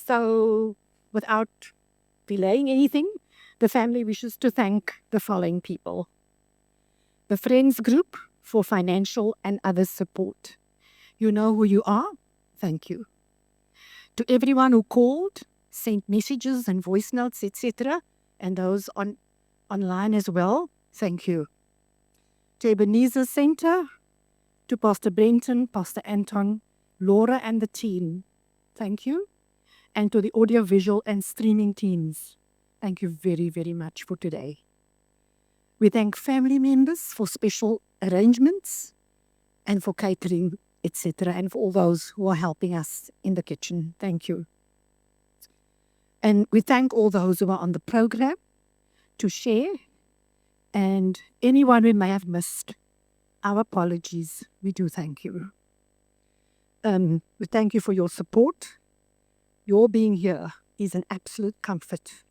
So without delaying anything, the family wishes to thank the following people. The Friends Group for financial and other support. You know who you are? Thank you. To everyone who called, sent messages and voice notes, etc., and those online as well, thank you. To Ebenezer Center, to Pastor Brenton, Pastor Anton, Laura and the team, thank you. And to the audiovisual and streaming teams, thank you very, very much for today. We thank family members for special arrangements and for catering, etc., and for all those who are helping us in the kitchen. Thank you. And we thank all those who are on the program to share, and anyone we may have missed, our apologies. We do thank you. We thank you for your support. Your being here is an absolute comfort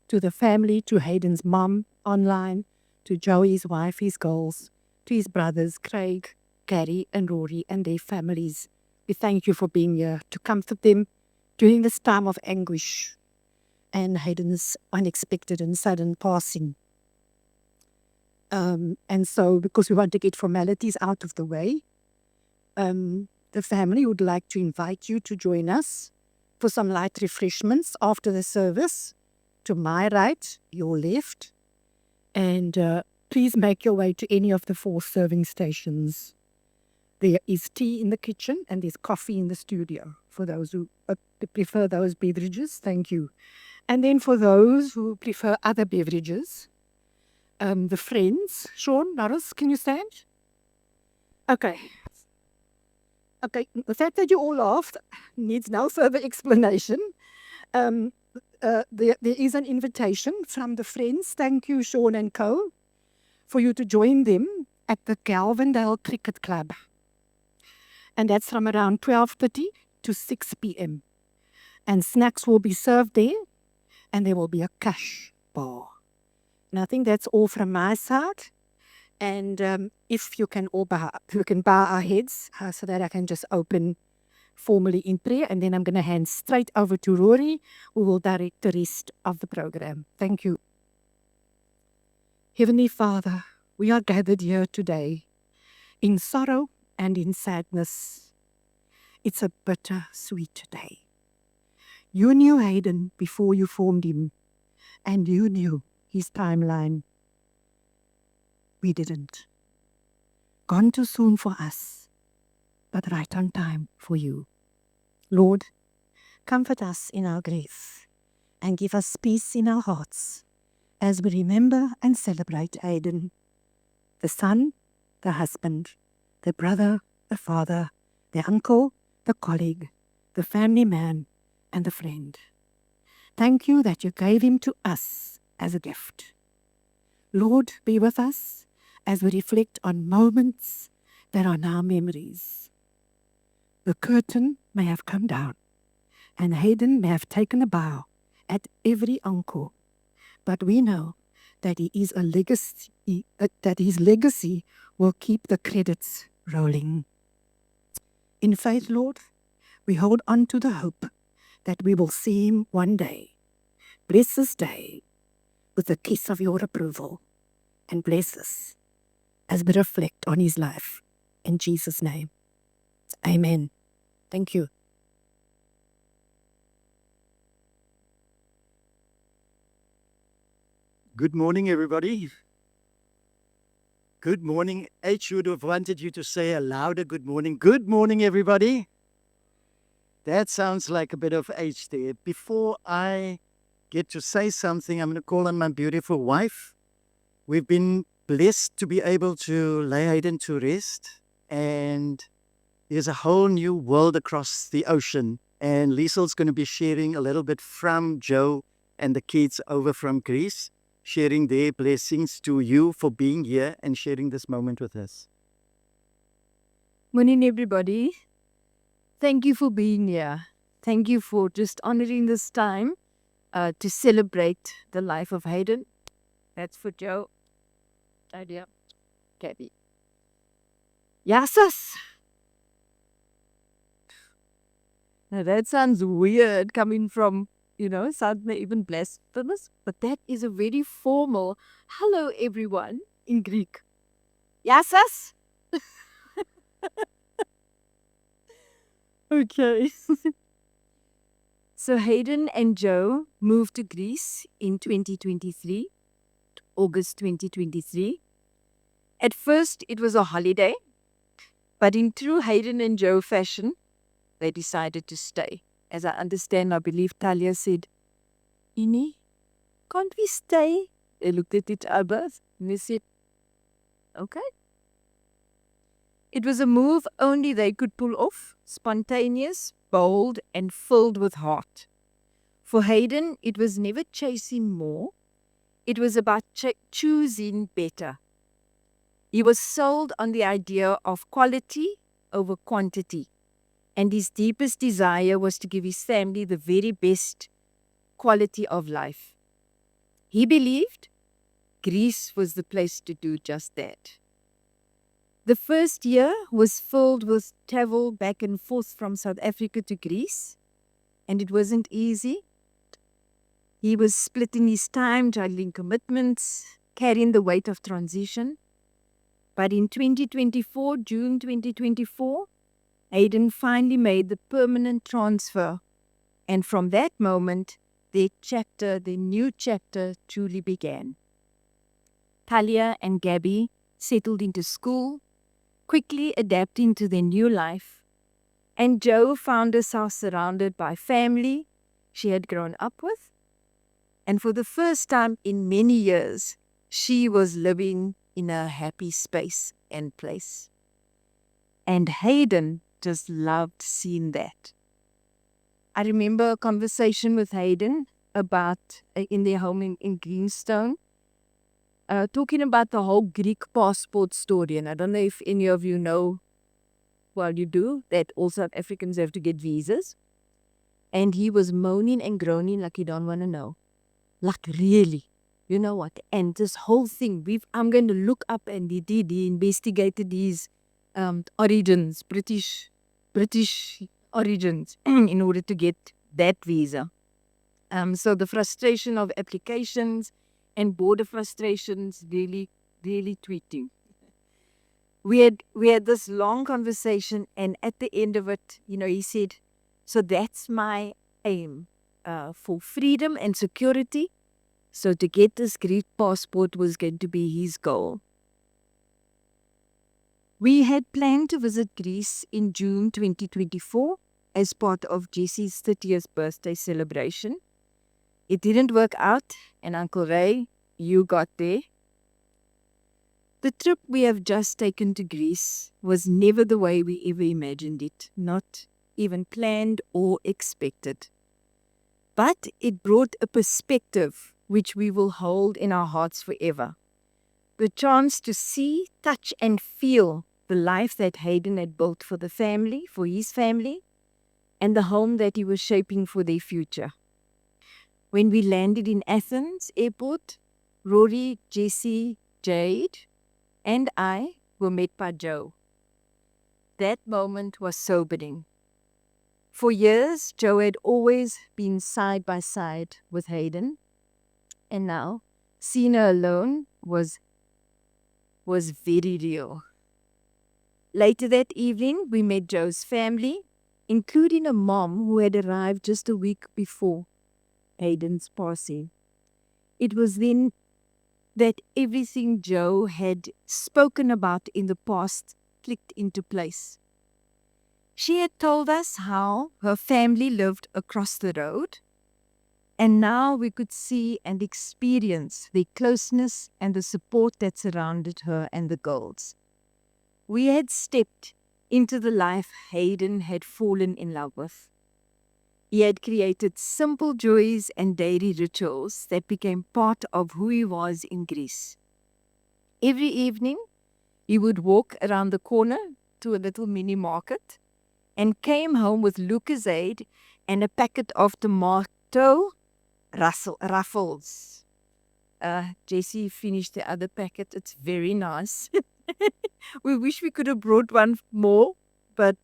to the family, to Haydn's mom online, to Joey's wife, his girls, to his brothers, Craig, Gary, and Rory, and their families. We thank you for being here to comfort them during this time of anguish and Haydn's unexpected and sudden passing. And so, because we want to get formalities out of the way, the family would like to invite you to join us for some light refreshments after the service, to my right, your left, and please make your way to any of the 4 serving stations. There is tea in the kitchen and there's coffee in the studio for those who prefer those beverages. Thank you. And then for those who prefer other beverages, the friends. Sean, Norris, can you stand? Okay. Okay, the fact that you all laughed needs no further explanation. There is an invitation from the friends, thank you, Sean and Co, for you to join them at the Galvindale Cricket Club. And that's from around 12:30 to 6 p.m. And snacks will be served there, and there will be a cash bar. And I think that's all from my side. And if you can all bow our heads so that I can just open formally in prayer, and then I'm going to hand straight over to Rory, who will direct the rest of the program. Thank you. Heavenly Father, we are gathered here today in sorrow and in sadness. It's a bitter-sweet day. You knew Haydn before you formed him, and you knew his timeline. We didn't. Gone too soon for us, but right on time for you. Lord, comfort us in our grief and give us peace in our hearts as we remember and celebrate Haydn, the son, the husband, the brother, the father, the uncle, the colleague, the family man, and the friend. Thank you that you gave him to us as a gift. Lord, be with us as we reflect on moments that are now memories. The curtain may have come down, and Haydn may have taken a bow at every encore, but we know that he is a legacy, that his legacy will keep the credits rolling. In faith, Lord, we hold on to the hope that we will see him one day. Bless this day with the kiss of your approval, and bless us as we reflect on his life. In Jesus' name, amen. Thank you. Good morning, everybody. Good morning. H would have wanted you to say a louder good morning. Good morning, everybody. That sounds like a bit of H there. Before I get to say something, I'm going to call on my beautiful wife. We've been blessed to be able to lay Haydn to rest, and there's a whole new world across the ocean. And Liesel's going to be sharing a little bit from Joe and the kids over from Greece, sharing their blessings to you for being here and sharing this moment with us. Morning, everybody. Thank you for being here. Thank you for just honoring this time to celebrate the life of Haydn. That's for Joe. Idea. Gabby. Yes, sis. Now that sounds weird coming from, sounds even blasphemous, but that is a very formal hello everyone in Greek. Yes, us? Okay. So Haydn and Joe moved to Greece in 2023, August 2023. At first, it was a holiday, but in true Haydn and Joe fashion, they decided to stay. As I understand, I believe Talia said, Ini, can't we stay? They looked at each other and they said, okay. It was a move only they could pull off, spontaneous, bold, and filled with heart. For Haydn, it was never chasing more. It was about choosing better. He was sold on the idea of quality over quantity, and his deepest desire was to give his family the very best quality of life. He believed Greece was the place to do just that. The first year was filled with travel back and forth from South Africa to Greece, and it wasn't easy. He was splitting his time, juggling commitments, carrying the weight of transition. But in 2024, June 2024, Haydn finally made the permanent transfer. And from that moment, the new chapter truly began. Talia and Gabby settled into school, quickly adapting to their new life. And Jo found herself surrounded by family she had grown up with. And for the first time in many years, she was living in a happy space and place. And Haydn just loved seeing that. I remember a conversation with Haydn about in their home in Greenstone, talking about the whole Greek passport story. And I don't know if any of you know, well, you do, that all South Africans have to get visas. And he was moaning and groaning like he don't want to know. Like, really, you know what? And this whole thing, I'm going to look up, and he investigated his origins, British origins, in order to get that visa. So the frustration of applications and border frustrations really, really tweeting. We had this long conversation, and at the end of it, he said, so that's my aim, for freedom and security. So to get this Greek passport was going to be his goal. We had planned to visit Greece in June 2024 as part of Jesse's 30th birthday celebration. It didn't work out, and Uncle Ray, you got there. The trip we have just taken to Greece was never the way we ever imagined it, not even planned or expected. But it brought a perspective which we will hold in our hearts forever. The chance to see, touch, and feel the life that Haydn had built for his family, and the home that he was shaping for their future. When we landed in Athens airport, Rory, Jessie, Jade, and I were met by Jo. That moment was sobering. For years, Jo had always been side by side with Haydn, and now seeing her alone was very real. Later that evening, we met Jo's family, including a mom who had arrived just a week before Haydn's passing. It was then that everything Jo had spoken about in the past clicked into place. She had told us how her family lived across the road, and now we could see and experience the closeness and the support that surrounded her and the girls. We had stepped into the life Haydn had fallen in love with. He had created simple joys and daily rituals that became part of who he was in Greece. Every evening, he would walk around the corner to a little mini market and came home with Lucozade and a packet of tomato ruffles. Jessie finished the other packet. It's very nice. We wish we could have brought one more, but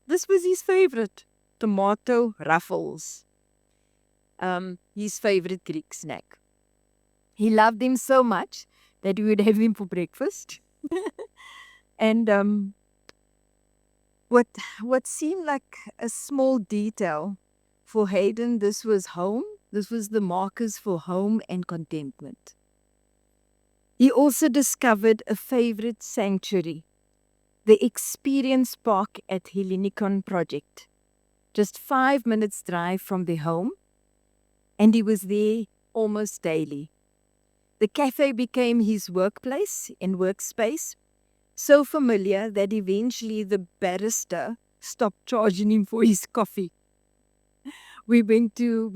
this was his favorite. tomato ruffles. His favorite Greek snack. He loved them so much that we would have them for breakfast. And what seemed like a small detail for Haydn, this was home. This was the markers for home and contentment. He also discovered a favorite sanctuary, the Experience Park at Hellenicon Project, just 5 minutes drive from their home, and he was there almost daily. The cafe became his workplace and workspace, so familiar that eventually the barista stopped charging him for his coffee. We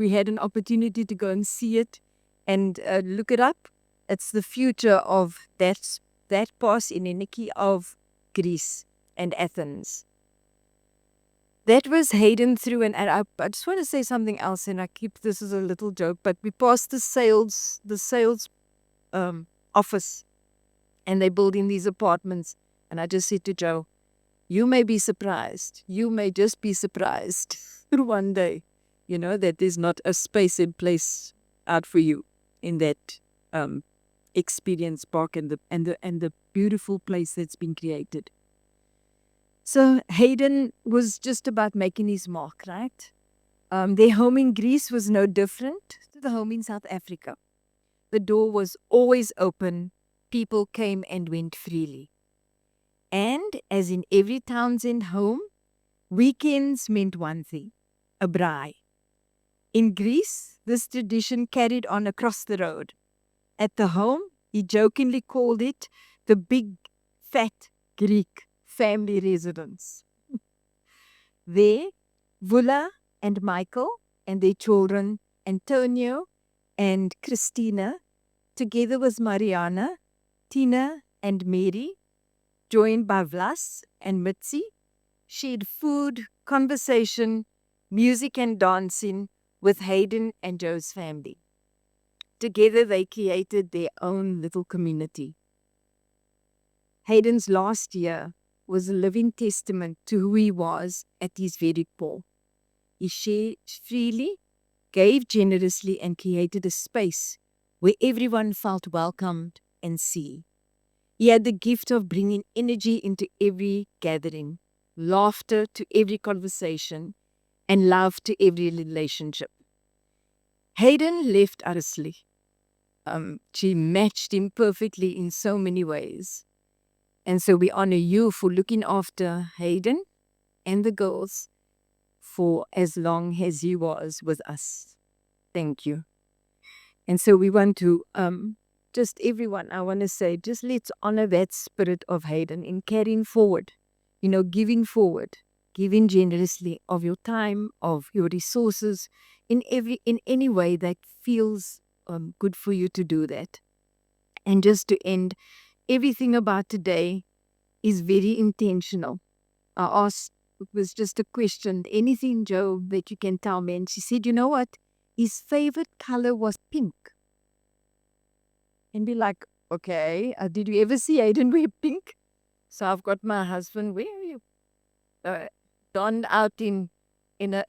had an opportunity to go and see it and look it up. It's the future of that past in Eniki of Greece and Athens. That was Haydn through, and I just want to say something else, and I keep this as a little joke, but we passed the sales office, and they're building these apartments, and I just said to Joe, you may be surprised. You may just be surprised one day, that there's not a space in place out for you in that experience park and the beautiful place that's been created. So Haydn was just about making his mark, right? Their home in Greece was no different to the home in South Africa. The door was always open. People came and went freely. And as in every Townsend home, weekends meant one thing, a braai. In Greece, this tradition carried on across the road. At the home, he jokingly called it the big, fat Greek family residence. There, Vula and Michael and their children, Antonio and Christina, together with Mariana, Tina and Mary, joined by Vlas and Mitzi, shared food, conversation, music and dancing with Haydn and Joe's family. Together they created their own little community. Haydn's last year was a living testament to who he was at his very core. He shared freely, gave generously, and created a space where everyone felt welcomed and seen. He had the gift of bringing energy into every gathering, laughter to every conversation, and love to every relationship. Haydn left Arsley. She matched him perfectly in so many ways. And so we honor you for looking after Haydn and the girls for as long as he was with us. Thank you. And so we want to, just everyone, I want to say, just let's honor that spirit of Haydn in carrying forward, giving forward, giving generously of your time, of your resources, in any way that feels good for you to do that. And just to end, everything about today is very intentional. I asked, it was just a question, anything, Joe, that you can tell me? And she said, you know what? His favorite color was pink. And be like, okay, did you ever see Haydn wear pink? So I've got my husband, where are you? Donned out in a,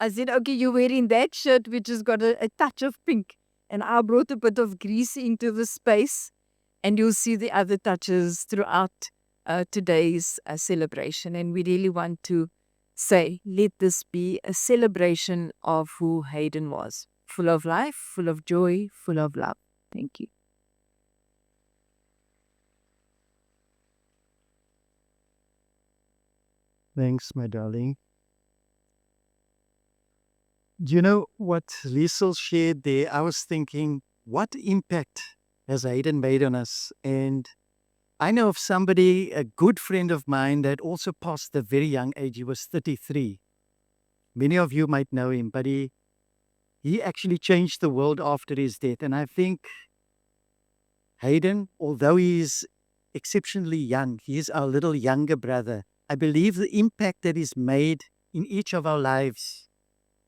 I said, okay, you're wearing that shirt, which has got a touch of pink. And I brought a bit of grease into the space, and you'll see the other touches throughout today's celebration. And we really want to say, let this be a celebration of who Haydn was. Full of life, full of joy, full of love. Thank you. Thanks, my darling. Do you know what Liesel shared there? I was thinking, what impact has Haydn made on us? And I know of somebody, a good friend of mine, that also passed a very young age. He was 33. Many of you might know him, but he actually changed the world after his death. And I think Haydn, although he is exceptionally young, he is our little younger brother. I believe the impact that is made in each of our lives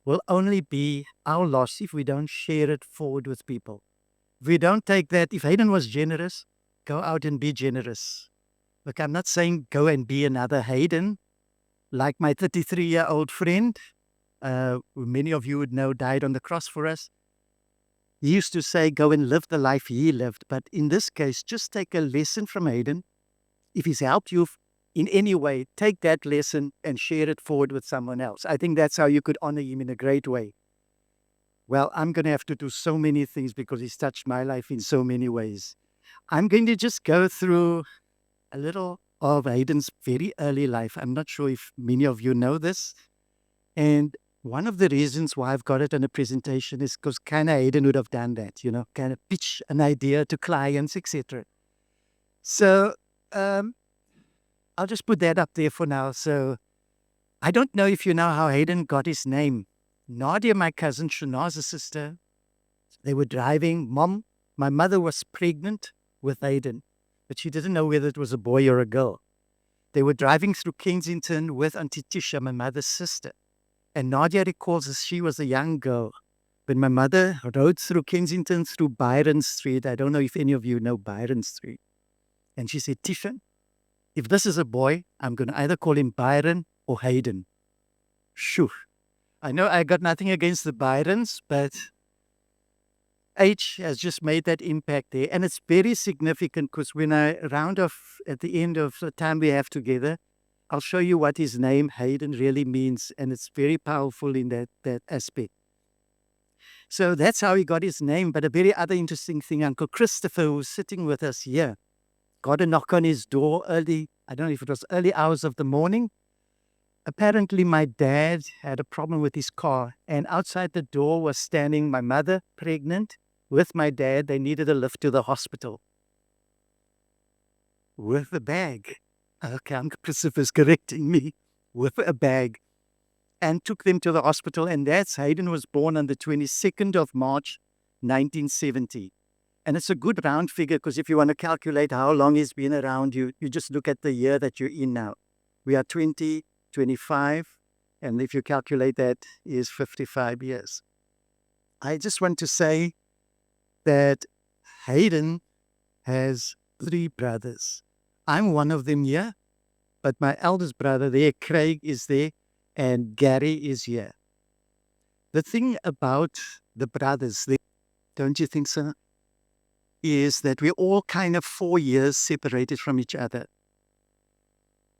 will only be our loss if we don't share it forward with people. If we don't take that, if Haydn was generous, go out and be generous. Look, I'm not saying go and be another Haydn, like my 33-year-old friend, who many of you would know died on the cross for us. He used to say, go and live the life he lived. But in this case, just take a lesson from Haydn. If he's helped you in any way, take that lesson and share it forward with someone else. I think that's how you could honor him in a great way. Well, I'm going to have to do so many things because he's touched my life in so many ways. I'm going to just go through a little of Haydn's very early life. I'm not sure if many of you know this. And one of the reasons why I've got it in a presentation is because kind of Haydn would have done that, kind of pitch an idea to clients, etc. So I'll just put that up there for now. So I don't know if you know how Haydn got his name. Nadia, my cousin, Shanaz's sister, they were driving. My mother was pregnant with Haydn, but she didn't know whether it was a boy or a girl. They were driving through Kensington with Auntie Tisha, my mother's sister. And Nadia recalls as she was a young girl, when my mother rode through Kensington through Byron Street. I don't know if any of you know Byron Street. And she said, Tisha, if this is a boy, I'm going to either call him Byron or Haydn. Shoo. I know I got nothing against the Byrons, but H has just made that impact there. And it's very significant because when I round off at the end of the time we have together, I'll show you what his name, Haydn, really means. And it's very powerful in that aspect. So that's how he got his name. But a very other interesting thing, Uncle Christopher, who's sitting with us here, got a knock on his door early, I don't know if it was early hours of the morning. Apparently, my dad had a problem with his car, and outside the door was standing my mother, pregnant, with my dad. They needed a lift to the hospital with a bag. Okay, Uncle Christopher's correcting me. With a bag, and took them to the hospital. And that's Haydn was born on the 22nd of March, 1970. And it's a good round figure because if you want to calculate how long he's been around, you just look at the year that you're in now. We are 2025, and if you calculate that, is 55 years. I just want to say that Haydn has 3 brothers. I'm one of them here, but my eldest brother there, Craig, is there, and Gary is here. The thing about the brothers, don't you think so, is that we're all kind of 4 years separated from each other.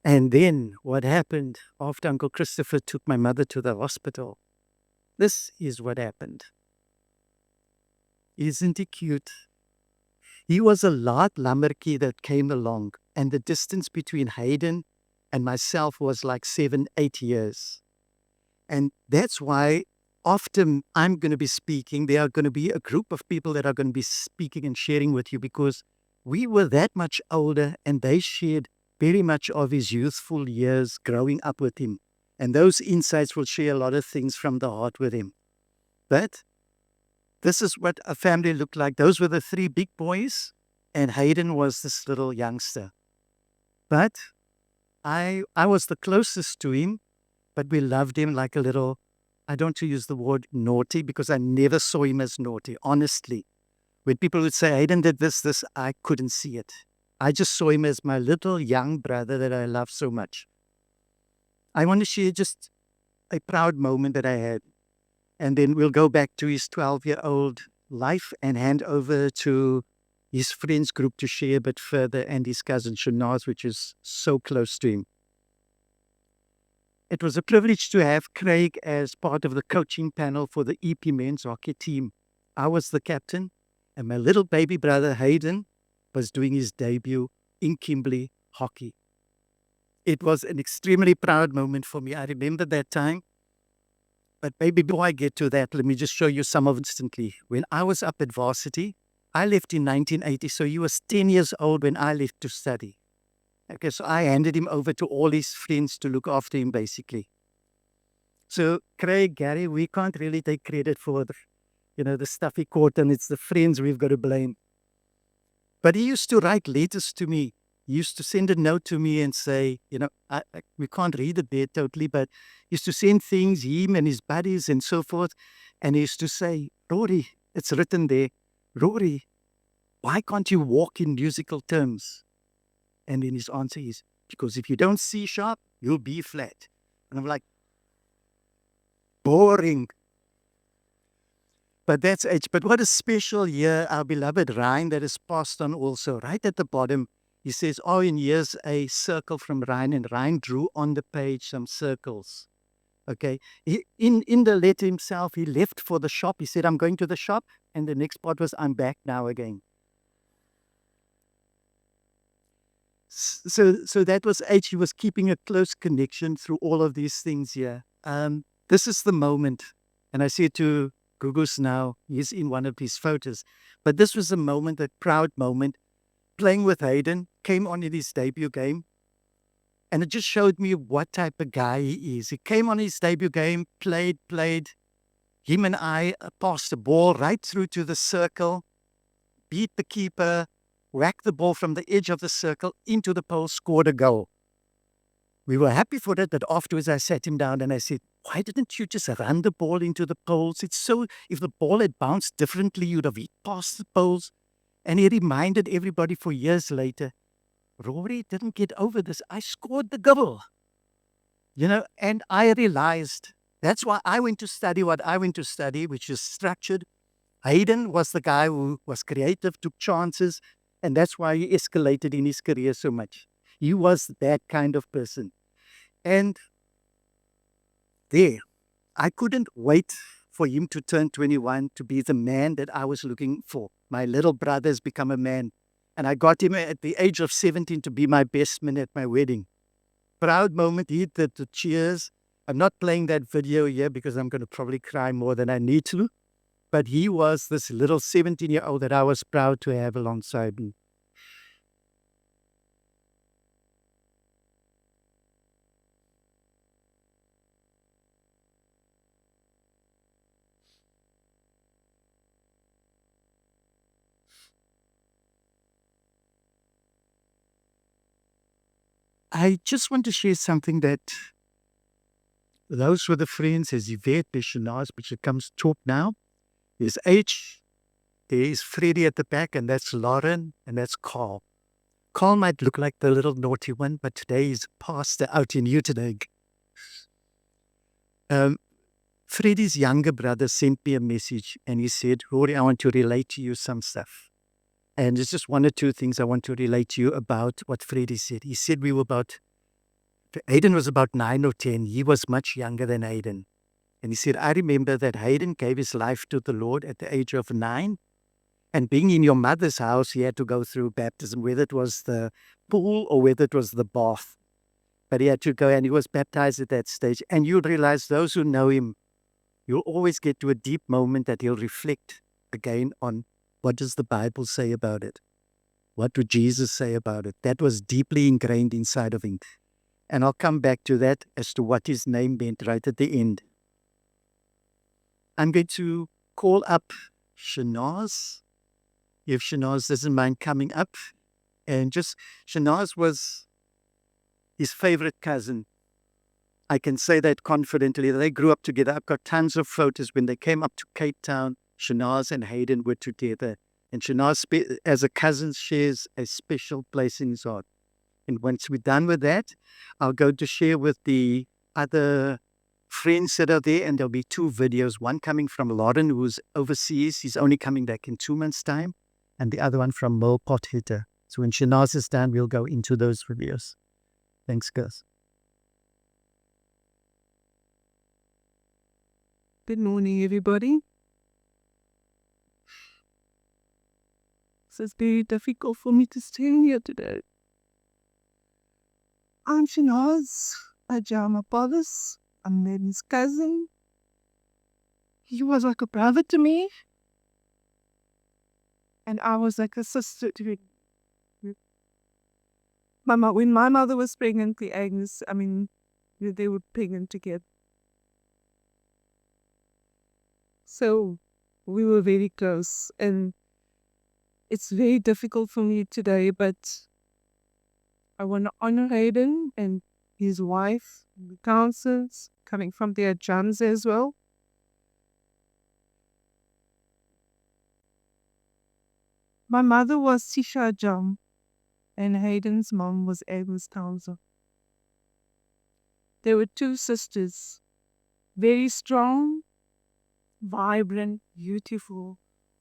And then what happened after Uncle Christopher took my mother to the hospital? This is what happened. Isn't he cute? He was a large lammertjie that came along, and the distance between Haydn and myself was like 7-8 years. And that's why often I'm going to be speaking. There are going to be a group of people that are going to be speaking and sharing with you because we were that much older, and they shared very much of his youthful years growing up with him. And those insights will share a lot of things from the heart with him. But this is what a family looked like. Those were the 3 big boys, and Haydn was this little youngster. But I was the closest to him, but we loved him like a little, I don't use the word naughty because I never saw him as naughty, honestly. When people would say, Haydn did this, I couldn't see it. I just saw him as my little young brother that I love so much. I want to share just a proud moment that I had. And then we'll go back to his 12-year-old life and hand over to his friends group to share a bit further, and his cousin Shanaz, which is so close to him. It was a privilege to have Craig as part of the coaching panel for the EP men's hockey team. I was the captain, and my little baby brother Haydn was doing his debut in Kimberley hockey. It was an extremely proud moment for me. I remember that time. But maybe before I get to that, let me just show you some of it instantly. When I was up at varsity, I left in 1980, so he was 10 years old when I left to study. Okay, so I handed him over to all his friends to look after him, basically. So Craig, Gary, we can't really take credit for the stuff he caught, and it's the friends we've got to blame. But he used to write letters to me. He used to send a note to me and say, we can't read it there totally, but he used to send things, him and his buddies and so forth. And he used to say, Rory, it's written there, Rory, why can't you walk in musical terms? And then his answer is, because if you don't C sharp, you'll B flat. And I'm like, boring. But that's age. But what a special year, our beloved Ryan, that is passed on also. Right at the bottom, he says, oh, and here's a circle from Ryan. And Ryan drew on the page some circles. Okay. In the letter himself, he left for the shop. He said, I'm going to the shop. And the next part was, I'm back now again. So that was H. He was keeping a close connection through all of these things here. This is the moment. And I said to Gugus now, he's in one of his photos. But this was a moment, a proud moment, playing with Haydn, came on in his debut game. And it just showed me what type of guy he is. He came on his debut game, played. Him and I passed the ball right through to the circle, beat the keeper, whacked the ball from the edge of the circle into the pole, scored a goal. We were happy for that, but afterwards I sat him down and I said, why didn't you just run the ball into the poles? It's so, if the ball had bounced differently, you'd have hit past the poles. And he reminded everybody for years later, Rory didn't get over this. I scored the goal. And I realized that's why I went to study what I went to study, which is structured. Haydn was the guy who was creative, took chances, and that's why he escalated in his career so much. He was that kind of person. And I couldn't wait for him to turn 21 to be the man that I was looking for. My little brother has become a man. And I got him at the age of 17 to be my best man at my wedding. Proud moment. He did the cheers. I'm not playing that video here because I'm going to probably cry more than I need to. But he was this little 17-year-old that I was proud to have alongside me. I just want to share something that those were the friends, as Yvette, there's Shanaz, but she comes talk now. There's H, there's Freddie at the back, and that's Lauren, and that's Carl. Carl might look like the little naughty one, but today he's pastor out in Utenhage. Freddie's younger brother sent me a message, and he said, Rory, I want to relate to you some stuff. And there's just one or two things I want to relate to you about what Freddie said. He said Haydn was about 9 or 10. He was much younger than Haydn. And he said, I remember that Haydn gave his life to the Lord at the age of 9. And being in your mother's house, he had to go through baptism, whether it was the pool or whether it was the bath. But he had to go, and he was baptized at that stage. And you'll realize those who know him, you'll always get to a deep moment that he'll reflect again on what does the Bible say about it? What would Jesus say about it? That was deeply ingrained inside of him. And I'll come back to that as to what his name meant right at the end. I'm going to call up Shanaz, if Shanaz doesn't mind coming up. And Shanaz was his favorite cousin. I can say that confidently. They grew up together. I've got tons of photos when they came up to Cape Town. Shanaz and Haydn were together. And Shanaz, as a cousin, shares a special place in his heart. And once we're done with that, I'll go to share with the other friends that are there. And there'll be 2 videos. One coming from Lauren, who's overseas. He's only coming back in 2 months' time. And the other one from Mo Pothitter. So when Shanaz is done, we'll go into those videos. Thanks, guys. Good morning, everybody. It's very difficult for me to stand here today. I'm Shanaz Ajama Paulus. I'm Haydn's cousin. He was like a brother to me. And I was like a sister to him. When my mother was pregnant, they were pregnant together. So we were very close. And it's very difficult for me today, but I want to honor Haydn and his wife, the Townsends, coming from their Jans as well. My mother was Tisha Jam, and Haydn's mom was Ebenezer Townsend. There were two sisters, very strong, vibrant, beautiful,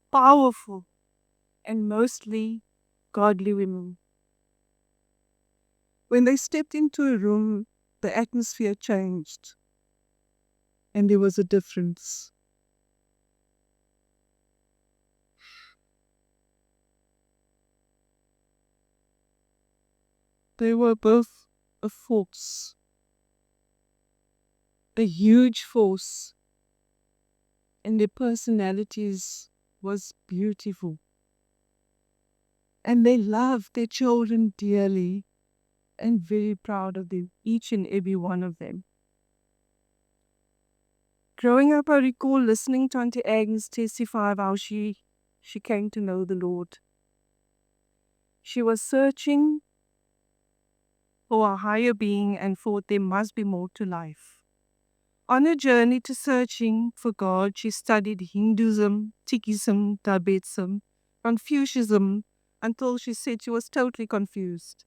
powerful, and mostly godly women. When they stepped into a room, the atmosphere changed, and there was a difference. They were both a force, a huge force, and their personalities was beautiful. And they loved their children dearly and very proud of them, each and every one of them. Growing up, I recall listening to Auntie Agnes testify of how she came to know the Lord. She was searching for a higher being and thought there must be more to life. On her journey to searching for God, she studied Hinduism, Sikhism, Tibetism, Confucianism, until she said she was totally confused.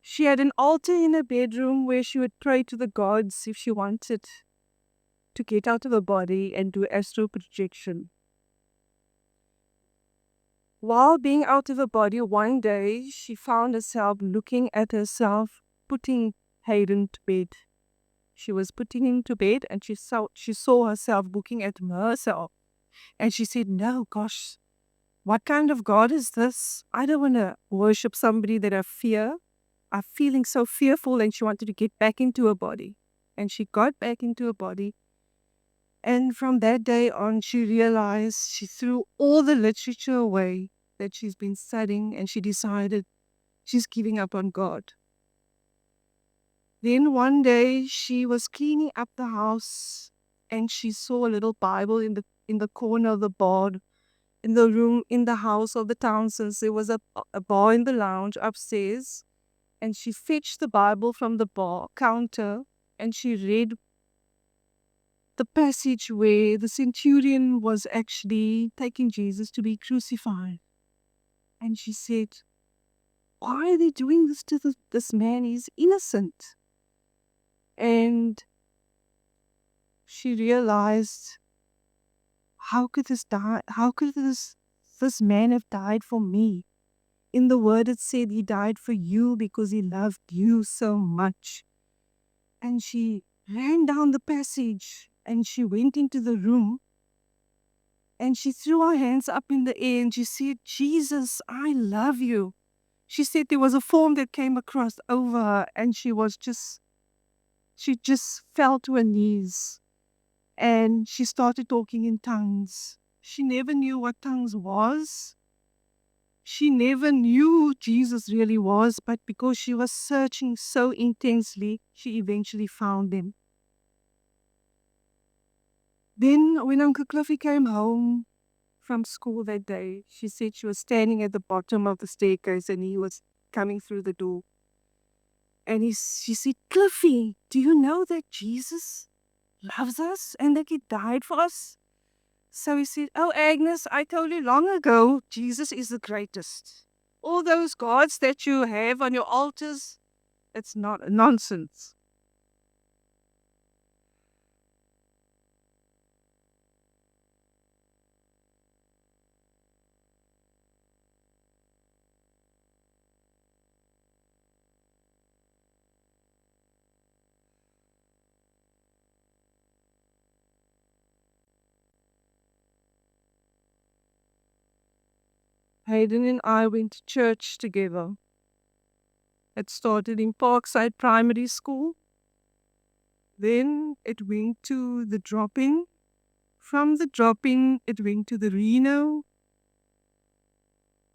She had an altar in her bedroom where she would pray to the gods if she wanted to get out of her body and do astral projection. While being out of her body one day, she found herself looking at herself, putting Haydn to bed. She was putting him to bed and she saw herself looking at herself. And she said, no, gosh, what kind of God is this? I don't want to worship somebody that I fear. I'm feeling so fearful, and she wanted to get back into her body. And she got back into her body. And from that day on, she realized she threw all the literature away that she's been studying, and she decided she's giving up on God. Then one day she was cleaning up the house and she saw a little Bible in the corner of the board in the room in the house of the Townsends. There was a bar in the lounge upstairs, and she fetched the Bible from the bar counter and she read the passage where the centurion was actually taking Jesus to be crucified. And she said, why are they doing this to this man? He's innocent. And she realized, how could this man have died for me? In the word it said he died for you because he loved you so much. And she ran down the passage and she went into the room and she threw her hands up in the air and she said, Jesus, I love you. She said there was a form that came across over her and she just fell to her knees and she started talking in tongues. She never knew what tongues was. She never knew who Jesus really was, but because she was searching so intensely, she eventually found him. Then when Uncle Cliffy came home from school that day, she said she was standing at the bottom of the staircase and he was coming through the door. And she said, Cliffy, do you know that Jesus loves us and that he died for us? So he said, oh, Agnes, I told you long ago, Jesus is the greatest. All those gods that you have on your altars, it's not nonsense. Haydn and I went to church together. It started in Parkside Primary School. Then it went to the drop-in. From the drop-in, it went to the Reno.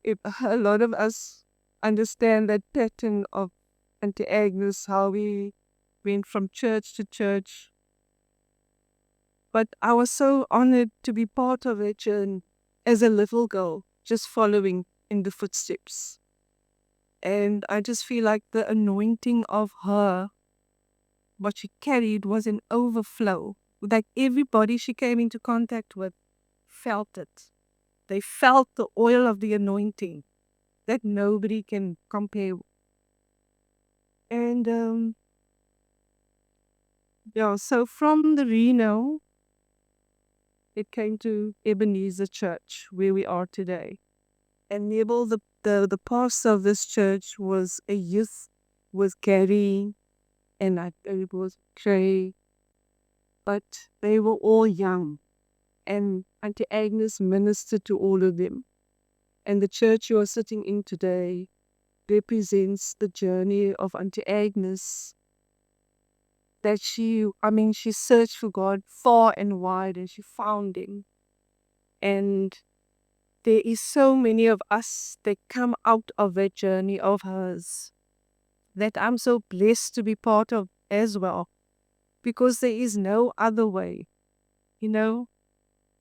A lot of us understand that pattern of Auntie Agnes, how we went from church to church. But I was so honored to be part of that journey as a little girl, just following in the footsteps. And I just feel like the anointing of her, what she carried, was an overflow. Like everybody she came into contact with felt it. They felt the oil of the anointing that nobody can compare. And so from the Reno, it came to Ebenezer Church, where we are today. And Nebel, the pastor of this church, was a youth with Gary, and it was Trey, but they were all young. And Auntie Agnes ministered to all of them. And the church you are sitting in today represents the journey of Auntie Agnes, that she searched for God far and wide and she found him. And there is so many of us that come out of that journey of hers that I'm so blessed to be part of as well, because there is no other way. You know,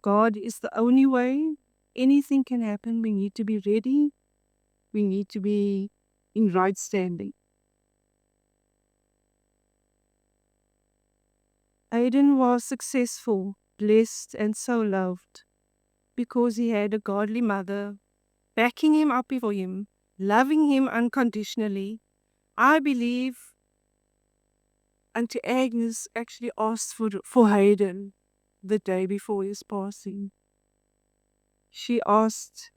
God is the only way. Anything can happen. We need to be ready. We need to be in right standing. Haydn was successful, blessed, and so loved because he had a godly mother backing him up before him, loving him unconditionally. I believe Auntie Agnes actually asked for Haydn the day before his passing. She asked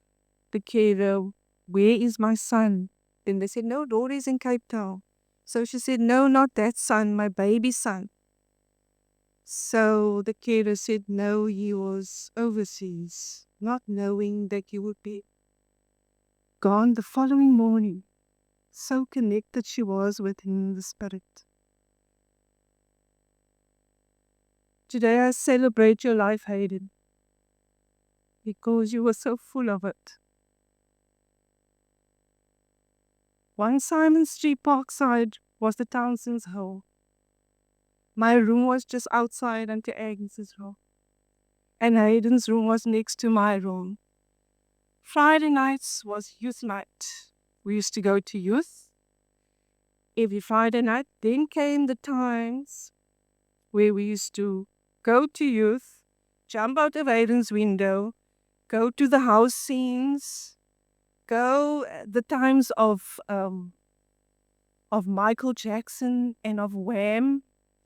the carer, "Where is my son?" Then they said, "No, Dory's in Cape Town." So she said, "No, not that son, my baby son." So the carer said, "No, he was overseas," not knowing that he would be gone the following morning. So connected she was with him in the spirit. Today I celebrate your life, Haydn, because you were so full of it. 1 Simon Street, Parkside, was the Townsend's home. My room was just outside Auntie Agnes's room, and Haydn's room was next to my room. Friday nights was youth night. We used to go to youth every Friday night. Then came the times where we used to go to youth, jump out of Haydn's window, go to the house scenes, go the times of Michael Jackson and of Wham.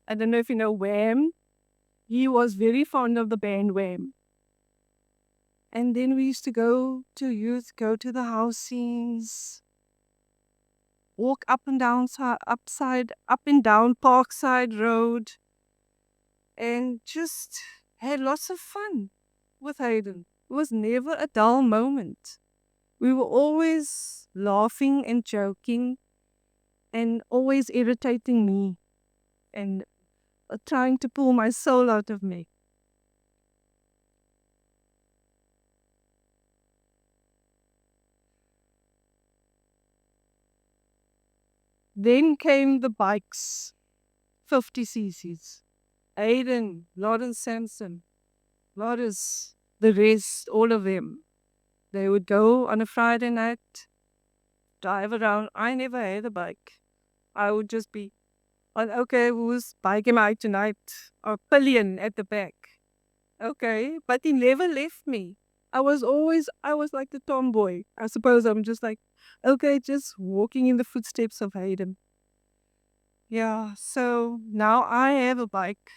I don't know if you know Wham. He was very fond of the band Wham. And then we used to go to youth, go to the house scenes, walk up and down Parkside Road, and just had lots of fun with Haydn. It was never a dull moment. We were always laughing and joking and always irritating me and trying to pull my soul out of me. Then came the bikes, 50 cc's. Haydn, Lawrence Sampson, Loris, the rest, all of them. They would go on a Friday night, drive around. I never had a bike. I would just be on, okay, whose bike am I tonight? Or pillion at the back. Okay, but he never left me. I was like the tomboy. I suppose I'm just like, okay, just walking in the footsteps of Haydn. Yeah, so now I have a bike,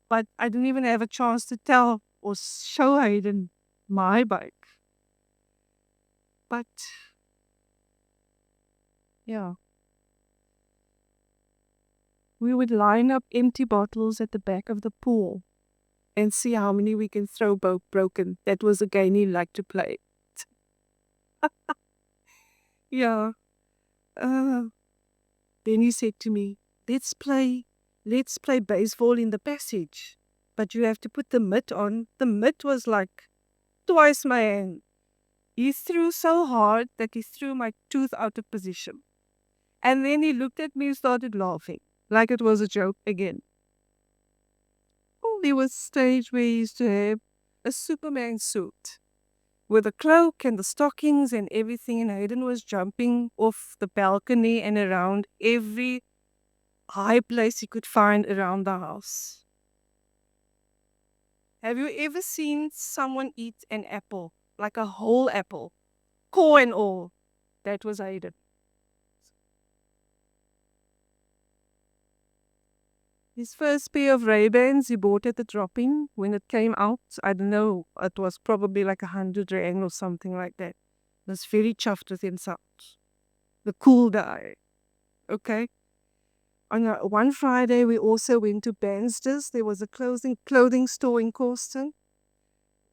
but I didn't even have a chance to tell or show Haydn my bike. But, yeah. We would line up empty bottles at the back of the pool and see how many we can throw broken. That was a game he liked to play. Yeah. Then he said to me, let's play baseball in the passage. But you have to put the mitt on. The mitt was like twice my hand. He threw so hard that he threw my tooth out of position. And then he looked at me and started laughing, like it was a joke again. Oh, there was a stage where he used to have a Superman suit with a cloak and the stockings and everything, and Haydn was jumping off the balcony and around every high place he could find around the house. Have you ever seen someone eat an apple, like a whole apple, core and all? That was Haydn. His first pair of Ray-Bans he bought at the drop-in when it came out. I don't know, it was probably like 100 rand or something like that. Was very chuffed with himself. The cool guy. Okay. On one Friday, we also went to Bansters. There was a clothing store in Corsten.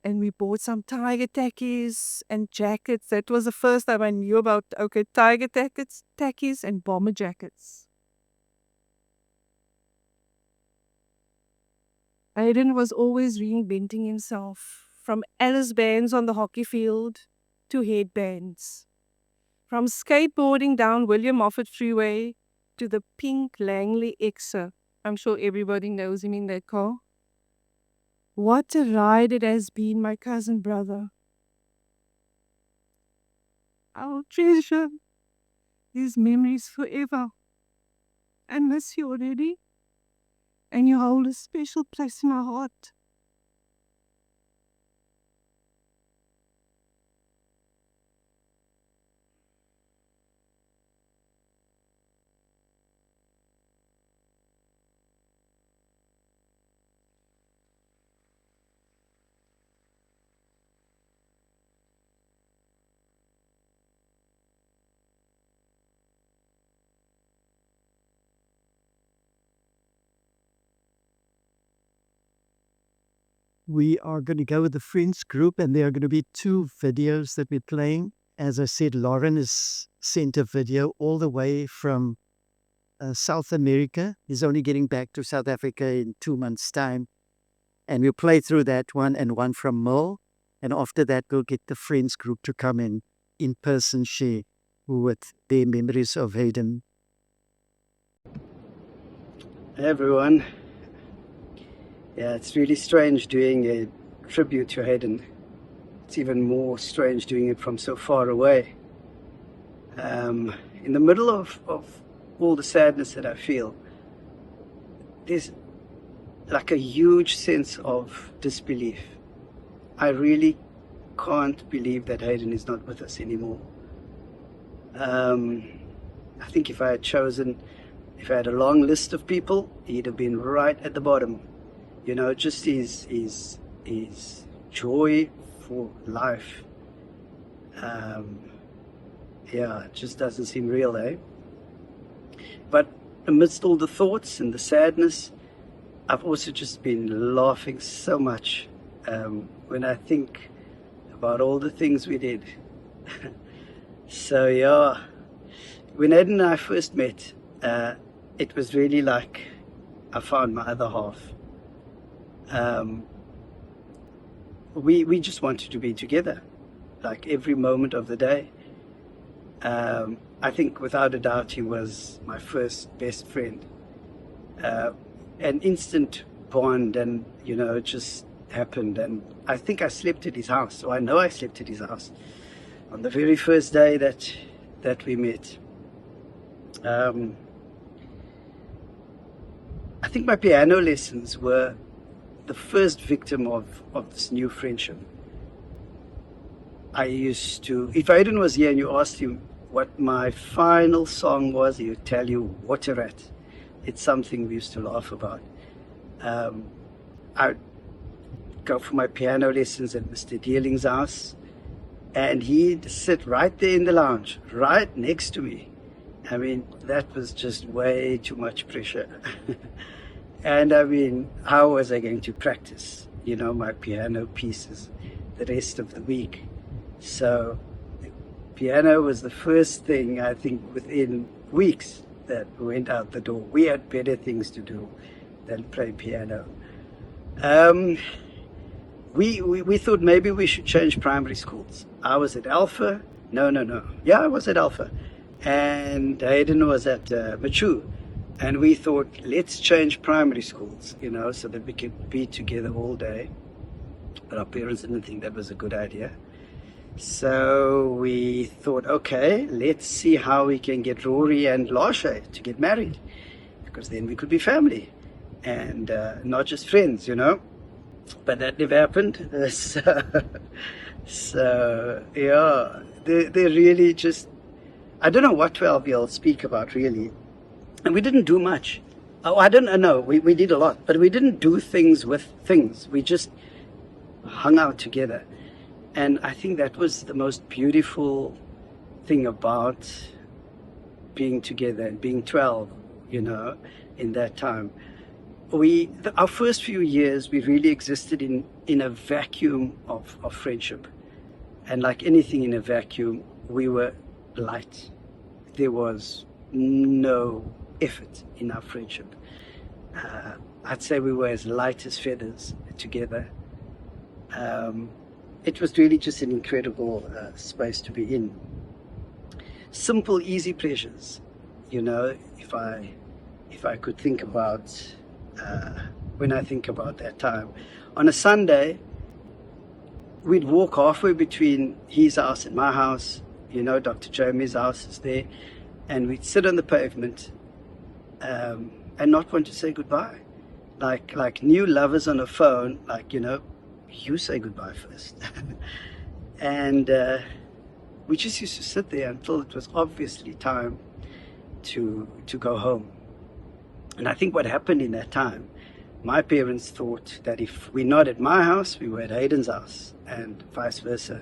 And we bought some tiger tackies and jackets. That was the first time I knew about, tiger tackies and bomber jackets. Haydn was always reinventing himself, from Alice bands on the hockey field to headbands. From skateboarding down William Moffat Freeway to the pink Langley Exa. I'm sure everybody knows him in that car. What a ride it has been, my cousin brother. I'll treasure these memories forever. I miss you already, and you hold a special place in our heart. We are going to go with the Friends group, and there are going to be 2 videos that we're playing. As I said, Lauren has sent a video all the way from South America. He's only getting back to South Africa in 2 months' time. And we'll play through that one and one from Mull. And after that, we'll get the Friends group to come in person, share with their memories of Haydn. Hey everyone. Yeah, it's really strange doing a tribute to Haydn. It's even more strange doing it from so far away. In the middle of all the sadness that I feel, there's like a huge sense of disbelief. I really can't believe that Haydn is not with us anymore. I think if I had a long list of people, he'd have been right at the bottom. You know, just his joy for life. It just doesn't seem real, eh? But amidst all the thoughts and the sadness, I've also just been laughing so much when I think about all the things we did. So yeah, when Ed and I first met, it was really like I found my other half. We just wanted to be together, like every moment of the day. I think without a doubt he was my first best friend. An instant bond, and you know, it just happened. And I think I slept at his house, so I know I slept at his house on the very first day that we met. I think my piano lessons were the first victim of this new friendship. I used to, if Haydn was here and you asked him what my final song was, he would tell you Water Rat. It's something we used to laugh about. I'd go for my piano lessons at Mr. Dealing's house, and he'd sit right there in the lounge, right next to me. I mean, that was just way too much pressure. And I mean, how was I going to practice, you know, my piano pieces the rest of the week? So piano was the first thing, I think, within weeks that went out the door. We had better things to do than play piano. We thought maybe we should change primary schools. I was at Alpha. No. Yeah, I was at Alpha. And Haydn was at Machu. And we thought, let's change primary schools, you know, so that we could be together all day. But our parents didn't think that was a good idea. So we thought, okay, let's see how we can get Rory and Lashe to get married, because then we could be family and not just friends, you know. But that never happened. So yeah, they're really just, I don't know what 12-year-olds speak about, really. And we didn't do much Oh, I don't know. We did a lot, but we didn't do things with things. We just hung out together. And I think that was the most beautiful thing about being together and being 12, in that time. Our first few years, we really existed in a vacuum of friendship. And like anything in a vacuum, we were light. There was no effort in our friendship. I'd say we were as light as feathers together. It was really just an incredible space to be in. Simple, easy pleasures. If I could think about, when I think about that time. On a Sunday, we'd walk halfway between his house and my house. Dr. Jamie's house is there. And we'd sit on the pavement and not want to say goodbye. Like new lovers on a phone, you say goodbye first. And we just used to sit there until it was obviously time to go home. And I think what happened in that time, my parents thought that if we're not at my house, we were at Haydn's house, and vice versa.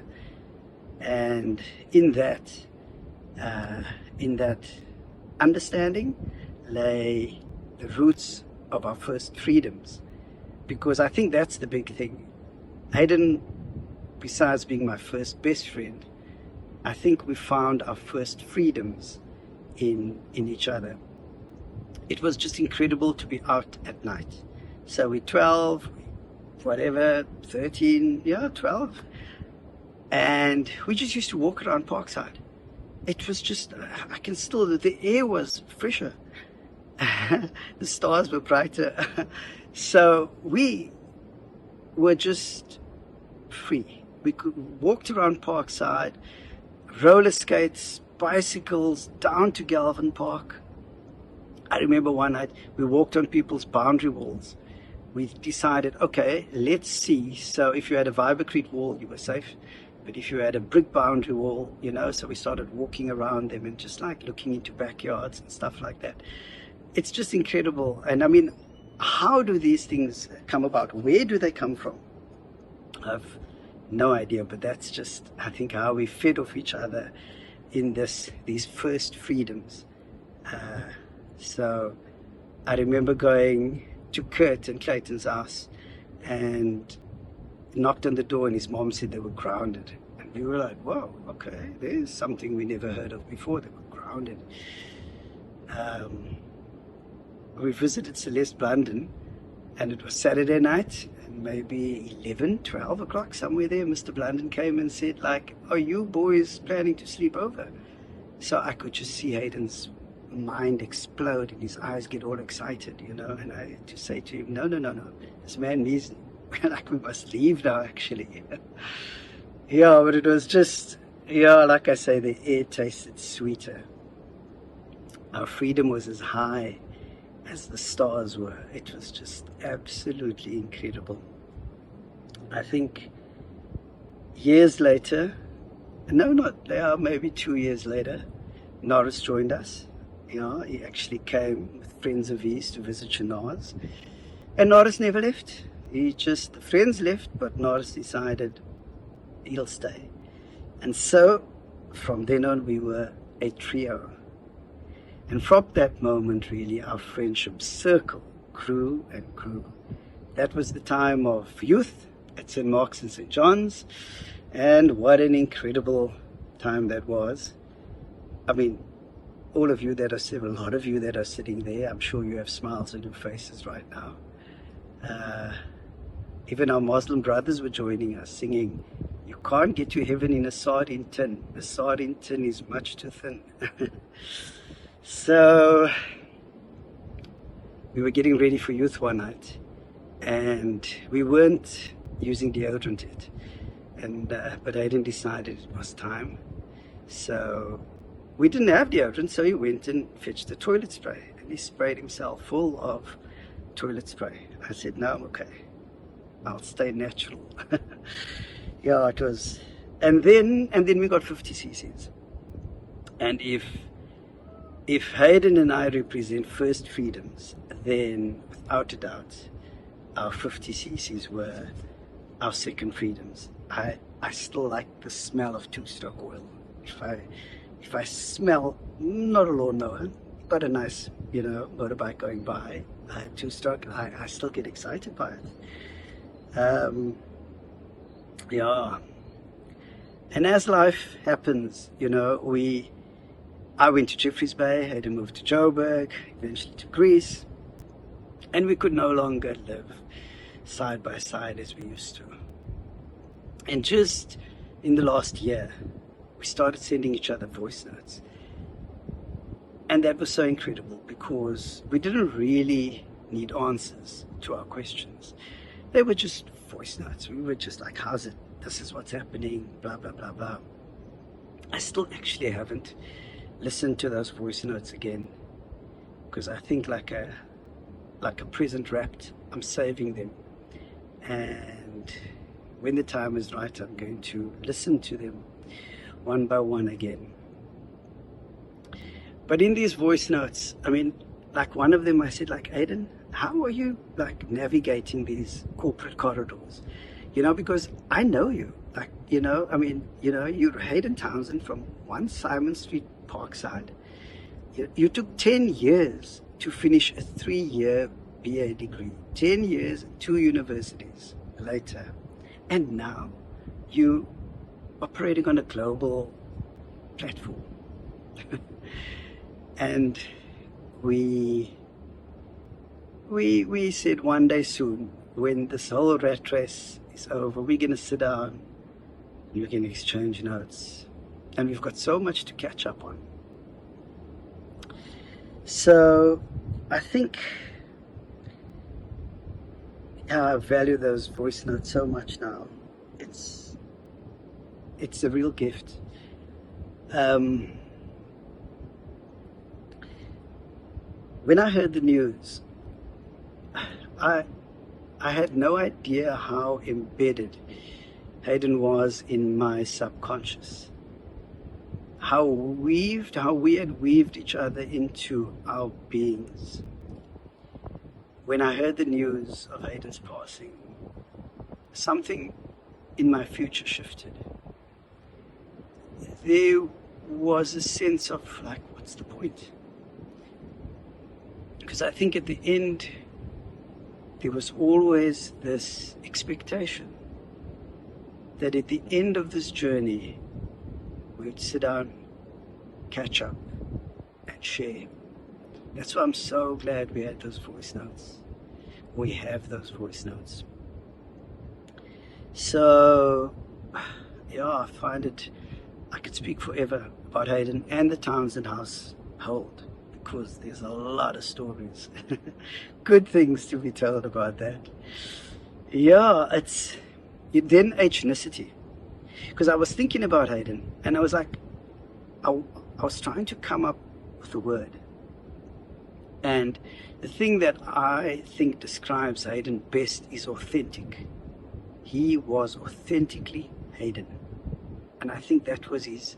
And in that understanding lay the roots of our first freedoms, because I think that's the big thing. Haydn, besides being my first best friend, I think we found our first freedoms in each other. It was just incredible to be out at night. So we're 12, 13, 12. And we just used to walk around Parkside. It was just, the air was fresher. The stars were brighter. So we were just free. We walked around Parkside, roller skates, bicycles, down to Galvin Park. I remember one night we walked on people's boundary walls. We decided, okay, let's see. So if you had a vibratecrete wall, you were safe. But if you had a brick boundary wall, so we started walking around them and just looking into backyards and stuff like that. It's just incredible. And I mean, how do these things come about? Where do they come from? I've no idea, but that's just, I think, how we fed off each other in these first freedoms. So I remember going to Kurt and Clayton's house and knocked on the door, and his mom said they were grounded. And we were like, whoa, okay, there's something we never heard of before. They were grounded. We visited Celeste Blunden, and it was Saturday night, and maybe 11, 12 o'clock, somewhere there, Mr. Blunden came and said, are you boys planning to sleep over? So I could just see Haydn's mind explode and his eyes get all excited, and I had to say to him, no, this man needs, we must leave now, actually. But it was just, like I say, the air tasted sweeter. Our freedom was as high as the stars were. It was just absolutely incredible. I think years later, maybe 2 years later, Norris joined us. He actually came with friends of his to visit Shanaaz. And Norris never left. The friends left, but Norris decided he'll stay. And so, from then on, we were a trio. And from that moment, really, our friendship circle grew and grew. That was the time of youth at St. Mark's and St. John's. And what an incredible time that was. I mean, a lot of you that are sitting there, I'm sure you have smiles on your faces right now. Even our Muslim brothers were joining us, singing, "You can't get to heaven in a sardine tin. A sardine tin is much too thin." So we were getting ready for youth one night, and we weren't using deodorant yet. But Haydn decided it was time. So we didn't have deodorant, so he went and fetched the toilet spray, and he sprayed himself full of toilet spray. I said, no, I'm okay. I'll stay natural. It was. And then we got 50 cc's. And if if Haydn and I represent first freedoms, then without a doubt, our 50 cc's were our second freedoms. I still like the smell of two-stroke oil. If I smell, not a lawnmower, got a nice, motorbike going by, two-stroke, I still get excited by it. Yeah. And as life happens, I went to Jeffreys Bay, had to move to Joburg, eventually to Greece, and we could no longer live side by side as we used to. And just in the last year, we started sending each other voice notes. And that was so incredible because we didn't really need answers to our questions. They were just voice notes. We were just like, how's it? This is what's happening, blah, blah, blah, blah. I still actually haven't listened to those voice notes again because I think like a present wrapped, I'm saving them. And when the time is right, I'm going to listen to them one by one again. But in these voice notes, like one of them, I said, like, Haydn, how are you like navigating these corporate corridors? Because I know you, you're Haydn Townsend from 1 Simon Street, Parkside. You took 10 years to finish a 3-year BA degree, 10 years, 2 universities later. And now you operating on a global platform. And we said one day soon, when this whole rat race is over, we're going to sit down and we're going to exchange notes. And we've got so much to catch up on. So I think I value those voice notes so much now. It's a real gift. When I heard the news, I had no idea how embedded Haydn was in my subconscious. How we had weaved each other into our beings. When I heard the news of Haydn's passing, something in my future shifted. There was a sense of like, what's the point? Because I think at the end, there was always this expectation that at the end of this journey, we would sit down, catch up, and share. That's why I'm so glad we had those voice notes. We have those voice notes. So, yeah, I find it, I could speak forever about Haydn and the Townsend household, because there's a lot of stories, good things to be told about that. Yeah, it's then ethnicity. Because I was thinking about Haydn, and I was like, I was trying to come up with a word. And the thing that I think describes Haydn best is authentic. He was authentically Haydn. And I think that was his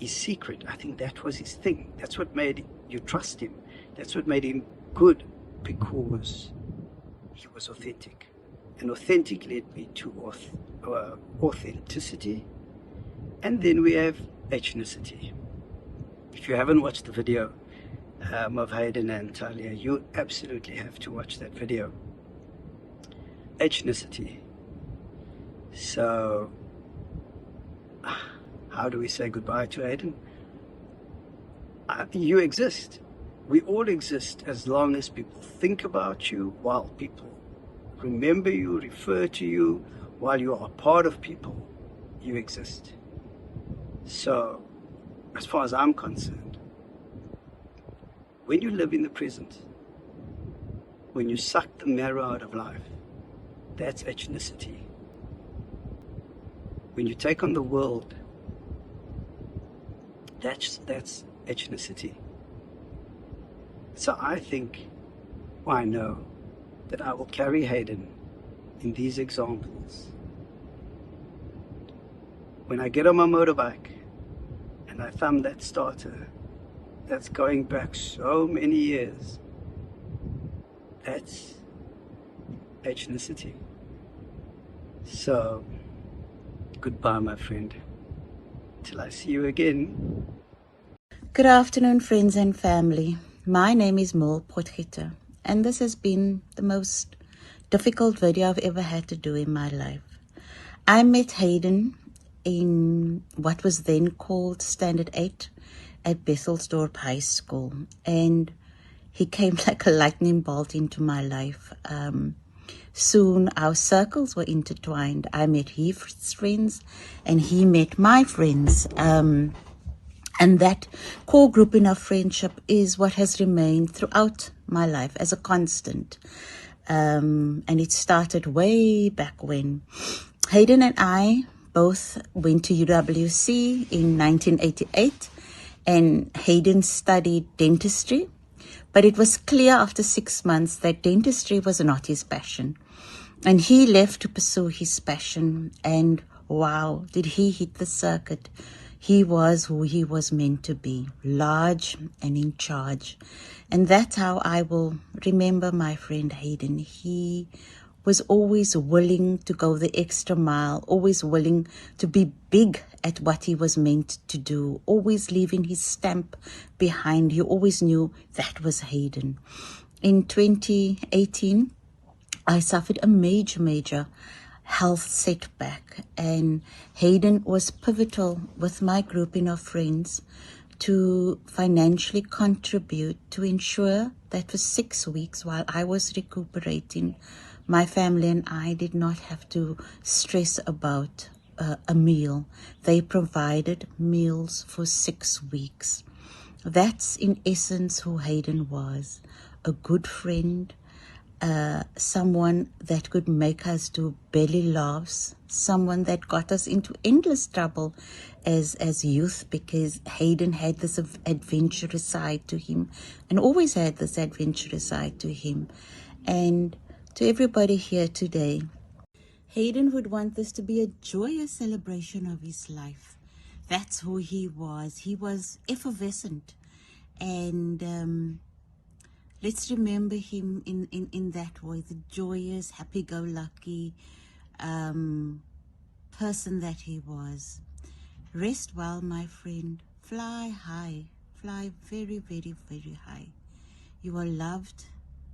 secret. I think that was his thing. That's what made you trust him. That's what made him good, because he was authentic. And authentic led me to authenticity. And then we have ethnicity. If you haven't watched the video of Haydn and Talia, you absolutely have to watch that video. Ethnicity. So, how do we say goodbye to Haydn? You exist. We all exist as long as people think about you, while people remember you, refer to you, while you are a part of people, you exist. So, as far as I'm concerned, when you live in the present, when you suck the marrow out of life, that's ethnicity. When you take on the world, that's ethnicity. So I think, or I know, that I will carry Haydn in these examples. When I get on my motorbike and I thumb that starter, that's going back so many years. That's ethnicity. So, goodbye, my friend. Till I see you again. Good afternoon, friends and family. My name is Mol Potgieter, and this has been the most difficult video I've ever had to do in my life. I met Haydn in what was then called Standard 8 at Bethelsdorp High School, and he came like a lightning bolt into my life. Soon our circles were intertwined. I met his friends and he met my friends. And that core group in our friendship is what has remained throughout my life as a constant. And it started way back when. Haydn and I both went to UWC in 1988, and Haydn studied dentistry. But it was clear after 6 months that dentistry was not his passion. And he left to pursue his passion, and wow, did he hit the circuit. He was who he was meant to be, large and in charge. And that's how I will remember my friend Haydn. He was always willing to go the extra mile, always willing to be big at what he was meant to do, always leaving his stamp behind. You always knew that was Haydn. In 2018, I suffered a major health setback, and Haydn was pivotal with my grouping of friends to financially contribute to ensure that for 6 weeks while I was recuperating, my family and I did not have to stress about a meal. They provided meals for 6 weeks. That's in essence who Haydn was, a good friend, someone that could make us do belly laughs, someone that got us into endless trouble as youth, because Haydn had this adventurous side to him and always had this adventurous side to him. And to everybody here today, Haydn would want this to be a joyous celebration of his life. That's who he was. He was effervescent, and let's remember him in that way, the joyous, happy-go-lucky person that he was. Rest well, my friend. Fly high. Fly very, very, very high. You are loved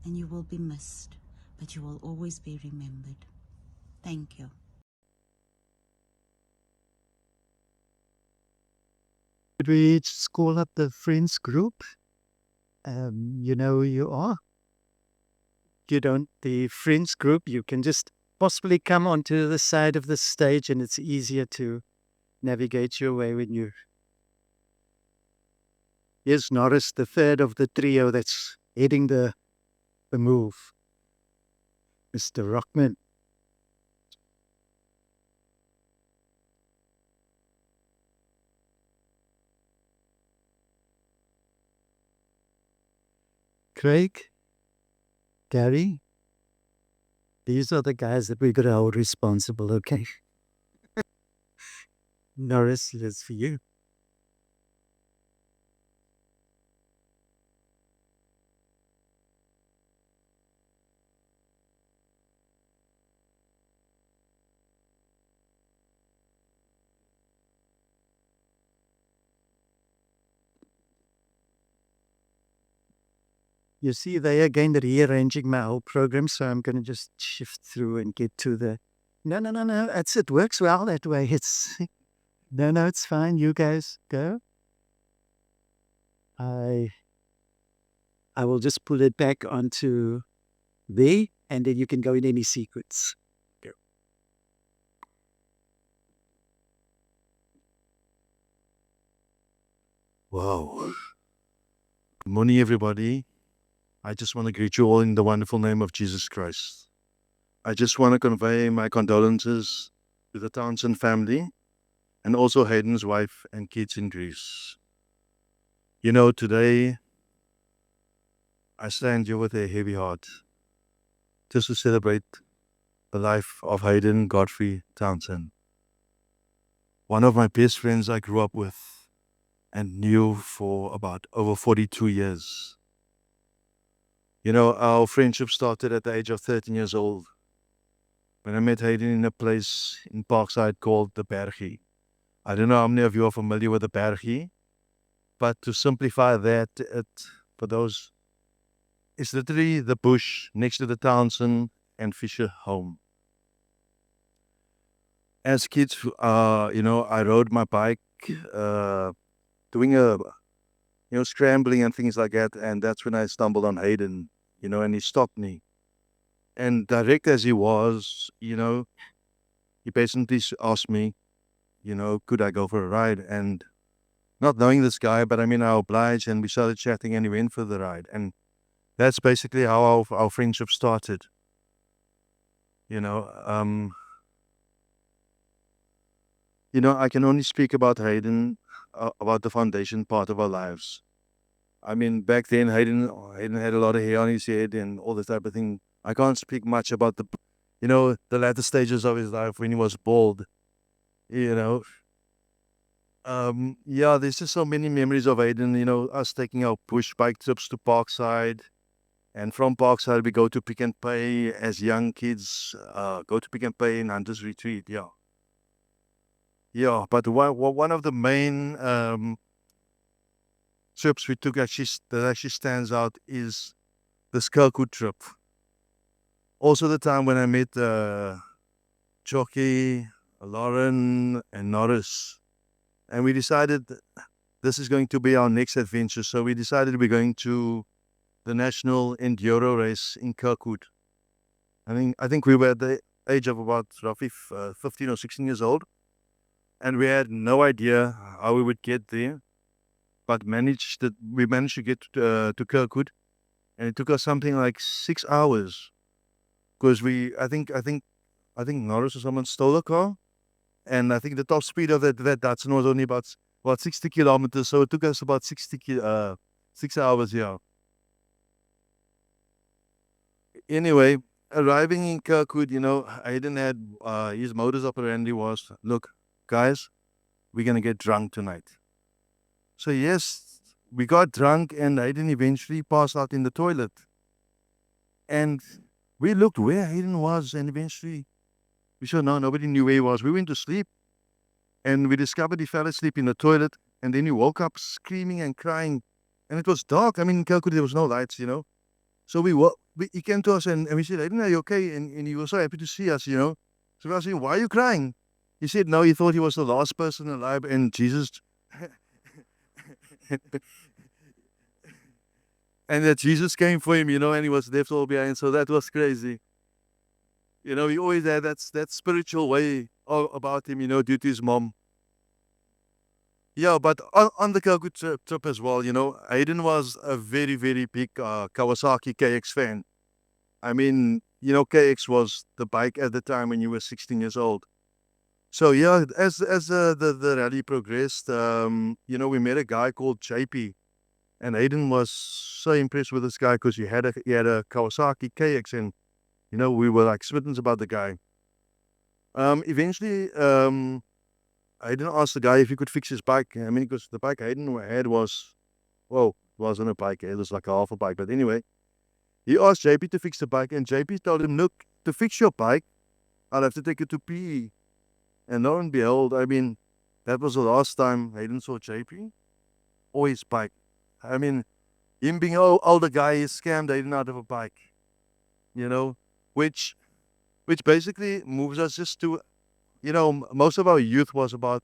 and you will be missed, but you will always be remembered. Thank you. Could we just call up the friends group? You know who you are. You don't, the friends group, you can just possibly come onto the side of the stage, and it's easier to navigate your way when you. Here's Norris, the third of the trio that's heading the move. Mr. Rockman. Craig, Gary, these are the guys that we're going to hold responsible, okay? Norris, it's for you. You see, they again rearranging my whole program, so I'm going to just shift through and get to the. No, it works well that way. It's no, it's fine. You guys go. I will just pull it back onto there, and then you can go in any sequence. Go. Wow. Good morning, everybody. I just want to greet you all in the wonderful name of Jesus Christ. I just want to convey my condolences to the Townsend family and also Haydn's wife and kids in Greece. You know, today I stand here with a heavy heart just to celebrate the life of Haydn Godfrey Townsend. One of my best friends I grew up with, and knew for about over 42 years. You know, our friendship started at the age of 13 years old when I met Haydn in a place in Parkside called the Bergie. I don't know how many of you are familiar with the Bergie, but to simplify that, for those, it's literally the bush next to the Townsend and Fisher home. As kids, you know, I rode my bike, doing scrambling and things like that, and that's when I stumbled on Haydn, you know, and he stopped me. And direct as he was, you know, he basically asked me, you know, could I go for a ride? And not knowing this guy, but I mean, I obliged, and we started chatting, and he went for the ride. And that's basically how our friendship started. You know, I can only speak about Haydn, about the foundation part of our lives. I mean, back then, Haydn had a lot of hair on his head and all this type of thing. I can't speak much about the latter stages of his life when he was bald. You know, yeah, there's just so many memories of Haydn. You know, us taking our push bike trips to Parkside, and from Parkside we go to Pick and Pay as young kids. Go to Pick and Pay in Hunters Retreat. Yeah, yeah. But one of the main trips we took that actually stands out is the Kirkwood trip. Also, the time when I met Jockey, Lauren, and Norris, and we decided this is going to be our next adventure. So we decided we're going to the National Enduro race in Kirkwood. I think we were at the age of about roughly 15 or 16 years old, and we had no idea how we would get there, but we managed to get to Kirkwood, and it took us something like 6 hours, because I think Norris or someone stole a car, and I think the top speed of that Datsun was only about 60 kilometers, so it took us about 6 hours. Yeah. Anyway, arriving in Kirkwood, you know, Hayden had his modus operandi was, look, guys, we're gonna get drunk tonight. So yes, we got drunk, and Hayden eventually passed out in the toilet. And we looked where Hayden was, and eventually we said, no, nobody knew where he was. We went to sleep, and we discovered he fell asleep in the toilet, and then he woke up screaming and crying, and it was dark. I mean, in Kirkwood, there was no lights, you know. So he came to us, and we said, Hayden, are you okay? And he was so happy to see us, you know. So we asked him, why are you crying? He said, no, he thought he was the last person alive, and Jesus... and that Jesus came for him, you know, and he was left all behind. So that was crazy. You know, he always had that spiritual way about him, you know, due to his mom. Yeah, but on the Kirkwood trip as well, you know, Hayden was a very, very big Kawasaki KX fan. I mean, you know, KX was the bike at the time when you were 16 years old. So yeah, as the rally progressed, you know, we met a guy called JP, and Hayden was so impressed with this guy because he had a Kawasaki KX, and you know, we were like smitten about the guy. Eventually, Hayden asked the guy if he could fix his bike. I mean, because the bike Hayden had wasn't a bike, it was like a half a bike. But anyway, he asked JP to fix the bike, and JP told him, look, to fix your bike, I'll have to take it to PE. And lo and behold, I mean, that was the last time Hayden saw JP or his bike. I mean, him being an older guy, he scammed Hayden out of a bike, you know, which basically moves us just to, you know, most of our youth was about,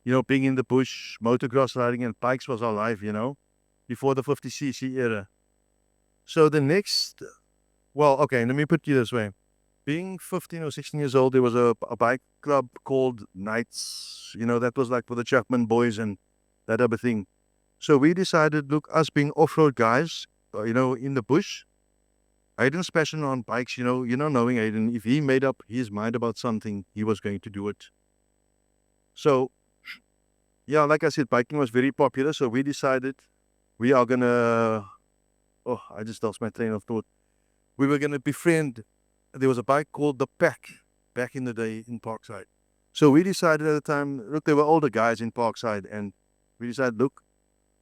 you know, being in the bush, motocross riding, and bikes was our life, you know, before the 50cc era. So the next, well, okay, let me put it this way. Being 15 or 16 years old, there was a bike club called Knights, you know, that was like for the Chapman boys and that type of thing. So we decided, look, us being off-road guys, you know, in the bush, Hayden's passion on bikes, you know, knowing Hayden, if he made up his mind about something, he was going to do it. So, yeah, like I said, biking was very popular. So we decided we are going to, oh, I just lost my train of thought. We were going to befriend, there was a bike called the Pack back in the day in Parkside. So we decided at the time, look, there were older guys in Parkside, and we decided, look,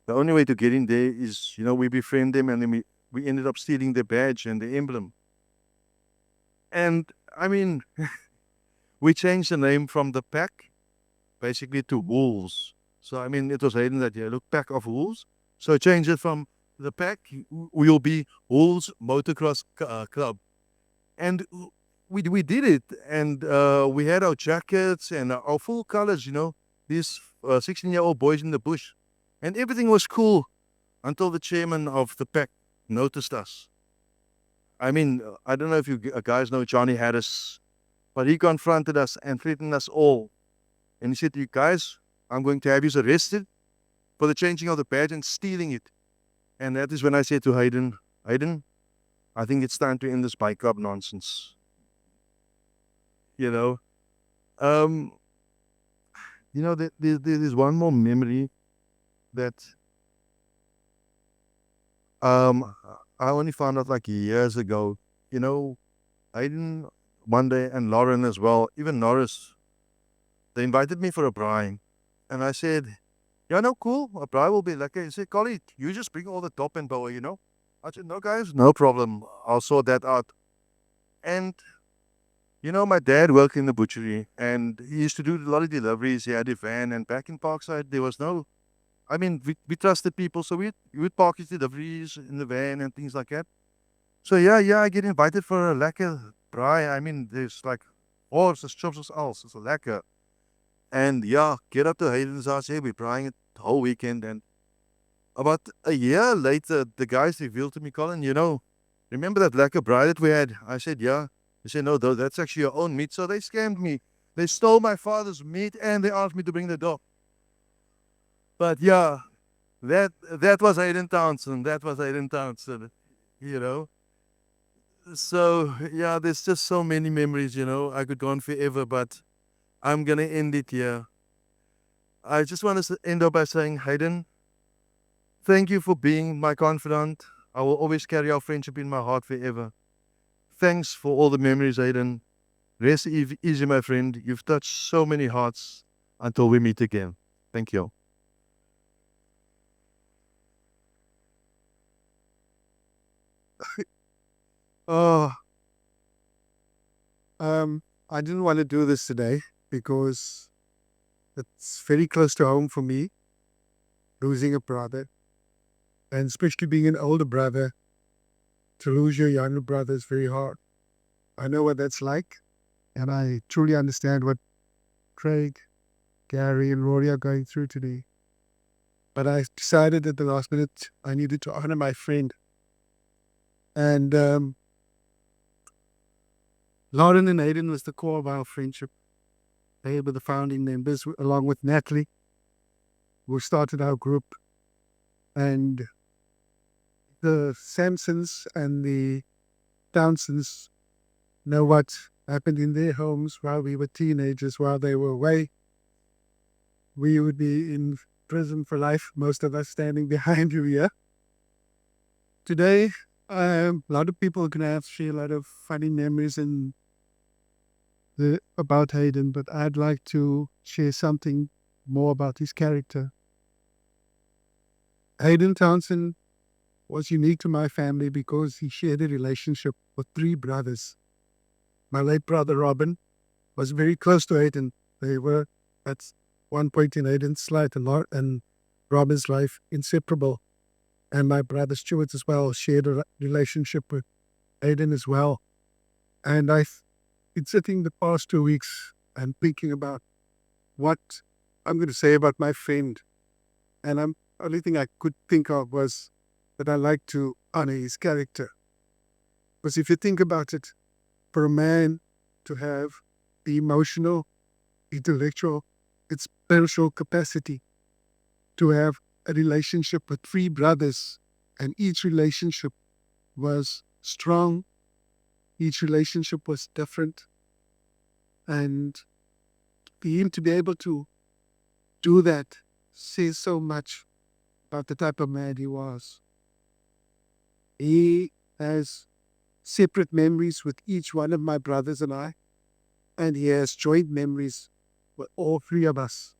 the only way to get in there is, we befriend them, and then we ended up stealing their badge and the emblem. And I mean, we changed the name from the pack basically to wolves. So I mean, it was Haydn that, look, pack of wolves. So change it from the pack, we'll be Wolves Motocross Club. And we did it, and we had our jackets and our full colors, these 16-year-old boys in the bush. And everything was cool until the chairman of the pack noticed us. I mean, I don't know if you guys know Johnny Harris, but he confronted us and threatened us all. And he said, you guys, I'm going to have you arrested for the changing of the badge and stealing it. And that is when I said to Haydn, I think it's time to end this bike club nonsense. There's one more memory that I only found out like years ago. Haydn one day, and Lauren as well, even Norris, they invited me for a braai. And I said, yeah, no, cool. A braai will be lekker. He said, Collie, you just bring all the top and boa, I said, no, guys, no problem. I'll sort that out. And, my dad worked in the butchery, and he used to do a lot of deliveries. He had a van, and back in Parkside, there was no, we trusted people, so we would park his deliveries in the van and things like that. So, yeah, I get invited for a lekker braai. There's like horses, chops, alles. It's a lekker. And yeah, get up to Haydn's house. Hey, we're braaiing it the whole weekend. And about a year later, the guys revealed to me, Colin, remember that lekker braai that we had? I said, yeah. They said, no, that's actually your own meat. So they scammed me. They stole my father's meat, and they asked me to bring the dog. But yeah, that was Haydn Townsend. That was Haydn Townsend, So yeah, there's just so many memories, I could go on forever, but I'm going to end it here. I just want to end up by saying, Haydn, thank you for being my confidant. I will always carry our friendship in my heart forever. Thanks for all the memories, Haydn. Rest easy, my friend. You've touched so many hearts. Until we meet again. Thank you. I didn't want to do this today because it's very close to home for me, losing a brother, and especially being an older brother. To lose your younger brother is very hard. I know what that's like, and I truly understand what Craig, Gary, and Rory are going through today. But I decided at the last minute I needed to honor my friend. And Lauren and Haydn was the core of our friendship. They were the founding members, along with Natalie, who started our group. And the Sampsons and the Townsends know what happened in their homes while we were teenagers, while they were away. We would be in prison for life, most of us standing behind you here. Today, a lot of people can have share a lot of funny memories about Haydn, but I'd like to share something more about his character. Haydn Townsend was unique to my family because he shared a relationship with three brothers. My late brother Robin was very close to Haydn. They were, at one point in Haydn's life and Robin's life, inseparable. And my brother Stuart as well shared a relationship with Haydn as well. And I've been sitting the past 2 weeks and thinking about what I'm going to say about my friend. And the only thing I could think of was that I like to honor his character. Because if you think about it, for a man to have the emotional, intellectual, and spiritual capacity to have a relationship with three brothers, and each relationship was strong, each relationship was different, and for him to be able to do that says so much about the type of man he was. He has separate memories with each one of my brothers and I, and he has joint memories with all three of us.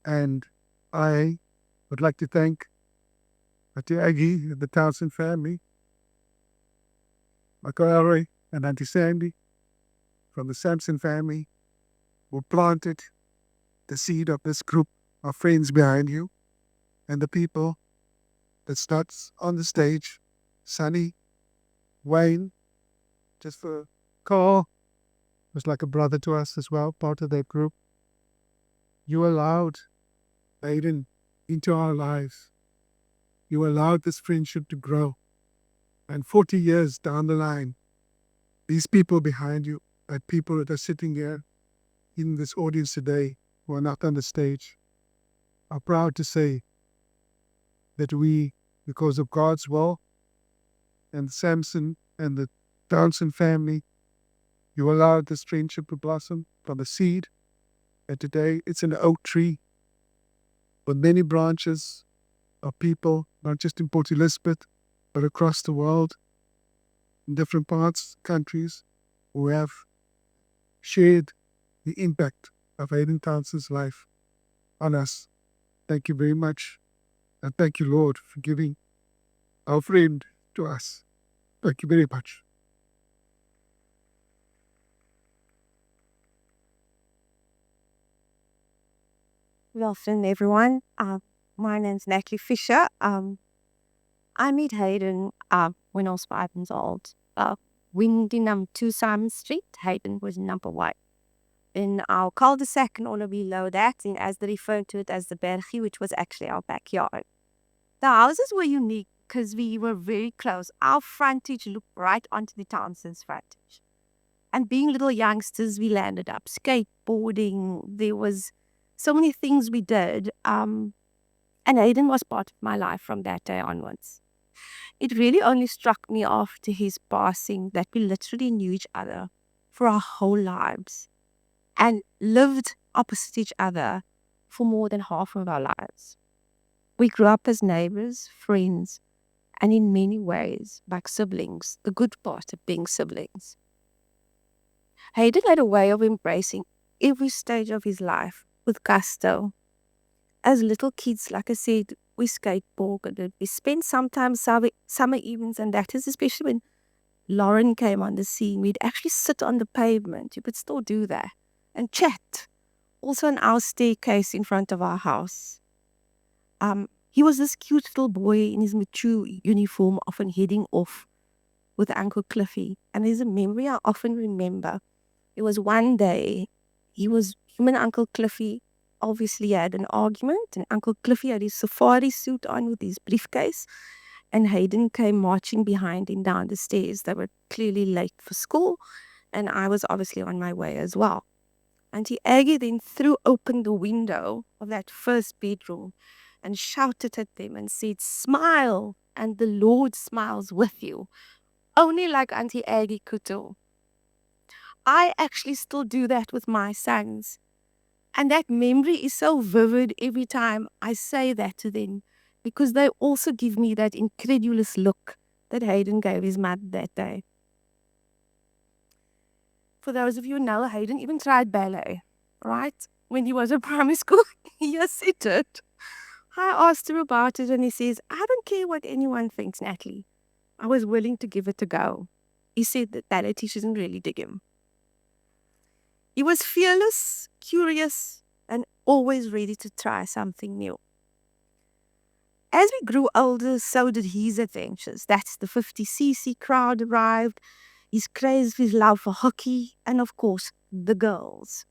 And I would like to thank Auntie Aggie and the Townsend family, Uncle Elroy and Auntie Sandy from the Sampson family, who planted the seed of this group of friends behind you, and the people that starts on the stage, Sonny, Wayne, just for Carl, was like a brother to us as well, part of that group. You allowed Haydn into our lives. You allowed this friendship to grow. And 40 years down the line, these people behind you are people that are sitting here in this audience today who are not on the stage, are proud to say that we, because of God's will and Samson and the Townsend family, you allowed this friendship to blossom from a seed. And today it's an oak tree with many branches of people, not just in Port Elizabeth, but across the world, in different parts, countries, who have shared the impact of Haydn Townsend's life on us. Thank you very much. And thank you, Lord, for giving our friend to us. Thank you very much. Good afternoon, everyone. My name's Natalie Fisher. I met Haydn when I was 5 years old. We lived in number 2 Simon Street. Haydn was number 1. In our cul-de-sac and all of below that, and as they referred to it as the Bergie, which was actually our backyard. The houses were unique because we were very close. Our frontage looked right onto the Townsend's frontage. And being little youngsters, we landed up skateboarding. There was so many things we did. And Haydn was part of my life from that day onwards. It really only struck me after his passing that we literally knew each other for our whole lives and lived opposite each other for more than half of our lives. We grew up as neighbors, friends, and in many ways like siblings, the good part of being siblings. Haydn had a way of embracing every stage of his life with gusto. As little kids, like I said, we skateboarded. We spent sometimes summer evenings, and that is especially when Lauren came on the scene. We'd actually sit on the pavement. You could still do that and chat. Also on our staircase in front of our house. He was this cute little boy in his mature uniform, often heading off with Uncle Cliffy. And there's a memory I often remember. It was one day, him and Uncle Cliffy obviously had an argument, and Uncle Cliffy had his safari suit on with his briefcase, and Haydn came marching behind him down the stairs. They were clearly late for school, and I was obviously on my way as well. Auntie Aggie then threw open the window of that first bedroom and shouted at them and said, "Smile, and the Lord smiles with you." Only like Auntie Aggie could do. I actually still do that with my sons. And that memory is so vivid every time I say that to them, because they also give me that incredulous look that Haydn gave his mother that day. For those of you who know, Haydn even tried ballet, right? When he was in primary school, he said it. I asked him about it and he says, "I don't care what anyone thinks, Natalie. I was willing to give it a go." He said that ballet teachers didn't really dig him. He was fearless, curious, and always ready to try something new. As we grew older, so did his adventures. That's the 50cc crowd arrived, his craze, his love for hockey, and of course, the girls.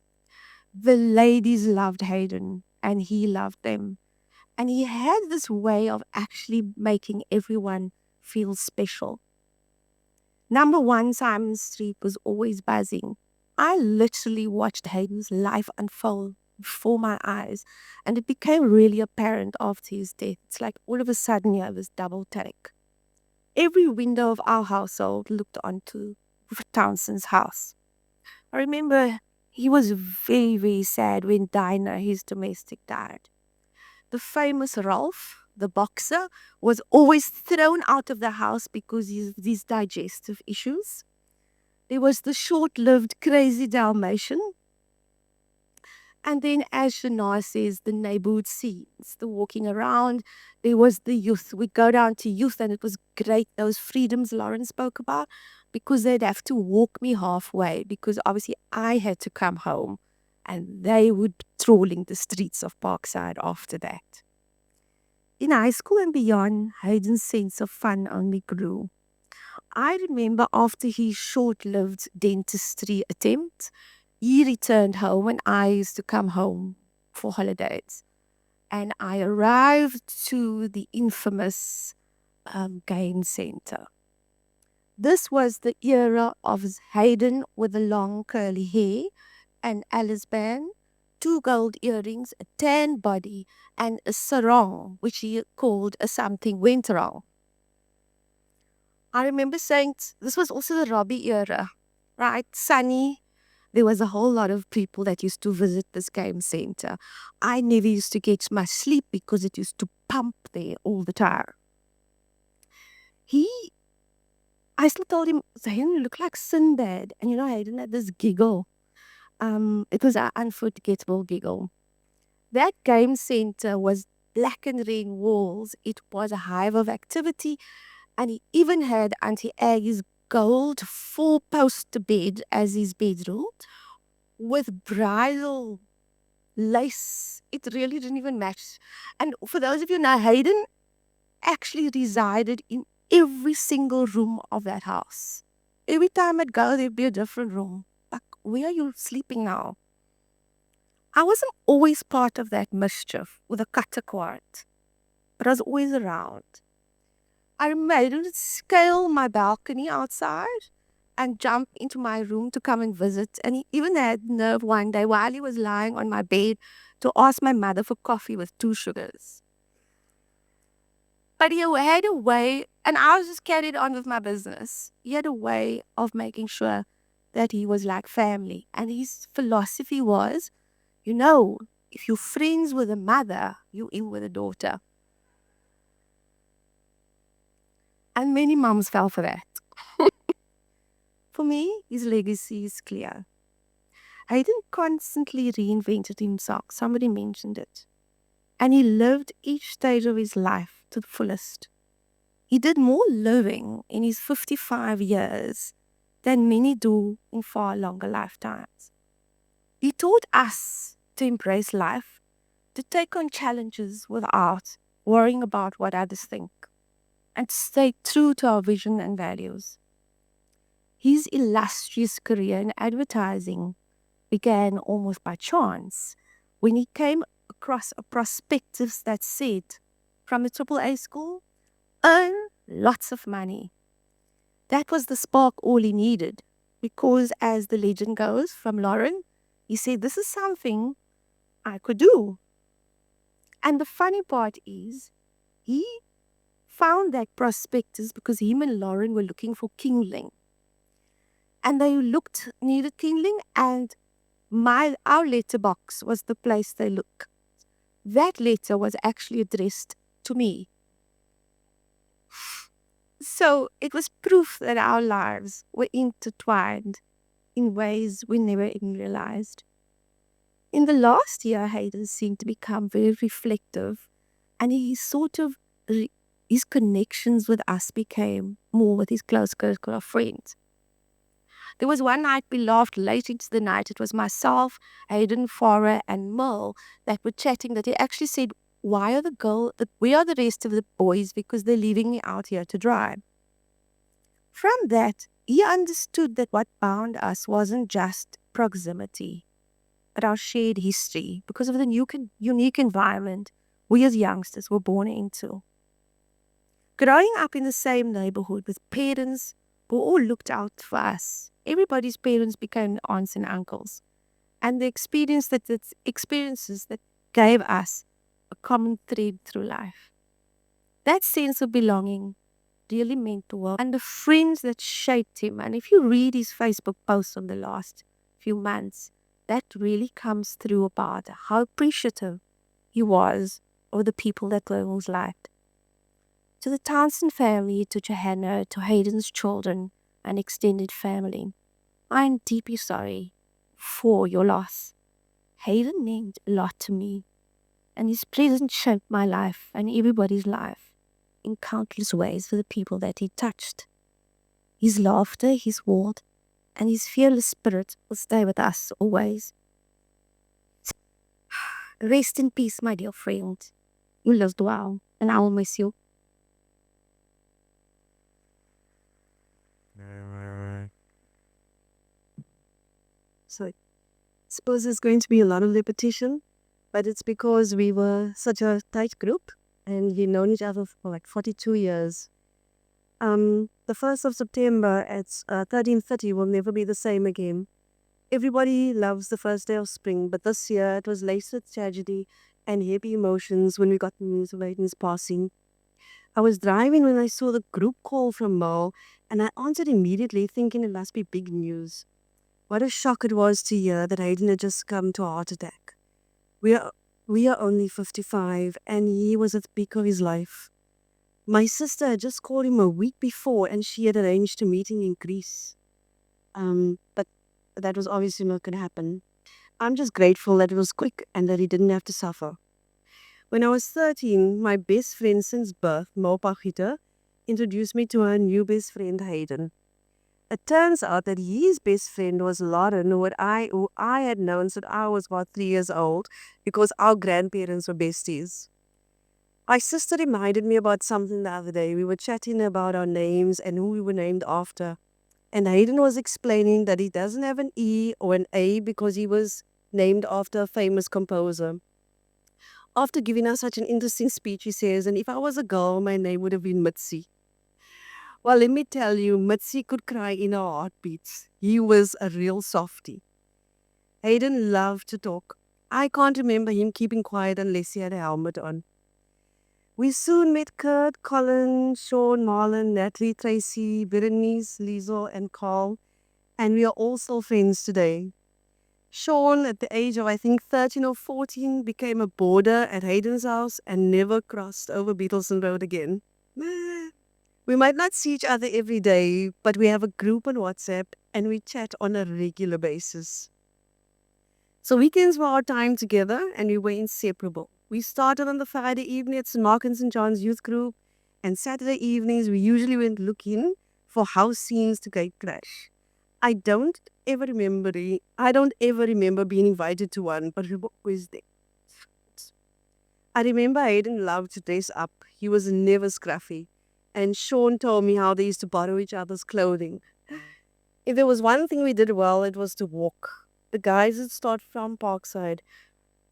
The ladies loved Haydn, and he loved them. And he had this way of actually making everyone feel special. Number 1 Simon Street was always buzzing. I literally watched Haydn's life unfold before my eyes, and it became really apparent after his death. It's like all of a sudden you have this double take. Every window of our household looked onto Townsend's house. I remember he was very, very sad when Dinah, his domestic, died. The famous Ralph, the boxer, was always thrown out of the house because of these digestive issues. There was the short-lived crazy Dalmatian. And then, as Shania says, the neighborhood scenes, the walking around, there was the youth. We'd go down to youth, and it was great, those freedoms Lauren spoke about, because they'd have to walk me halfway, because obviously I had to come home, and they would be trawling the streets of Parkside after that. In high school and beyond, Haydn's sense of fun only grew. I remember after his short-lived dentistry attempt, he returned home and I used to come home for holidays. And I arrived to the infamous game center. This was the era of Haydn with the long curly hair, an Alice band, 2 gold earrings, a tan body, and a sarong, which he called a something went wrong. I remember saying this was also the Robbie era, right? Sunny. There was a whole lot of people that used to visit this game center. I never used to get my sleep because it used to pump there all the time. I still told him, Hayden, you look like Sinbad. And Hayden had this giggle. It was an unforgettable giggle. That game center was black and red walls. It was a hive of activity. And he even had Auntie Aggie's gold 4-poster bed as his bedroom with bridal lace. It really didn't even match. And for those of you who know, Haydn actually resided in every single room of that house. Every time I'd go, there'd be a different room. Like, where are you sleeping now? I wasn't always part of that mischief with a cutter cord, but I was always around. I remember I would scale my balcony outside and jump into my room to come and visit. And he even had nerve one day while he was lying on my bed to ask my mother for coffee with 2 sugars. But he had a way, and I was just carried on with my business. He had a way of making sure that he was like family. And his philosophy was, if you're friends with a mother, you're in with a daughter. And many moms fell for that. For me, his legacy is clear. Haydn constantly reinvented himself. Somebody mentioned it. And he lived each stage of his life to the fullest. He did more living in his 55 years than many do in far longer lifetimes. He taught us to embrace life, to take on challenges without worrying about what others think, and stay true to our vision and values. His illustrious career in advertising began almost by chance when he came across a prospectus that said, from the AAA school, earn lots of money. That was the spark all he needed, because as the legend goes from Lauren, he said, this is something I could do. And the funny part is, he found that prospectus because him and Lauren were looking for kindling. And they needed kindling, and our letterbox was the place they looked. That letter was actually addressed to me. So it was proof that our lives were intertwined in ways we never even realized. In the last year, Haydn seemed to become very reflective, and his connections with us became more with his close circle of friends. There was one night we laughed late into the night. It was myself, Haydn, Farah, and Merle that were chatting, that he actually said, where are the rest of the boys, because they're leaving me out here to dry. From that, he understood that what bound us wasn't just proximity, but our shared history, because of the unique environment we as youngsters were born into. Growing up in the same neighborhood with parents who all looked out for us, everybody's parents became aunts and uncles, and the experiences that gave us a common thread through life. That sense of belonging really meant the world, and the friends that shaped him. And if you read his Facebook posts on the last few months, that really comes through about how appreciative he was of the people that were in his life. To the Townsend family, to Johanna, to Haydn's children and extended family, I am deeply sorry for your loss. Haydn meant a lot to me, and his presence shaped my life and everybody's life in countless ways for the people that he touched. His laughter, his warmth, and his fearless spirit will stay with us always. Rest in peace, my dear friend. You lived well, and I will miss you. So I suppose there's going to be a lot of repetition, but it's because we were such a tight group and we've known each other for like 42 years. The 1st of September at 13:30 will never be the same again. Everybody loves the first day of spring, but this year it was laced with tragedy and heavy emotions when we got the news of Hayden's passing. I was driving when I saw the group call from Mo, and I answered immediately thinking it must be big news. What a shock it was to hear that Hayden had just succumbed to a heart attack. We are only 55, and he was at the peak of his life. My sister had just called him a week before, and she had arranged a meeting in Greece. But that was obviously not going to happen. I'm just grateful that it was quick and that he didn't have to suffer. When I was 13, my best friend since birth, Mo Pachita, introduced me to her new best friend, Haydn. It turns out that his best friend was Lauren, who I had known since I was about 3 years old because our grandparents were besties. My sister reminded me about something the other day. We were chatting about our names and who we were named after. And Haydn was explaining that he doesn't have an E or an A because he was named after a famous composer. After giving us such an interesting speech, he says, and if I was a girl, my name would have been Mitzi. Well, let me tell you, Mitzi could cry in her heartbeats. He was a real softie. Haydn loved to talk. I can't remember him keeping quiet unless he had a helmet on. We soon met Kurt, Colin, Sean, Marlon, Natalie, Tracy, Berenice, Liesel, and Carl, and we are all still friends today. Sean, at the age of I think 13 or 14, became a boarder at Haydn's house and never crossed over Beetleson Road again. We might not see each other every day, but we have a group on WhatsApp and we chat on a regular basis. So weekends were our time together and we were inseparable. We started on the Friday evening at St. Mark and St. John's youth group, and Saturday evenings we usually went looking for house scenes to gate crash. I don't ever remember being invited to one, but we were always there. I remember Haydn loved to dress up. He was never scruffy. And Sean told me how they used to borrow each other's clothing. If there was one thing we did well, it was to walk. The guys would start from Parkside.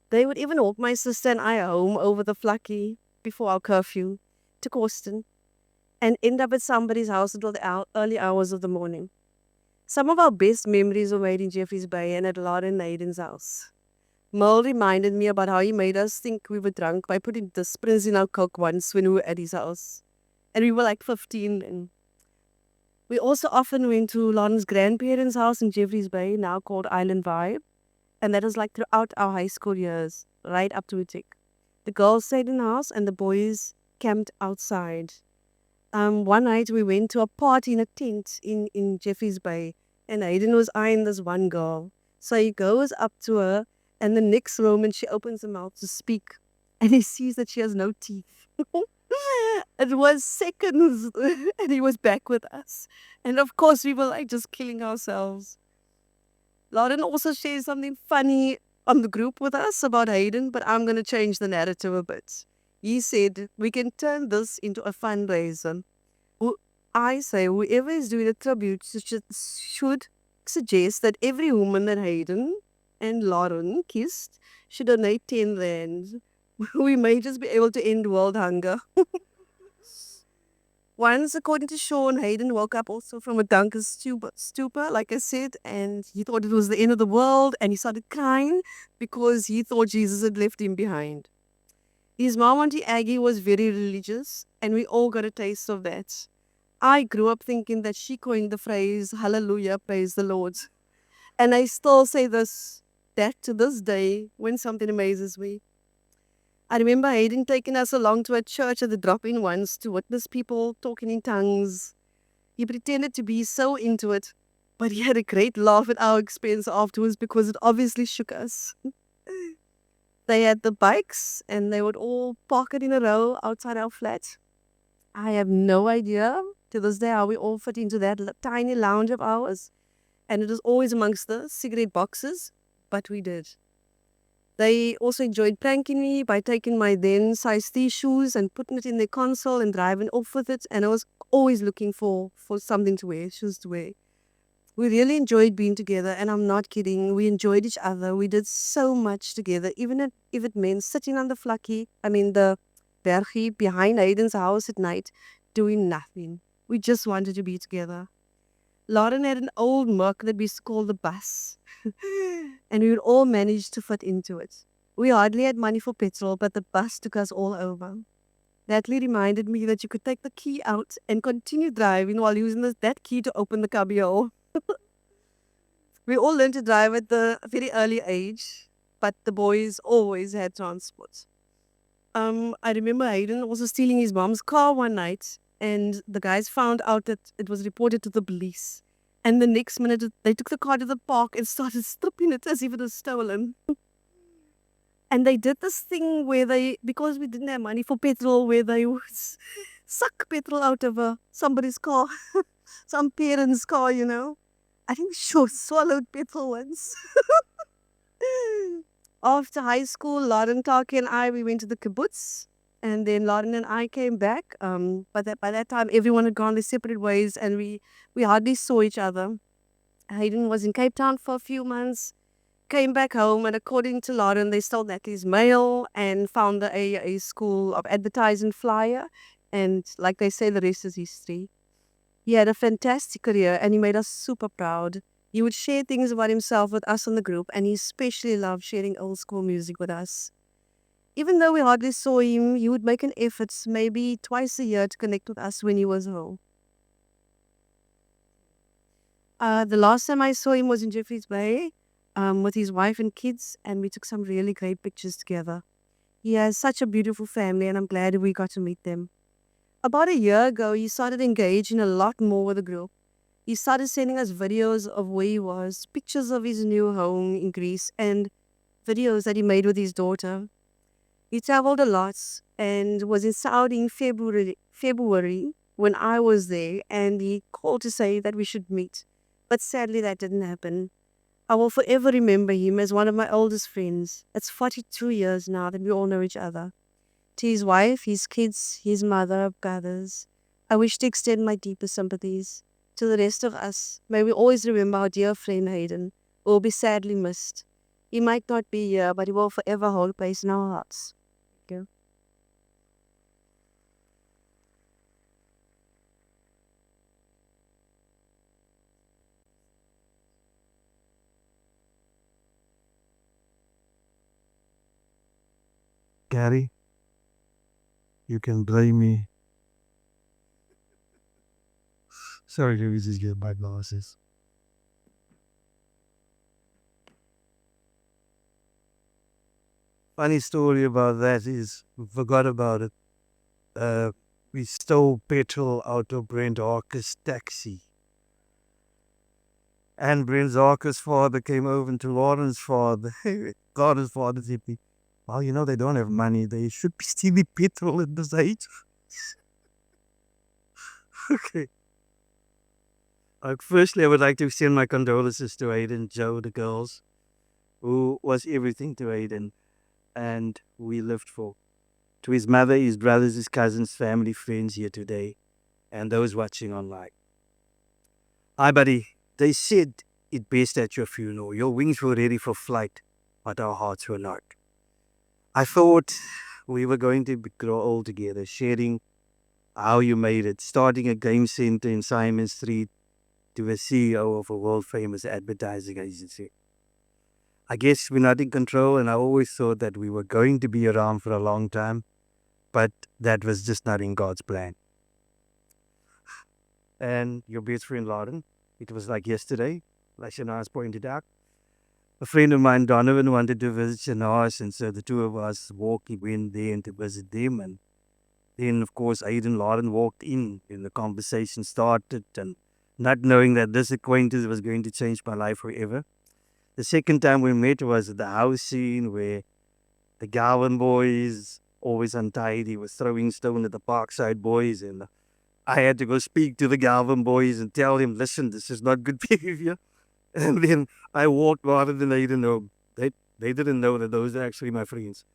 They would even walk my sister and I home over the Flucky before our curfew to Corsten and end up at somebody's house until the early hours of the morning. Some of our best memories were made in Jeffreys Bay and at Lauren Hayden's house. Merle reminded me about how he made us think we were drunk by putting disprints in our Coke once when we were at his house. And we were like 15 then. We also often went to Lauren's grandparents' house in Jeffreys Bay, now called Island Vibe. And that was like throughout our high school years, right up to Utik. The girls stayed in the house and the boys camped outside. One night we went to a party in a tent in Jeffreys Bay, and Haydn was eyeing this one girl. So he goes up to her, and the next moment she opens her mouth to speak, and he sees that she has no teeth. It was seconds, and he was back with us. And of course, we were like just killing ourselves. Lauren also shared something funny on the group with us about Haydn, but I'm going to change the narrative a bit. He said, we can turn this into a fundraiser. I say, whoever is doing a tribute should suggest that every woman that Haydn and Lauren kissed should donate 10 rand. We may just be able to end world hunger. Once, according to Sean, Haydn woke up also from a drunken stupor, like I said, and he thought it was the end of the world, and he started crying because he thought Jesus had left him behind. His mom, Auntie Aggie, was very religious, and we all got a taste of that. I grew up thinking that she coined the phrase, hallelujah, praise the Lord. And I still say that to this day when something amazes me. I remember Haydn taking us along to a church at the drop-in once to witness people talking in tongues. He pretended to be so into it, but he had a great laugh at our expense afterwards because it obviously shook us. They had the bikes and they would all park it in a row outside our flat. I have no idea to this day how we all fit into that tiny lounge of ours. And it was always amongst the cigarette boxes, but we did. They also enjoyed pranking me by taking my then size 3 shoes and putting it in their console and driving off with it. And I was always looking for something to wear, shoes to wear. We really enjoyed being together, and I'm not kidding. We enjoyed each other. We did so much together, even if it meant sitting on the the bergie behind Hayden's house at night, doing nothing. We just wanted to be together. Lauren had an old Merc that we used to call the bus, and we would all manage to fit into it. We hardly had money for petrol, but the bus took us all over. Natalie reminded me that you could take the key out and continue driving while using that key to open the cubbyhole. We all learned to drive at the very early age, but the boys always had transport. I remember Hayden also stealing his mom's car one night, and the guys found out that it was reported to the police. And the next minute, they took the car to the park and started stripping it as if it was stolen. And they did this thing where because we didn't have money for petrol, where they would suck petrol out of somebody's car, some parent's car, you know. I think she swallowed petrol once. After high school, Lauren, Taki, and I, we went to the kibbutz. And then Lauren and I came back. But by that time, everyone had gone their separate ways, and we hardly saw each other. Hayden was in Cape Town for a few months, came back home, and according to Lauren, they stole Natalie's mail and found the AAA school of advertising flyer. And like they say, the rest is history. He had a fantastic career, and he made us super proud. He would share things about himself with us in the group, and he especially loved sharing old school music with us. Even though we hardly saw him, he would make an effort, maybe twice a year, to connect with us when he was home. The last time I saw him was in Jeffreys Bay with his wife and kids, and we took some really great pictures together. He has such a beautiful family, and I'm glad we got to meet them. About a year ago, he started engaging a lot more with the group. He started sending us videos of where he was, pictures of his new home in Greece, and videos that he made with his daughter. He traveled a lot and was in Saudi in February when I was there, and he called to say that we should meet. But sadly, that didn't happen. I will forever remember him as one of my oldest friends. It's 42 years now that we all know each other. To his wife, his kids, his mother, brothers, I wish to extend my deepest sympathies. To the rest of us, may we always remember our dear friend Hayden, who will be sadly missed. He might not be here, but he will forever hold a place in our hearts. Thank you. Gary, you can blame me. Sorry, let me just get my glasses. Funny story about that is we forgot about it. We stole petrol out of Brent Harker's taxi. And Brent Harker's father came over to Lauren's father. Lauren's father said, well, you know, they don't have money. They should be stealing petrol at this age. Okay. Firstly, I would like to extend my condolences to Hayden, Joe, the girls, who was everything to Hayden and we lived for. To his mother, his brothers, his cousins, family, friends here today, and those watching online. Hi, buddy. They said it best at your funeral. Your wings were ready for flight, but our hearts were not. I thought we were going to grow old together, sharing how you made it, starting a game center in Simon Street to the CEO of a world-famous advertising agency. I guess we're not in control, and I always thought that we were going to be around for a long time, but that was just not in God's plan. And your best friend, Lauren, it was like yesterday, like Shana's pointed out. A friend of mine, Donovan, wanted to visit Shana's, and so the two of us went there and to visit them. And then, of course, Hayden Lauren walked in, and the conversation started, and not knowing that this acquaintance was going to change my life forever. The second time we met was at the house scene where The Galvin boys, always untidy, was throwing stone at the Parkside boys. And I had to go speak to the Galvin boys and tell them, listen, this is not good behavior. And then I walked rather than they didn't know. They didn't know that those are actually my friends.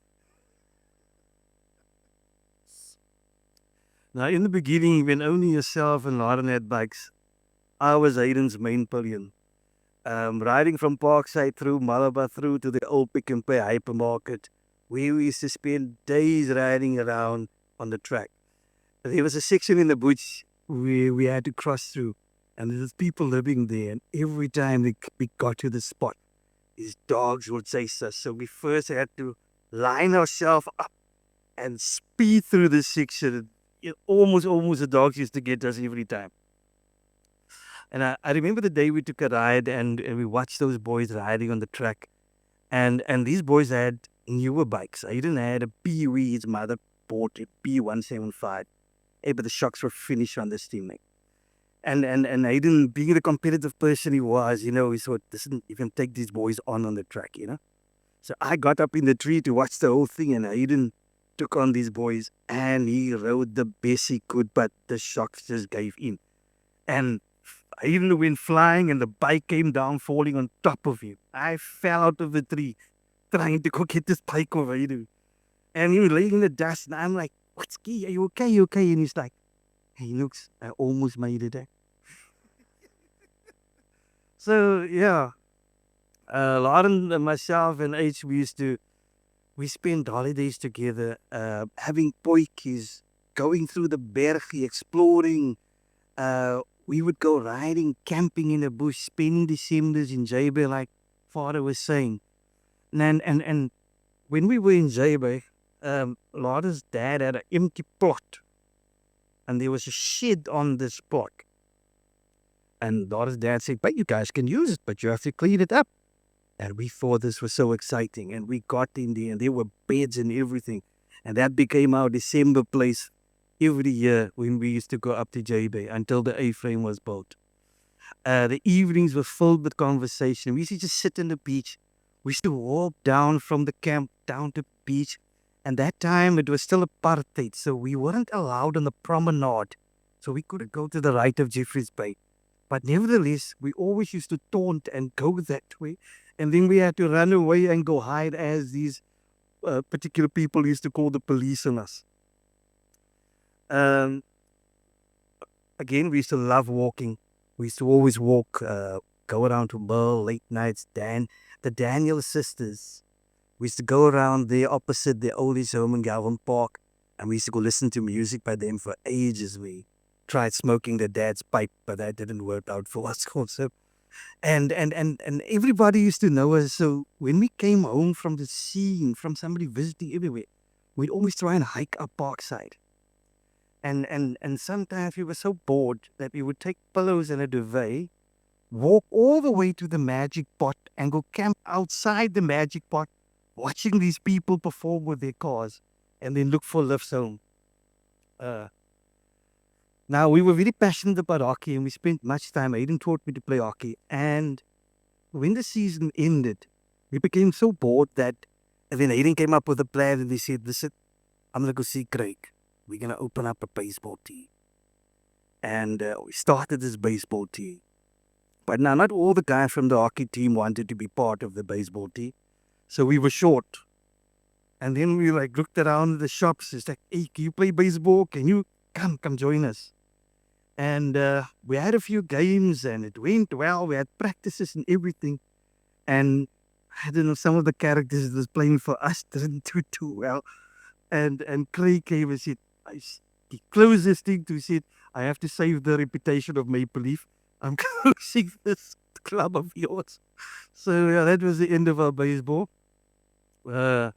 Now, in the beginning, when only yourself and Lauren had bikes, I was Hayden's main pillion. Riding from Parkside through Malabar through to the old Pick and Pay hypermarket, we used to spend days riding around on the track. There was a section in the bush where we had to cross through, and there was people living there, and every time we got to the spot, these dogs would chase us. So we first had to line ourselves up and speed through this section. Almost the dogs used to get us every time. And I remember the day we took a ride and we watched those boys riding on the track. And these boys had newer bikes. Aiden had a PUE, his mother bought a P175. But the shocks were finished on this thing. And Aiden, being the competitive person he was, he thought, listen, you can take these boys on the track, So I got up in the tree to watch the whole thing, and Aiden took on these boys, and he rode the best he could, but the shocks just gave in. And Aiden went flying, and the bike came down, falling on top of him. I fell out of the tree, trying to go get this bike off Aiden. And he was laying in the dust, and I'm like, what's key? Are you okay? You okay? And he's like, hey, looks, I almost made it. So, yeah. Lauren and myself and H, we spent holidays together, having potjies, going through the bergie, exploring. We would go riding, camping in the bush, spending Decembers in JB, like Father was saying. And when we were in JB, Lauren's dad had an empty plot. And there was a shed on this plot. And Lauren's dad said, but you guys can use it, but you have to clean it up. And we thought this was so exciting. And we got in there, and there were beds and everything. And that became our December place every year when we used to go up to JB until the A-frame was built. The evenings were filled with conversation. We used to just sit on the beach. We used to walk down from the camp down to the beach. And that time it was still apartheid, so we weren't allowed on the promenade. So we couldn't go to the right of Jeffreys Bay. But nevertheless, we always used to taunt and go that way. And then we had to run away and go hide, as these particular people used to call the police on us. Again, we used to love walking. We used to always walk, go around to Merle, late nights, the Daniel sisters. We used to go around there opposite the oldies home in Galvin Park, and we used to go listen to music by them for ages. We tried smoking their dad's pipe, but that didn't work out for us also. And everybody used to know us. So when we came home from the scene, from somebody visiting everywhere, we'd always try and hike up Parkside. And sometimes we were so bored that we would take pillows and a duvet, walk all the way to the Magic Pot and go camp outside the Magic Pot, watching these people perform with their cars, and then look for lifts home. Now, we were very passionate about hockey, and we spent much time. Aiden taught me to play hockey. And when the season ended, we became so bored that, and then Aiden came up with a plan, and he said, listen, I'm going to go see Craig. We're going to open up a baseball team. And we started this baseball team. But now, not all the guys from the hockey team wanted to be part of the baseball team. So we were short. And then we looked around the shops. It's like, hey, can you play baseball? Can you come join us? And we had a few games, and it went well. We had practices and everything. And I don't know, some of the characters that was playing for us didn't do too well. And Craig came and said, he closed this thing to said, I have to save the reputation of Maple Leaf. I'm closing this club of yours. So yeah, that was the end of our baseball. I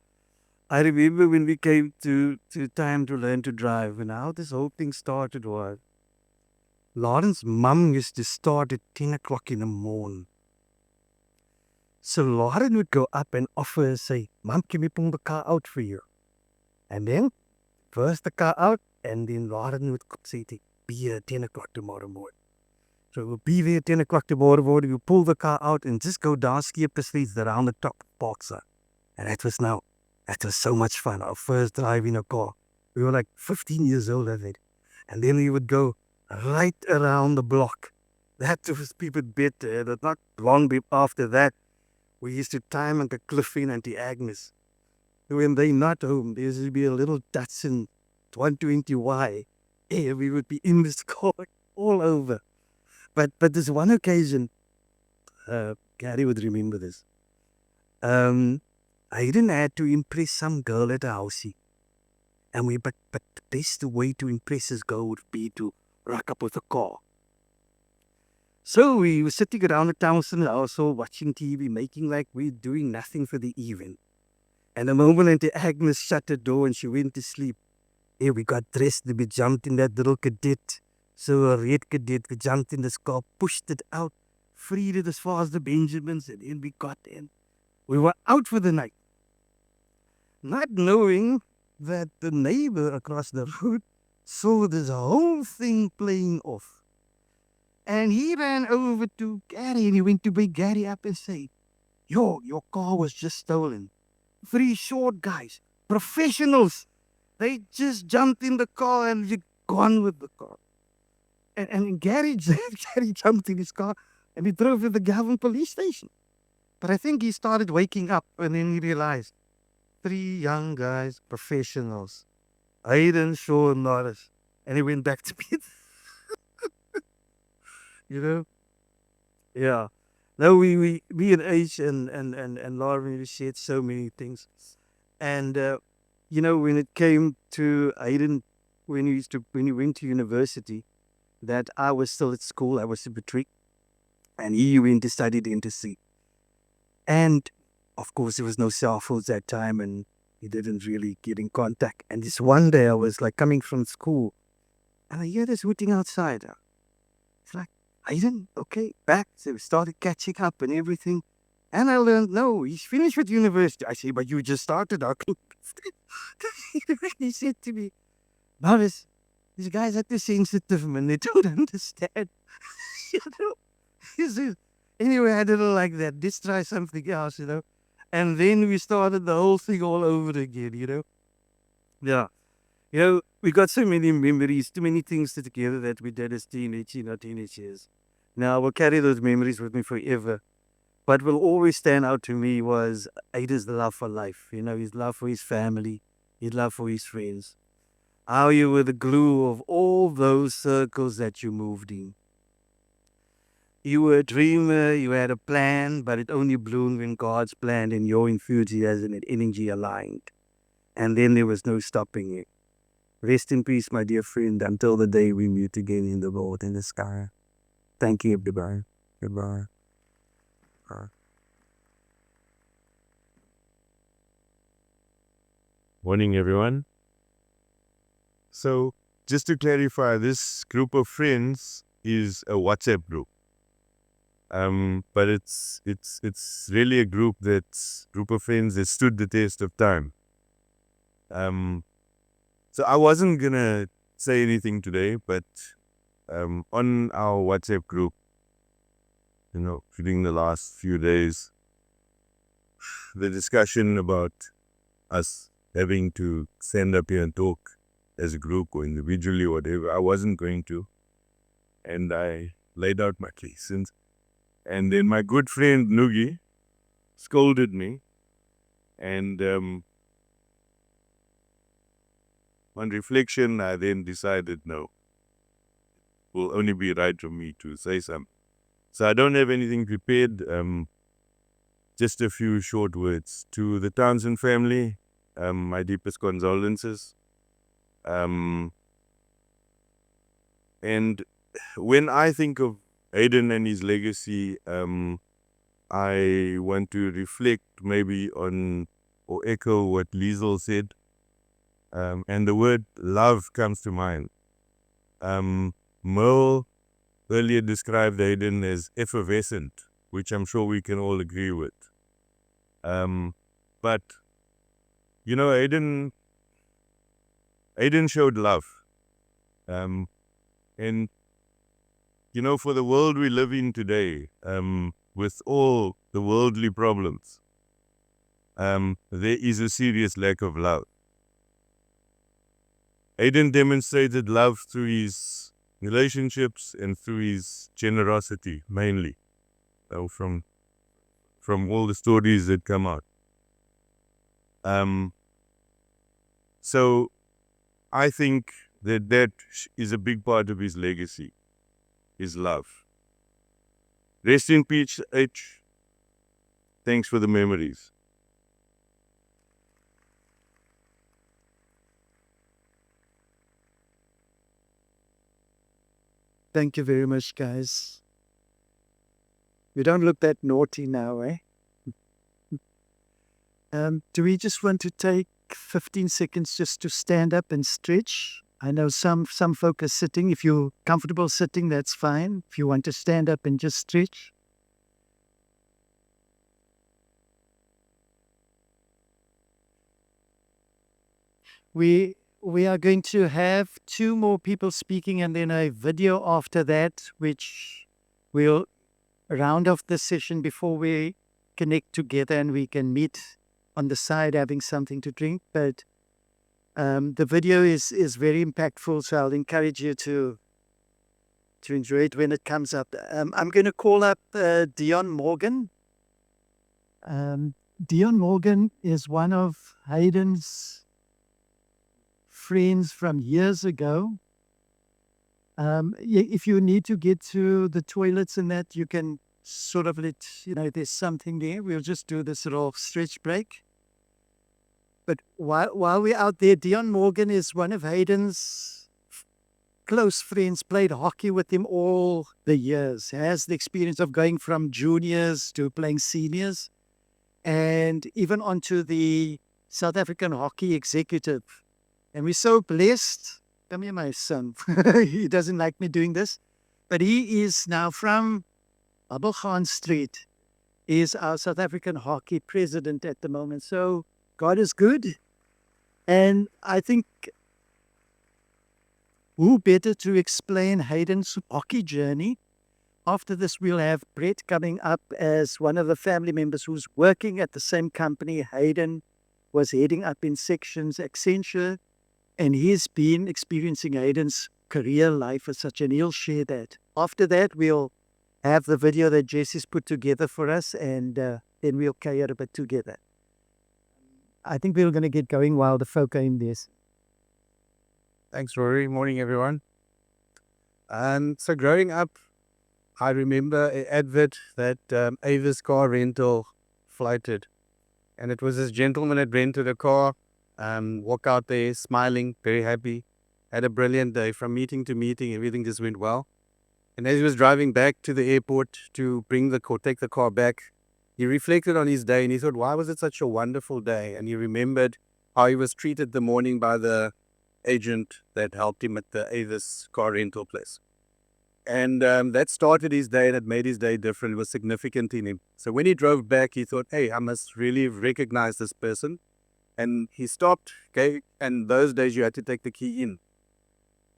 remember when we came to time to learn to drive, and how this whole thing started was, Lauren's mum used to start at 10 o'clock in the morning. So Lauren would go up and offer and say, Mum, can we pull the car out for you? And then, first the car out, and then Lauren would say, be here at 10 o'clock tomorrow morning. So we'll be there at 10 o'clock tomorrow morning, we'll pull the car out and just go down Skipper Street around the top of Parkside. And that was now That was so much fun. Our first drive in a car. We were like 15 years old, I think. And then we would go right around the block. That was people better. That not long after that, we used to time Uncle Cliffy and Auntie Agnes. When they not home, there used to be a little Datsun 120Y. Yeah, we would be in this car all over. But this one occasion, Gary would remember this. Hayden had to impress some girl at a housey. And but the best way to impress this girl would be to rock up with a car. So we were sitting around the Townsend house, watching TV, making like we're doing nothing for the evening. And the moment Auntie Agnes shut the door and she went to sleep, we got dressed and we jumped in that little cadet. So a red cadet, we jumped in this car, pushed it out, freed it as far as the Benjamins, and then we got in. We were out for the night. Not knowing that the neighbor across the road saw this whole thing playing off. And he ran over to Gary and he went to wake Gary up and say, "Yo, your car was just stolen. 3 short guys, professionals. They just jumped in the car and you're gone with the car." And Gary jumped in his car and he drove to the Govan police station. But I think he started waking up and then he realized 3 young guys, professionals. Hayden, Shaw, and Norris. And he went back to bed. You know? Yeah. No, we and H and Lauren, we shared so many things. And when it came to Hayden, when he went to university, that I was still at school, I was a matric, and he went to study dentistry. And of course, there was no cell phones that time, and he didn't really get in contact. And this one day, I was like coming from school, and I hear this hooting outside. It's like, Hayden, okay, back. So we started catching up and everything. And I learned, no, he's finished with university. I say, but you just started our club. He said to me, Boris, these guys are too sensitive, man. They don't understand. He says, anyway, I didn't like that. Let's try something else, And then we started the whole thing all over again, Yeah. We got so many memories, too many things together that we did as teenage years. Now, I will carry those memories with me forever. What will always stand out to me was Ada's love for life, his love for his family, his love for his friends. How you were the glue of all those circles that you moved in. You were a dreamer, you had a plan, but it only bloomed when God's plan and your enthusiasm and energy aligned. And then there was no stopping it. Rest in peace, my dear friend, until the day we meet again in the road in the sky. Thank you, everybody. Goodbye. Morning, everyone. So, just to clarify, this group of friends is a WhatsApp group. But it's really a group of friends that stood the test of time. So I wasn't gonna say anything today, but on our WhatsApp group, during the last few days, the discussion about us having to stand up here and talk as a group or individually or whatever, I wasn't going to. And I laid out my case. And then my good friend Nugi scolded me. And on reflection, I then decided, no, it will only be right for me to say something. So I don't have anything prepared, just a few short words. To the Townsend family, my deepest condolences. And when I think of Haydn and his legacy, I want to reflect maybe on or echo what Liesel said. And the word love comes to mind. Merle earlier described Haydn as effervescent, which I'm sure we can all agree with. But, Haydn showed love. And, for the world we live in today, with all the worldly problems, there is a serious lack of love. Haydn demonstrated love through his relationships and through his generosity, mainly, from all the stories that come out. So I think that is a big part of his legacy, his love. Rest in peace, H. Thanks for the memories. Thank you very much, guys. We don't look that naughty now, eh? Do we just want to take 15 seconds just to stand up and stretch? I know some folk are sitting. If you're comfortable sitting, that's fine. If you want to stand up and just stretch. We are going to have 2 more people speaking and then a video after that, which will round off the session before we connect together and we can meet on the side having something to drink. But the video is very impactful, so I'll encourage you to enjoy it when it comes up. I'm going to call up Dion Morgan. Dion Morgan is one of Haydn's friends from years ago. If you need to get to the toilets and that, you can sort of there's something there. We'll just do this little stretch break. But while we're out there, Dion Morgan is one of Haydn's close friends, played hockey with him all the years, has the experience of going from juniors to playing seniors, and even onto the South African Hockey Executive. And we're so blessed. Come here, my son. He doesn't like me doing this. But he is now from Abelgaan Street, is our South African hockey president at the moment. So God is good. And I think who better to explain Haydn's hockey journey? After this, we'll have Brett coming up as one of the family members who's working at the same company Haydn was heading up in sections, Accenture. And he's been experiencing Haydn's career life as such, and he'll share that. After that, we'll have the video that Jesse's put together for us, and then we'll carry it a bit together. I think we're going to get going while the folk are in this. Thanks, Rory. Morning, everyone. So growing up, I remember an advert that Avis car rental floated. And it was this gentleman that rented a car, walk out there smiling, very happy, had a brilliant day. From meeting to meeting, everything just went well. And as he was driving back to the airport to take the car back, he reflected on his day and he thought, why was it such a wonderful day? And he remembered how he was treated the morning by the agent that helped him at the Avis car rental place. And that started his day and it made his day different. It was significant in him. So when he drove back, he thought, hey, I must really recognize this person. And he stopped, okay, and those days you had to take the key in.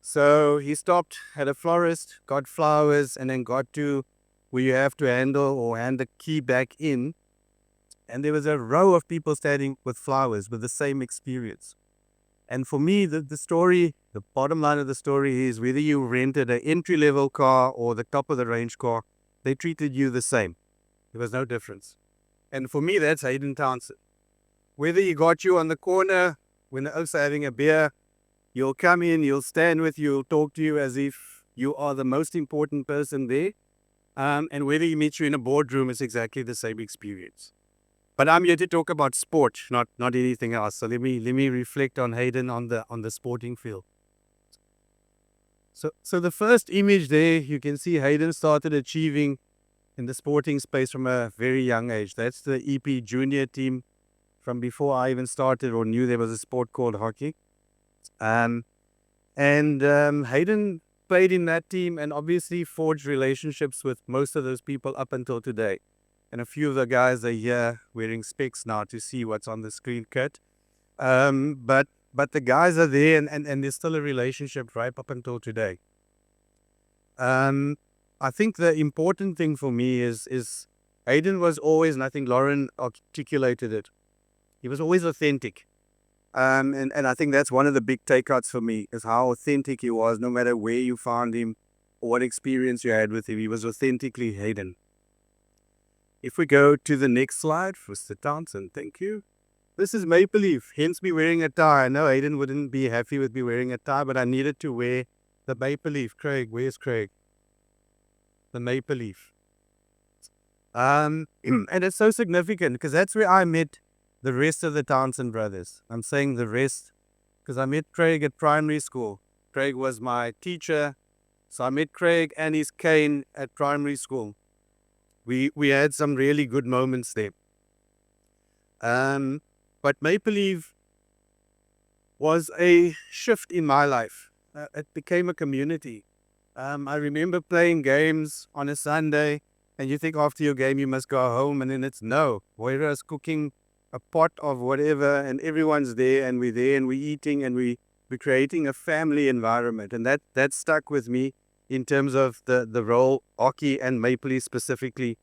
So he stopped at a florist, got flowers, and then got to where you have to hand the key back in. And there was a row of people standing with flowers with the same experience. And for me, the story, the bottom line of the story is whether you rented an entry-level car or the top-of-the-range car, they treated you the same. There was no difference. And for me, that's Haydn Townsend. Whether he got you on the corner when they're also having a beer, he'll come in, he'll stand with you, he'll talk to you as if you are the most important person there. And whether he meets you in a boardroom, it's exactly the same experience. But I'm here to talk about sport, not anything else. So let me reflect on Haydn on the sporting field. So the first image there, you can see Haydn started achieving in the sporting space from a very young age. That's the EP junior team from before I even started or knew there was a sport called hockey. And Haydn played in that team and obviously forged relationships with most of those people up until today. And a few of the guys are here wearing specs now to see what's on the screen cut. But the guys are there and there's still a relationship right up until today. I think the important thing for me is Haydn was always, and I think Lauren articulated it, He was always authentic. And I think that's one of the big takeouts for me, is how authentic he was, no matter where you found him or what experience you had with him. He was authentically Haydn. If we go to the next slide, Mr. Townsend, thank you. This is Maple Leaf, hence me wearing a tie. I know Haydn wouldn't be happy with me wearing a tie, but I needed to wear the Maple Leaf. Craig, where's Craig? The Maple Leaf. And it's so significant because that's where I met the rest of the Townsend brothers. I'm saying the rest because I met Craig at primary school. Craig was my teacher. So I met Craig and his cane at primary school. We had some really good moments there. But Maple Leaf was a shift in my life. It became a community. I remember playing games on a Sunday, and you think after your game you must go home, and then it's no. Moira's cooking a pot of whatever, and everyone's there, and we're eating, and we're creating a family environment. And that stuck with me in terms of the role hockey and Maple Leaf specifically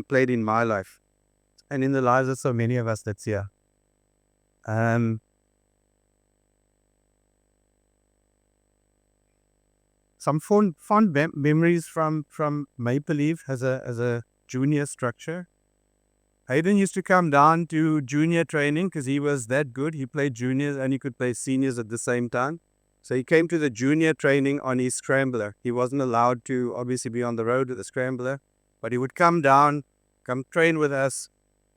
played in my life and in the lives of so many of us that's here. Some fond memories from Maple Leaf as a junior structure. Haydn used to come down to junior training because he was that good. He played juniors and he could play seniors at the same time. So he came to the junior training on his scrambler. He wasn't allowed to obviously be on the road with the scrambler, but he would come down, come train with us.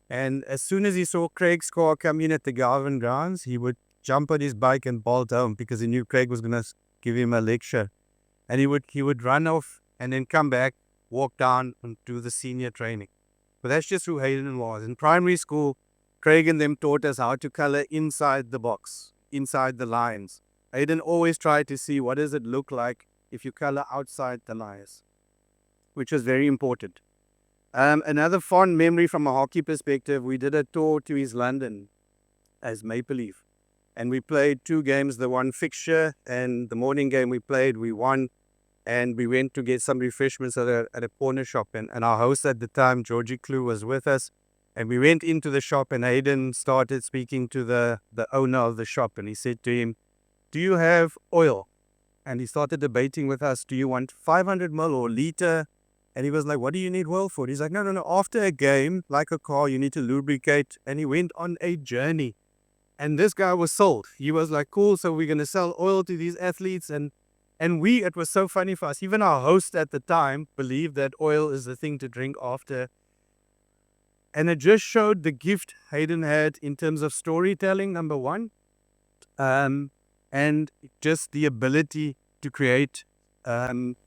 And as soon as he saw Craig's car come in at the Galvin grounds, he would jump on his bike and bolt home because he knew Craig was going to give him a lecture. And he would run off and then come back, walk down and do the senior training. But that's just who Haydn was. In primary school, Craig and them taught us how to color inside the box, inside the lines. Haydn always tried to see what does it look like if you color outside the lines, which was very important. Another fond memory from a hockey perspective, we did a tour to East London as Maple Leaf. And we played 2 games, the one fixture and the morning game we played, we won. And we went to get some refreshments at a corner shop. And our host at the time, Georgie Clue, was with us. And we went into the shop and Haydn started speaking to the owner of the shop. And he said to him, "Do you have oil?" And he started debating with us, "Do you want 500 ml or liter?" And he was like, "What do you need oil for?" He's like, no. After a game, like a car, you need to lubricate. And he went on a journey. And this guy was sold. He was like, cool, so we're going to sell oil to these athletes. And it was so funny for us. Even our host at the time believed that oil is the thing to drink after. And it just showed the gift Haydn had in terms of storytelling, number one. And just the ability to create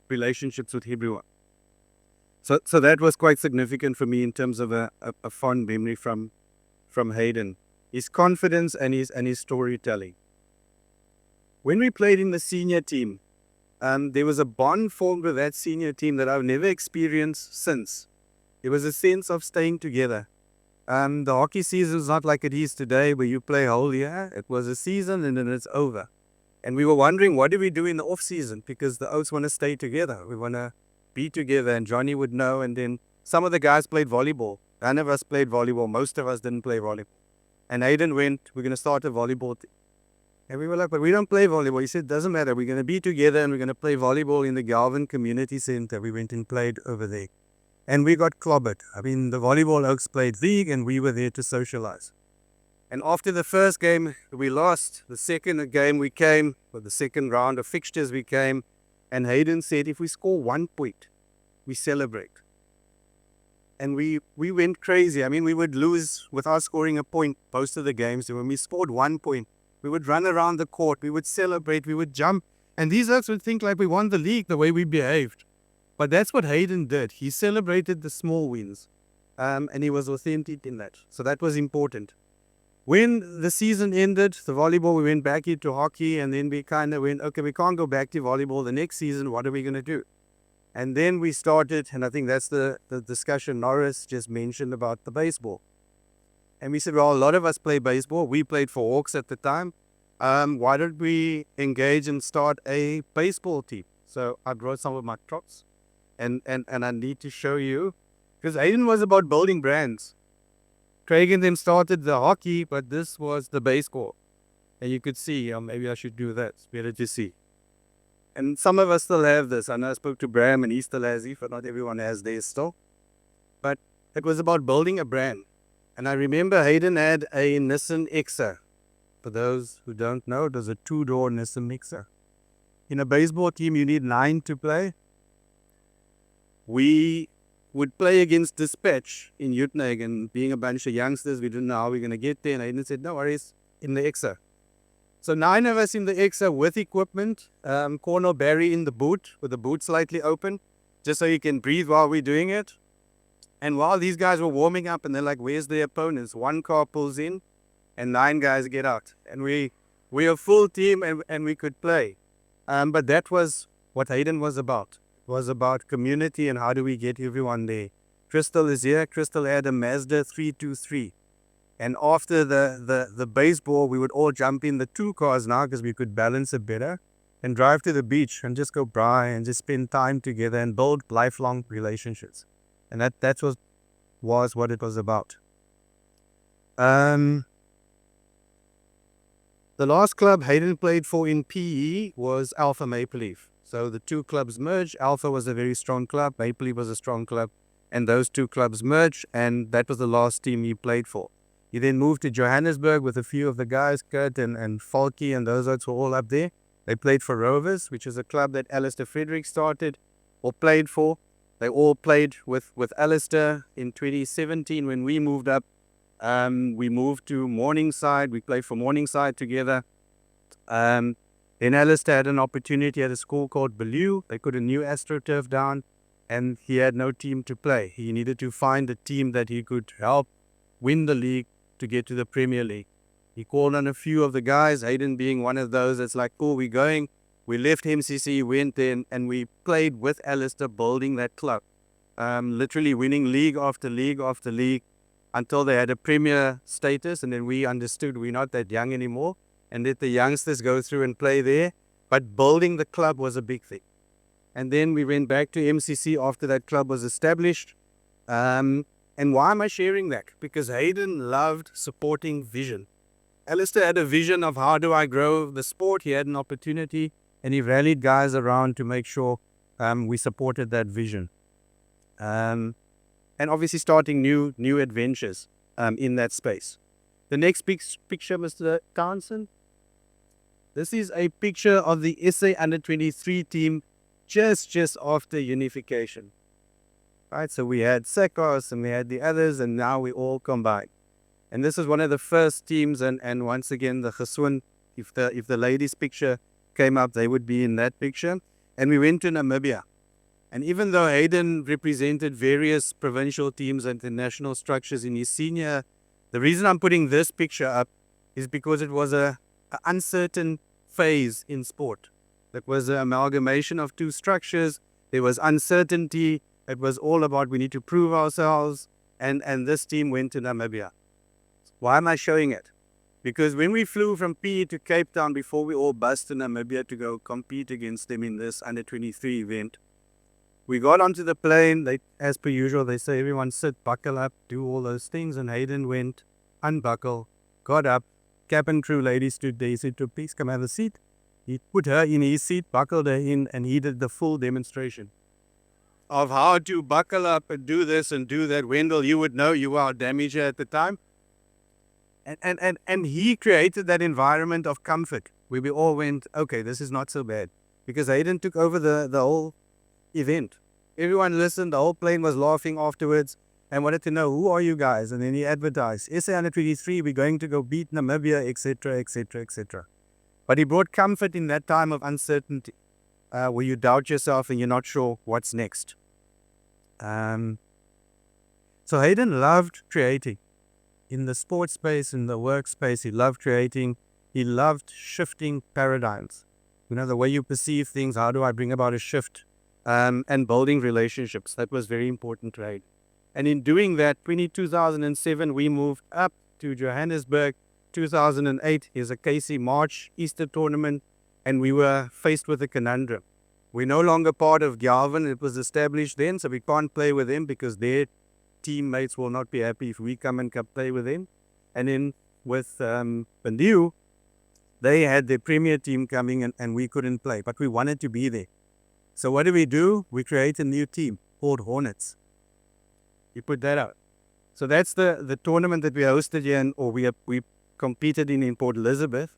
relationships with everyone. So that was quite significant for me in terms of a fond memory from Haydn. His confidence and his storytelling. When we played in the senior team, there was a bond formed with that senior team that I've never experienced since. There was a sense of staying together. The hockey season is not like it is today where you play whole year. It was a season and then it's over. And we were wondering, what do we do in the off season? Because the Oaks want to stay together. We want to be together, and Johnny would know. And then some of the guys played volleyball. None of us played volleyball. Most of us didn't play volleyball. And Haydn went, "We're going to start a volleyball team." And we were like, "But we don't play volleyball." He said, "Doesn't matter. We're going to be together and we're going to play volleyball in the Galvin Community Center." We went and played over there. And we got clobbered. I mean, the volleyball Oaks played league and we were there to socialize. And after the first game, we lost. The second game we came, or the second round of fixtures we came, and Haydn said, if we score 1 point, we celebrate. And we went crazy. I mean, we would lose without scoring a point most of the games. And when we scored 1 point, we would run around the court, we would celebrate, we would jump. And these Oaks would think like we won the league the way we behaved. But that's what Haydn did. He celebrated the small wins. And he was authentic in that. So that was important. When the season ended, the volleyball, we went back into hockey, and then we kind of went, okay, we can't go back to volleyball the next season. What are we going to do? And then we started, and I think that's the discussion Norris just mentioned about the baseball. And we said, well, a lot of us play baseball. We played for Hawks at the time. Why don't we engage and start a baseball team? So I brought some of my props, and I need to show you, because Haydn was about building brands. Craig and them started the hockey, but this was the base court. And you could see, maybe I should do that. It's better to see. And some of us still have this. I know I spoke to Bram and he still has it, but not everyone has theirs still. But it was about building a brand. And I remember Haydn had a Nissan Exa. For those who don't know, it was a 2-door Nissan Exa. In a baseball team, you need 9 to play. We would play against Dispatch in Uitenhage, being a bunch of youngsters, we didn't know how we were going to get there. And Haydn said, no worries, in the Exa. So 9 of us in the Exa with equipment, Cornel Barry in the boot, with the boot slightly open, just so you can breathe while we're doing it. And while these guys were warming up and they're like, where's the opponents? One car pulls in and 9 guys get out. And we're a full team and we could play. But that was what Haydn was about. It was about community and how do we get everyone there. Crystal is here. Crystal had a Mazda 323. And after the baseball, we would all jump in the 2 cars now because we could balance it better and drive to the beach and just go by and just spend time together and build lifelong relationships. And that was what it was about. The last club Haydn played for in PE was Alpha Maple Leaf. So the 2 clubs merged. Alpha was a very strong club. Maple Leaf was a strong club. And those 2 clubs merged, and that was the last team he played for. He then moved to Johannesburg with a few of the guys, Kurt and Falky, and those others were all up there. They played for Rovers, which is a club that Alistair Frederick started or played for. They all played with Alistair in 2017 when we moved up. We moved to Morningside. We played for Morningside together. Then Alistair had an opportunity at a school called Bellew. They put a new AstroTurf down, and he had no team to play. He needed to find a team that he could help win the league to get to the Premier League. He called on a few of the guys, Haydn being one of those. It's like, cool, we're going. We left MCC, went in, and we played with Alistair building that club. Literally winning league after league after league until they had a Premier status, and then we understood we're not that young anymore and let the youngsters go through and play there. But building the club was a big thing. And then we went back to MCC after that club was established. And why am I sharing that? Because Haydn loved supporting vision. Alistair had a vision of how do I grow the sport. He had an opportunity and he rallied guys around to make sure we supported that vision. And obviously starting new adventures in that space. The next picture, Mr. Townsend. This is a picture of the SA Under-23 team just after unification. Right, so we had Sekos and we had the others, and now we all combined. And this is one of the first teams, and once again the Geswin, if the ladies' picture came up, they would be in that picture. And we went to Namibia. And even though Haydn represented various provincial teams and international structures in his senior, the reason I'm putting this picture up is because it was an uncertain phase in sport. It was an amalgamation of 2 structures. There was uncertainty. It was all about we need to prove ourselves. And this team went to Namibia. Why am I showing it? Because when we flew from PE to Cape Town before we all bussed to Namibia to go compete against them in this Under-23 event, we got onto the plane. As per usual, they say, everyone sit, buckle up, do all those things. And Haydn went, unbuckle, got up, cabin crew lady stood there. He said, please come have a seat. He put her in his seat, buckled her in, and he did the full demonstration of how to buckle up and do this and do that. Wendell, you would know, you were our damager at the time. And he created that environment of comfort where we all went, okay, this is not so bad. Because Haydn took over the whole event. Everyone listened, the whole plane was laughing afterwards and wanted to know, who are you guys? And then he advertised, SA Under-23, we're going to go beat Namibia, etc., etc., etc. But he brought comfort in that time of uncertainty, where you doubt yourself and you're not sure what's next. So Haydn loved creating. In the sports space, in the workspace, he loved creating. He loved shifting paradigms. You know, the way you perceive things, how do I bring about a shift? And building relationships. That was very important to Haydn. And in doing that, 2007, we moved up to Johannesburg. 2008 is a KC March Easter tournament, and we were faced with a conundrum. We're no longer part of Galvin. It was established then, so we can't play with them because their teammates will not be happy if we come and play with them. And then with the new, they had their premier team coming and we couldn't play, but we wanted to be there. So what do? We create a new team called Hornets. You put that out. So that's the tournament that we hosted here, or we competed in Port Elizabeth.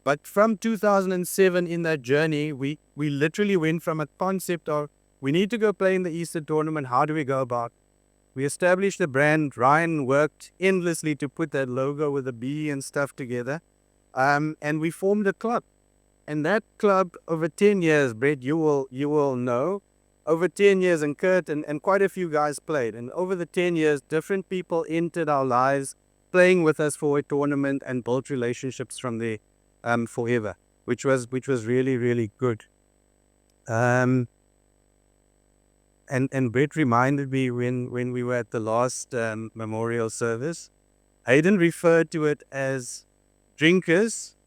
But from 2007 in that journey, we literally went from a concept of, we need to go play in the Easter tournament. How do we go about? We established a brand. Ryan worked endlessly to put that logo with the bee and stuff together. And we formed a club. And that club, over 10 years, Brett, you will know, over 10 years, and Kurt and quite a few guys played. And over the 10 years, different people entered our lives, playing with us for a tournament and built relationships from there forever, which was really, really good. And Brett reminded me when we were at the last memorial service, Haydn referred to it as drinkers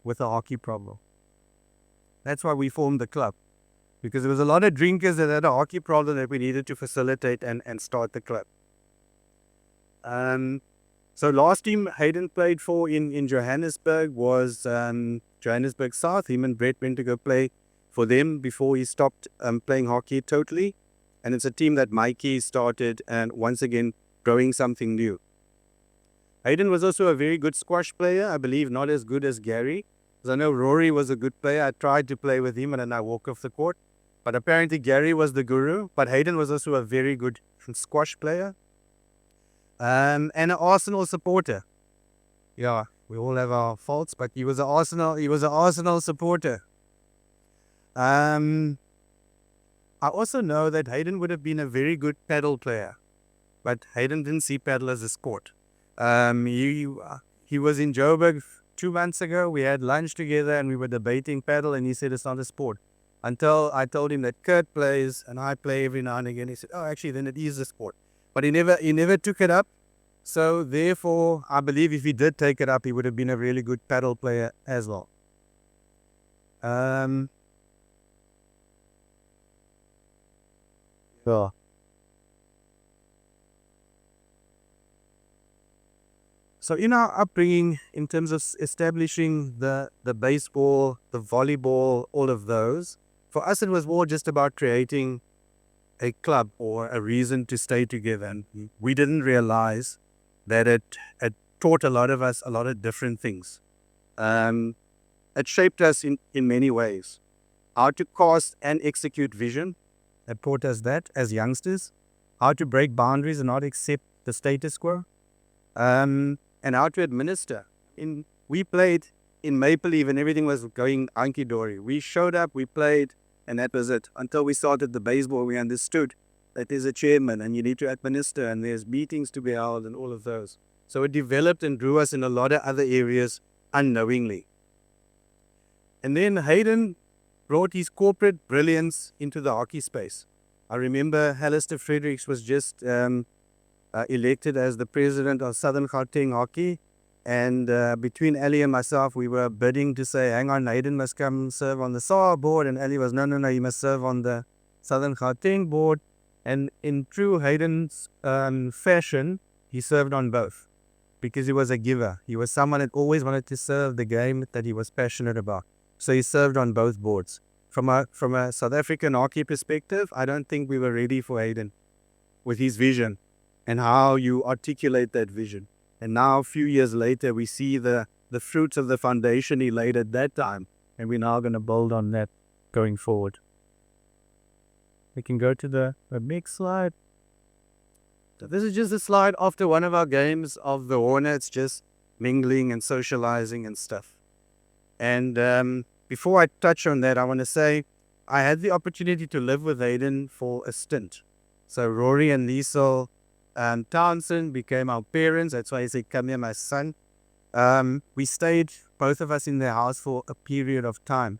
with a hockey problem. That's why we formed the club, because there was a lot of drinkers that had a hockey problem that we needed to facilitate and start the club. So last team Haydn played for in Johannesburg was Johannesburg South. Him and Brett went to go play for them before he stopped playing hockey totally. And it's a team that Mikey started, and once again growing something new. Haydn was also a very good squash player, I believe not as good as Gary. Because I know Rory was a good player. I tried to play with him and then I walked off the court. But apparently Gary was the guru. But Haydn was also a very good squash player. And an Arsenal supporter. Yeah, we all have our faults, but he was an Arsenal supporter. I also know that Haydn would have been a very good paddle player, but Haydn didn't see paddle as a sport. He was in Joburg 2 months ago. We had lunch together and we were debating paddle, and he said it's not a sport. Until I told him that Kurt plays and I play every now and again. He said, oh, actually, then it is a sport. But he never took it up. So therefore, I believe if he did take it up, he would have been a really good paddle player as well. Yeah. So in our upbringing, in terms of establishing the baseball, the volleyball, all of those, for us it was more just about creating a club or a reason to stay together. And we didn't realize that it taught a lot of us a lot of different things. It shaped us in many ways. How to cast and execute vision. It taught us that as youngsters. How to break boundaries and not accept the status quo. And how to administer. We played in Maple Leaf and everything was going hunky-dory. We showed up, we played, and that was it. Until we started the baseball, we understood that there's a chairman and you need to administer and there's meetings to be held and all of those. So it developed and grew us in a lot of other areas unknowingly. And then Haydn brought his corporate brilliance into the hockey space. I remember Alistair Fredericks was just elected as the president of Southern Gauteng Hockey. And between Ali and myself, we were bidding to say, hang on, Haydn must come serve on the SAR board. And Ali was, no, he must serve on the Southern Gauteng board. And in true Haydn's fashion, he served on both because he was a giver. He was someone that always wanted to serve the game that he was passionate about. So he served on both boards. From a South African hockey perspective, I don't think we were ready for Haydn with his vision and how you articulate that vision. And now, a few years later, we see the fruits of the foundation he laid at that time. And we're now going to build on that going forward. We can go to the next slide. So this is just a slide after one of our games of the Hornets, just mingling and socializing and stuff. And before I touch on that, I want to say I had the opportunity to live with Haydn for a stint. So Rory and Liesel Townsend became our parents. That's why he said, come here, my son. We stayed, both of us, in their house for a period of time.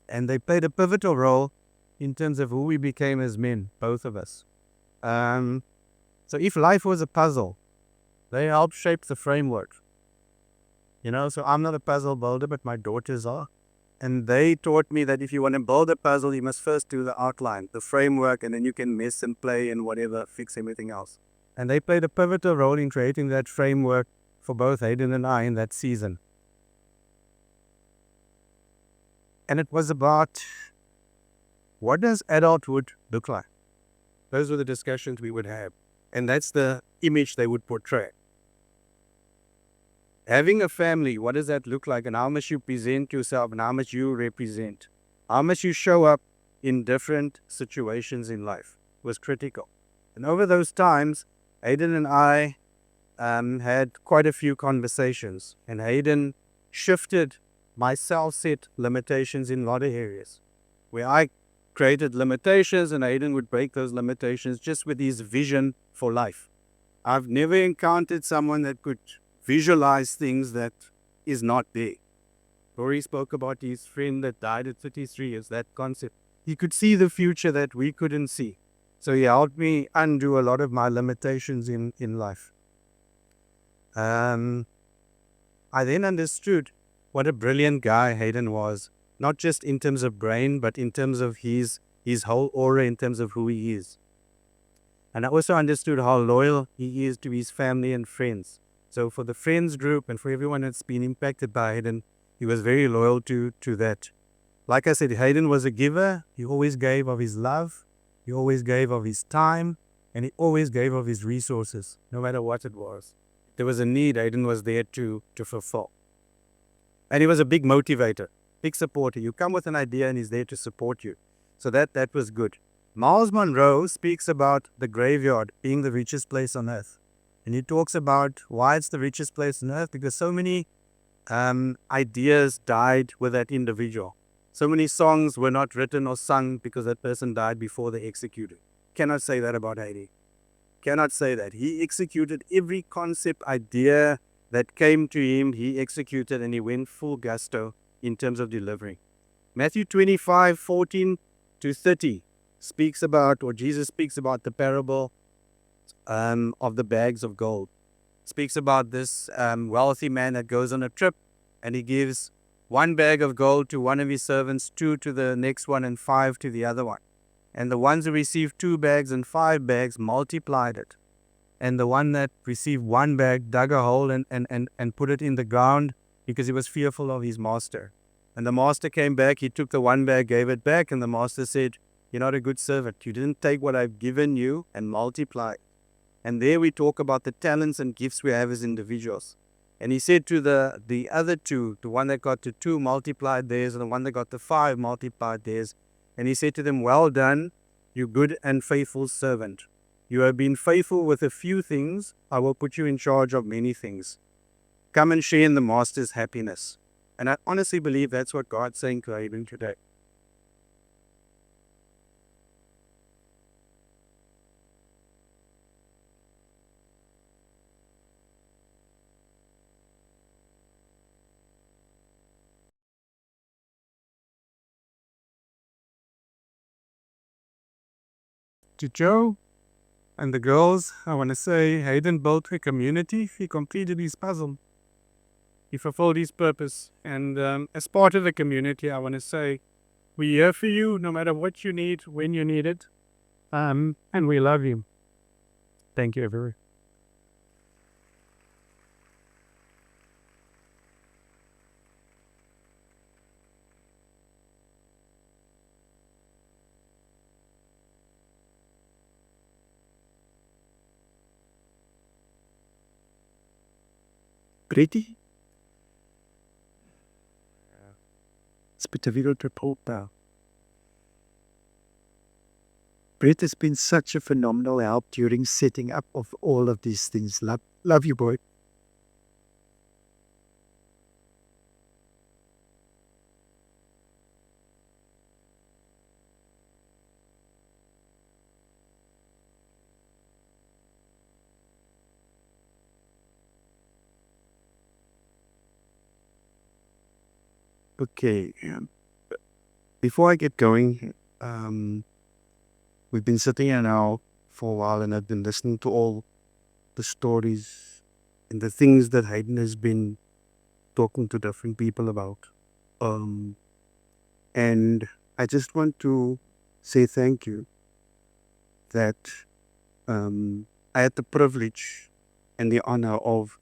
And they played a pivotal role in terms of who we became as men, both of us. So if life was a puzzle, they helped shape the framework. You know, so I'm not a puzzle builder, but my daughters are. And they taught me that if you want to build a puzzle, you must first do the outline, the framework, and then you can mess and play and whatever, fix everything else. And they played a pivotal role in creating that framework for both Haydn and I in that season. And it was about, what does adulthood look like? Those were the discussions we would have. And that's the image they would portray. Having a family, what does that look like? And how much you present yourself and how much you represent. How much you show up in different situations in life was critical. And over those times, Haydn and I had quite a few conversations. And Haydn shifted my self-set limitations in a lot of areas. Where I created limitations and Haydn would break those limitations just with his vision for life. I've never encountered someone that could visualize things that is not there. Rory spoke about his friend that died at 33 years, that concept. He could see the future that we couldn't see. So he helped me undo a lot of my limitations in life. I then understood what a brilliant guy Haydn was, not just in terms of brain, but in terms of his whole aura, in terms of who he is. And I also understood how loyal he is to his family and friends. So for the friends group and for everyone that's been impacted by Haydn, he was very loyal to that. Like I said, Haydn was a giver. He always gave of his love. He always gave of his time. And he always gave of his resources, no matter what it was. There was a need, Haydn was there to fulfill. And he was a big motivator, big supporter. You come with an idea and he's there to support you. So that was good. Miles Monroe speaks about the graveyard being the richest place on earth. And he talks about why it's the richest place on earth, because so many ideas died with that individual. So many songs were not written or sung because that person died before they executed. Cannot say that about Haydn. Cannot say that. He executed every concept, idea that came to him, he executed, and he went full gusto in terms of delivering. Matthew 25:14-30 speaks about, or Jesus speaks about the parable of the bags of gold. Speaks about this wealthy man that goes on a trip and he gives 1 bag of gold to one of his servants, 2 to the next one, and 5 to the other one. And the ones who received 2 bags and 5 bags multiplied it. And the one that received 1 bag dug a hole and put it in the ground because he was fearful of his master. And the master came back, he took the 1 bag, gave it back, and the master said, "You're not a good servant. You didn't take what I've given you and multiply it." And there we talk about the talents and gifts we have as individuals. And he said to the other 2, the one that got to 2 multiplied theirs, and the one that got to 5 multiplied theirs. And he said to them, "Well done, you good and faithful servant. You have been faithful with a few things. I will put you in charge of many things. Come and share in the master's happiness." And I honestly believe that's what God's saying to Haydn today. To Joe and the girls, I want to say Haydn built a community. He completed his puzzle. He fulfilled his purpose. And as part of the community, I want to say, we're here for you no matter what you need, when you need it. And we love you. Thank you, everyone. Pretty? It's a bit difficult to report now. Brett has been such a phenomenal help during setting up of all of these things. Love you, boy. Okay. Before I get going, we've been sitting here now for a while and I've been listening to all the stories and the things that Haydn has been talking to different people about. And I just want to say thank you that I had the privilege and the honor of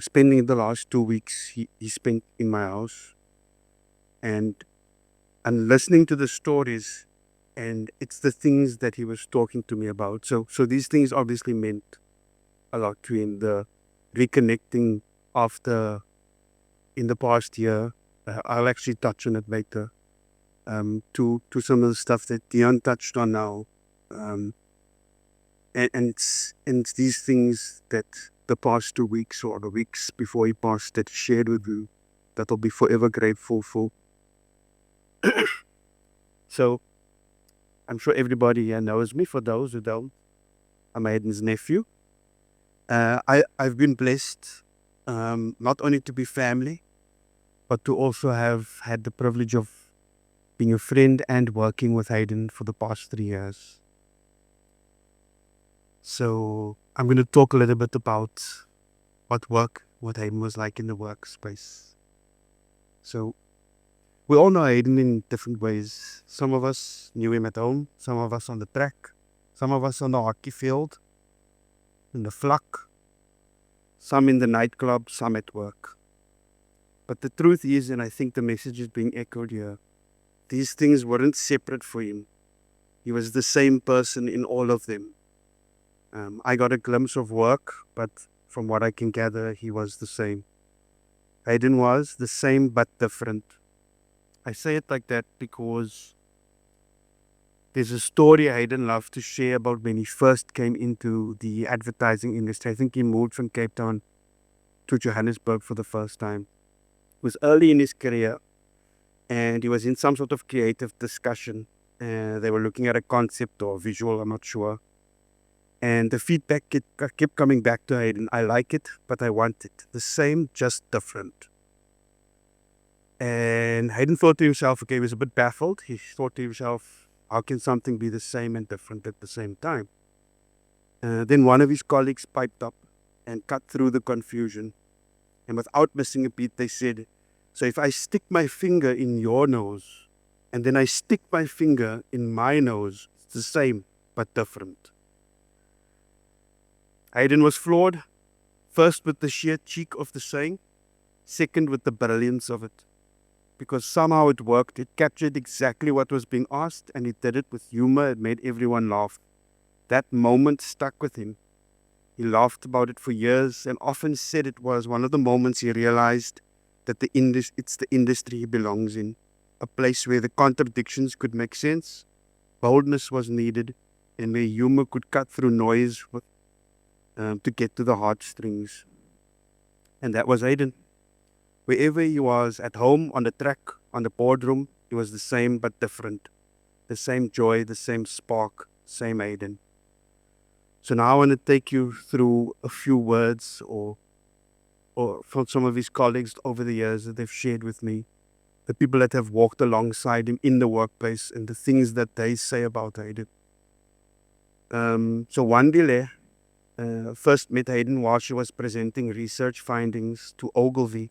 spending the last 2 weeks he spent in my house and listening to the stories, and it's the things that he was talking to me about. So these things obviously meant a lot to him. The reconnecting after in the past year, I'll actually touch on it later. To some of the stuff that Dion touched on now, and it's these things that the past 2 weeks or the weeks before he passed that he shared with you that I'll be forever grateful for. So I'm sure everybody here knows me. For those who don't, I'm Haydn's nephew. I've been blessed not only to be family, but to also have had the privilege of being a friend and working with Haydn for the past 3 years. So I'm going to talk a little bit about what Haydn was like in the workspace. So we all know Haydn in different ways. Some of us knew him at home, some of us on the track, some of us on the hockey field, in the flak, some in the nightclub, some at work. But the truth is, and I think the message is being echoed here, these things weren't separate for him. He was the same person in all of them. I got a glimpse of work, but from what I can gather, he was the same. Haydn was the same but different. I say it like that because there's a story Haydn loved to share about when he first came into the advertising industry. I think he moved from Cape Town to Johannesburg for the first time. It was early in his career, and he was in some sort of creative discussion. They were looking at a concept or visual, I'm not sure. And the feedback kept coming back to Haydn. I like it, but I want it. The same, just different. And Haydn thought to himself, okay, he was a bit baffled. He thought to himself, how can something be the same and different at the same time? Then one of his colleagues piped up and cut through the confusion. And without missing a beat, they said, so if I stick my finger in your nose, and then I stick my finger in my nose, it's the same, but different. Haydn was floored, first with the sheer cheek of the saying, second with the brilliance of it. Because somehow it worked, it captured exactly what was being asked, and it did it with humor, it made everyone laugh. That moment stuck with him. He laughed about it for years and often said it was one of the moments he realized that it's the industry he belongs in, a place where the contradictions could make sense, boldness was needed, and where humor could cut through noise to get to the heartstrings. And that was Haydn. Wherever he was, at home, on the track, on the boardroom, he was the same but different. The same joy, the same spark, same Haydn. So now I want to take you through a few words or from some of his colleagues over the years that they've shared with me, the people that have walked alongside him in the workplace and the things that they say about Haydn. So Wandile first met Haydn while she was presenting research findings to Ogilvy.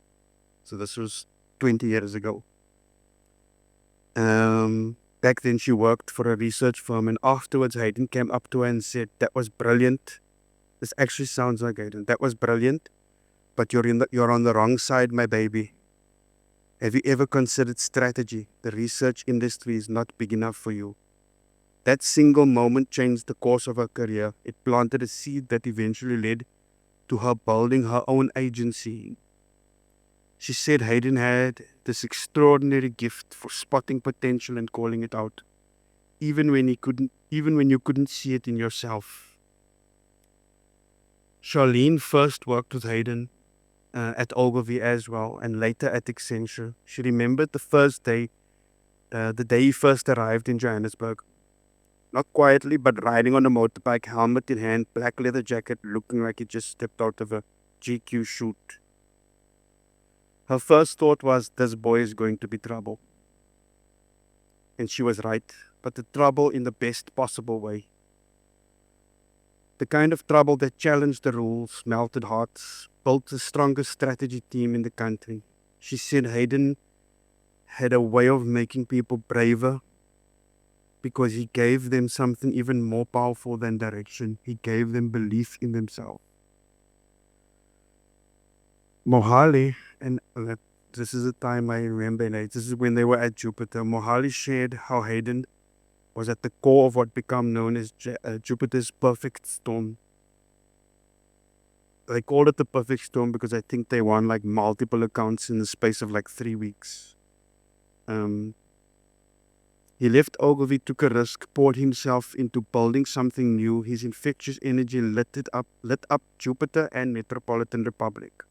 So this was 20 years ago. Back then she worked for a research firm, and afterwards Haydn came up to her and said, that was brilliant. This actually sounds like Haydn. That was brilliant, but you're on the wrong side, my baby. Have you ever considered strategy? The research industry is not big enough for you. That single moment changed the course of her career. It planted a seed that eventually led to her building her own agency. She said Haydn had this extraordinary gift for spotting potential and calling it out, even when you couldn't see it in yourself. Charlene first worked with Haydn at Ogilvy as well, and later at Accenture. She remembered the first day, the day he first arrived in Johannesburg. Not quietly, but riding on a motorbike, helmet in hand, black leather jacket, looking like he just stepped out of a GQ shoot. Her first thought was, this boy is going to be trouble. And she was right, but the trouble in the best possible way. The kind of trouble that challenged the rules, melted hearts, built the strongest strategy team in the country. She said Haydn had a way of making people braver because he gave them something even more powerful than direction. He gave them belief in themselves. Mohali, and this is a time I remember, and this is when they were at Jupiter. Mohali shared how Haydn was at the core of what became known as Jupiter's perfect storm. They called it the perfect storm because I think they won like multiple accounts in the space of like 3 weeks. He left Ogilvy, took a risk, poured himself into building something new. His infectious energy lit up Jupiter and Metropolitan Republic.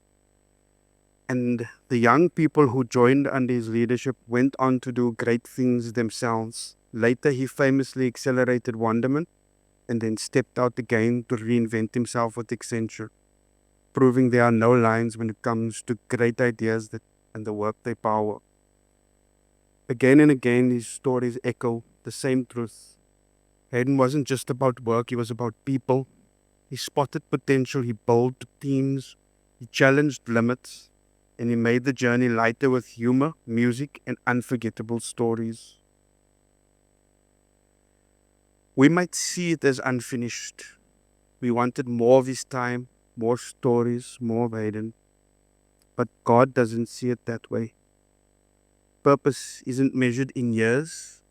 And the young people who joined under his leadership went on to do great things themselves. Later, he famously accelerated Wonderment and then stepped out again to reinvent himself with Accenture, proving there are no lines when it comes to great ideas and the work they power. Again and again, his stories echo the same truth. Haydn wasn't just about work, he was about people. He spotted potential, he built teams, he challenged limits, and he made the journey lighter with humor, music, and unforgettable stories. We might see it as unfinished. We wanted more of his time, more stories, more of Haydn. But God doesn't see it that way. Purpose isn't measured in years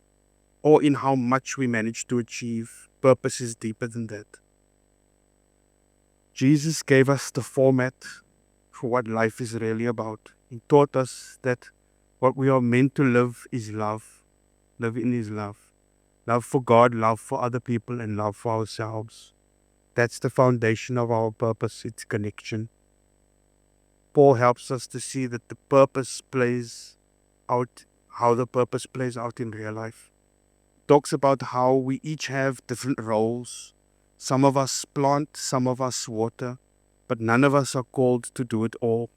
or in how much we manage to achieve. Purpose is deeper than that. Jesus gave us the format for what life is really about. He taught us that what we are meant to live is love. Live in his love. Love for God, love for other people, and love for ourselves. That's the foundation of our purpose. It's connection. Paul helps us to see that the purpose plays out, how the purpose plays out in real life. Talks about how we each have different roles. Some of us plant, some of us water, but none of us are called to do it all.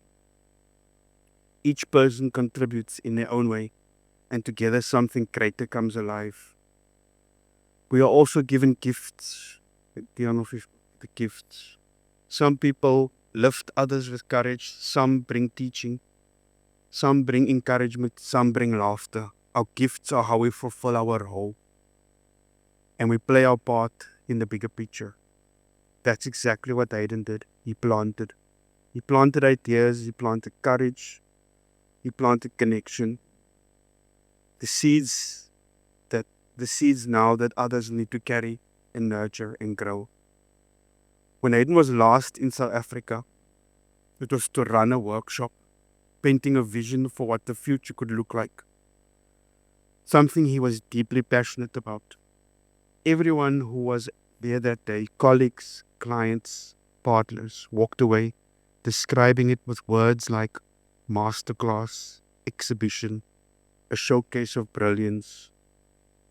Each person contributes in their own way, and together something greater comes alive. We are also given gifts. The gifts. Some people lift others with courage, some bring teaching, some bring encouragement, some bring laughter. Our gifts are how we fulfill our role, and we play our part in the bigger picture. That's exactly what Haydn did. He planted. He planted ideas, he planted courage, he planted connection. The seeds now that others need to carry and nurture and grow. When Haydn was last in South Africa, it was to run a workshop, painting a vision for what the future could look like. Something he was deeply passionate about. Everyone who was there that day, colleagues, clients, partners, walked away describing it with words like masterclass, exhibition, a showcase of brilliance.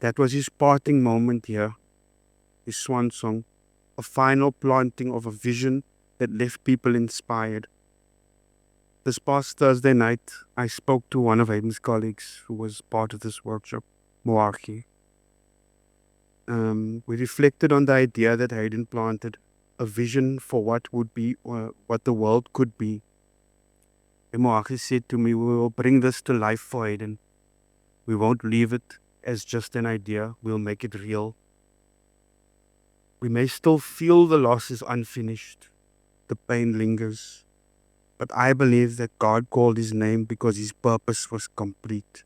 That was his parting moment here, his swan song, a final planting of a vision that left people inspired. This past Thursday night, I spoke to one of Haydn's colleagues who was part of this workshop, Moaki. We reflected on the idea that Haydn planted, a vision for what would be, what the world could be. And Moaki said to me, we will bring this to life for Haydn. We won't leave it as just an idea, we'll make it real. We may still feel the loss is unfinished, the pain lingers, but I believe that God called his name because his purpose was complete.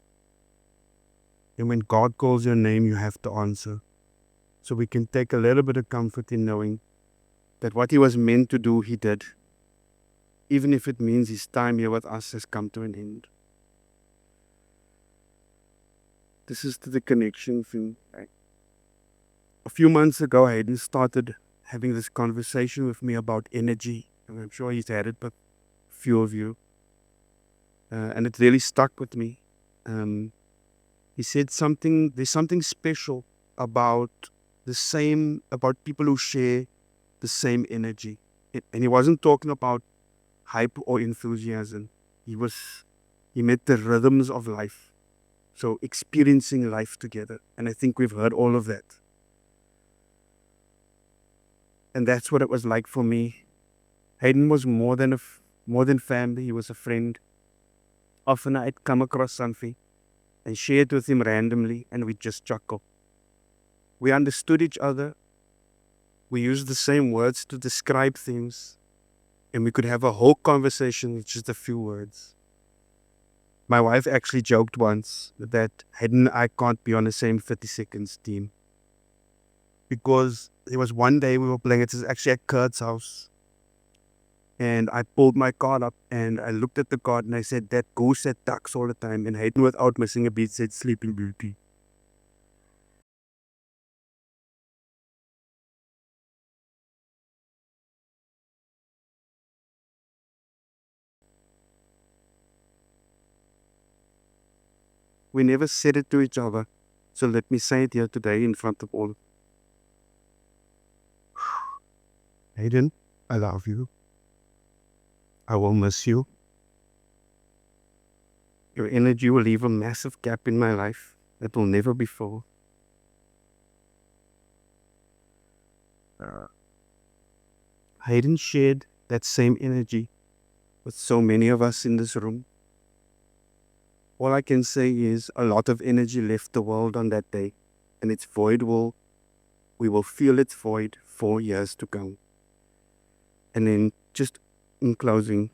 And when God calls your name, you have to answer. So we can take a little bit of comfort in knowing that what he was meant to do, he did, even if it means his time here with us has come to an end. This is to the connection thing. A few months ago, Haydn started having this conversation with me about energy. And I'm sure he's had it, but few of you. And it really stuck with me. He said there's something special about about people who share the same energy. And he wasn't talking about hype or enthusiasm. He met the rhythms of life. So experiencing life together. And I think we've heard all of that. And that's what it was like for me. Haydn was more than family. He was a friend. Often I'd come across something and share it with him randomly, and we'd just chuckle. We understood each other. We used the same words to describe things, and we could have a whole conversation with just a few words. My wife actually joked once that Haydn and I can't be on the same 30 seconds team. Because there was one day we were playing, it was actually at Kurt's house. And I pulled my card up and I looked at the card and I said, that goose that ducks all the time. And Haydn, without missing a beat, said, Sleeping Beauty. We never said it to each other. So let me say it here today in front of all. Haydn, I love you. I will miss you. Your energy will leave a massive gap in my life that will never be full. Haydn shared that same energy with so many of us in this room. All I can say is a lot of energy left the world on that day, and its void we will feel its void for years to come. And then just in closing,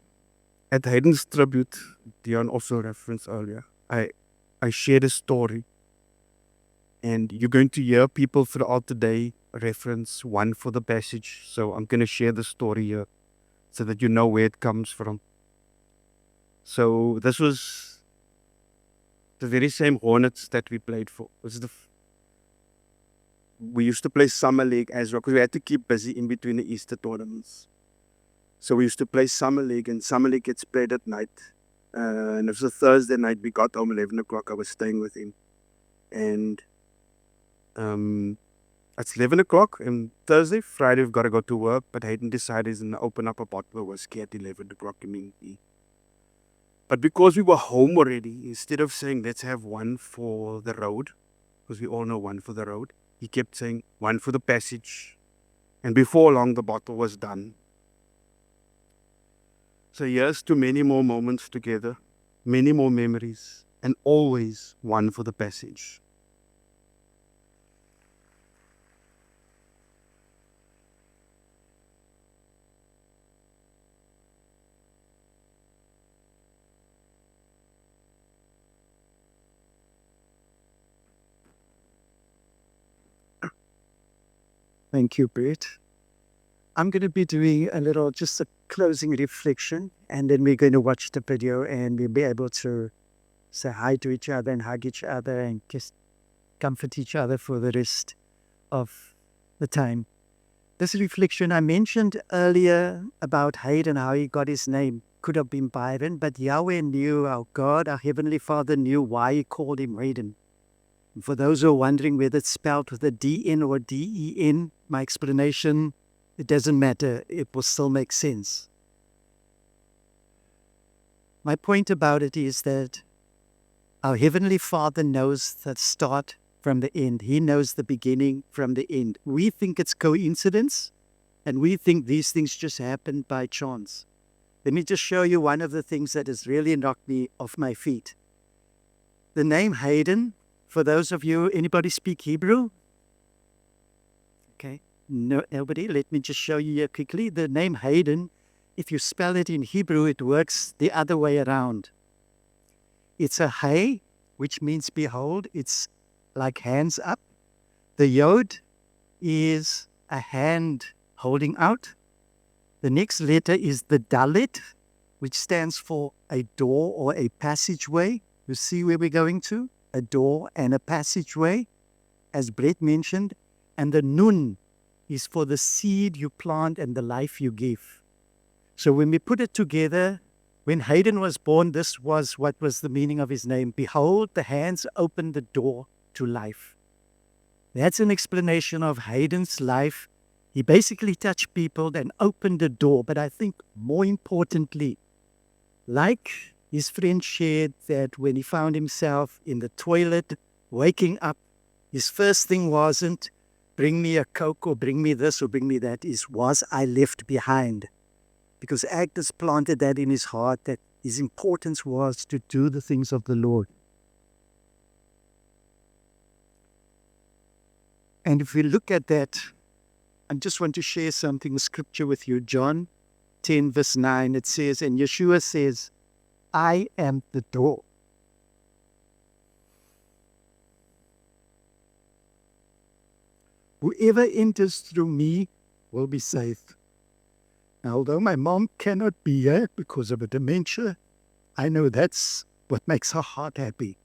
at Haydn's tribute, Dion also referenced earlier, I shared a story, and you're going to hear people throughout the day reference one for the passage. So I'm going to share the story here so that you know where it comes from. So this was the very same Hornets that we played for. We used to play summer league as well because we had to keep busy in between the Easter tournaments. So we used to play summer league, and summer league gets played at night. And it was a Thursday night. We got home 11 o'clock. I was staying with him. And it's 11 o'clock on Thursday. Friday, we've got to go to work. But Haydn decided he's going to open up a bottle of whiskey at 11 o'clock immediately. But because we were home already, instead of saying, let's have one for the road, because we all know one for the road, he kept saying, one for the passage. And before long, the bottle was done. So here's to many more moments together, many more memories, and always one for the passage. Thank you, Brett. I'm going to be doing just a closing reflection, and then we're going to watch the video and we'll be able to say hi to each other and hug each other and just comfort each other for the rest of the time. This reflection I mentioned earlier about Haydn, how he got his name, could have been Byron, but Yahweh knew, our God, our Heavenly Father knew why he called him Haydn. For those who are wondering whether it's spelled with a D-N or D-E-N, my explanation, it doesn't matter. It will still make sense. My point about it is that our Heavenly Father knows the start from the end. He knows the beginning from the end. We think it's coincidence, and we think these things just happen by chance. Let me just show you one of the things that has really knocked me off my feet. The name Haydn, for those of you, anybody speak Hebrew? Okay, no, nobody. Let me just show you here quickly. The name Haydn, if you spell it in Hebrew, it works the other way around. It's a hay, which means behold. It's like hands up. The yod is a hand holding out. The next letter is the dalet, which stands for a door or a passageway. You see where we're going to? A door and a passageway, as Brett mentioned. And the nun is for the seed you plant and the life you give. So when we put it together, when Haydn was born, this was what was the meaning of his name. Behold, the hands open the door to life. That's an explanation of Haydn's life. He basically touched people and opened the door. But I think more importantly, like his friend shared, that when he found himself in the toilet, waking up, his first thing wasn't, bring me a Coke or bring me this or bring me that, was I left behind? Because Agnes planted that in his heart, that his importance was to do the things of the Lord. And if we look at that, I just want to share something, scripture with you. John 10 verse 9, it says, and Yeshua says, I am the door. Whoever enters through me will be saved. Now, although my mom cannot be here because of a dementia, I know that's what makes her heart happy.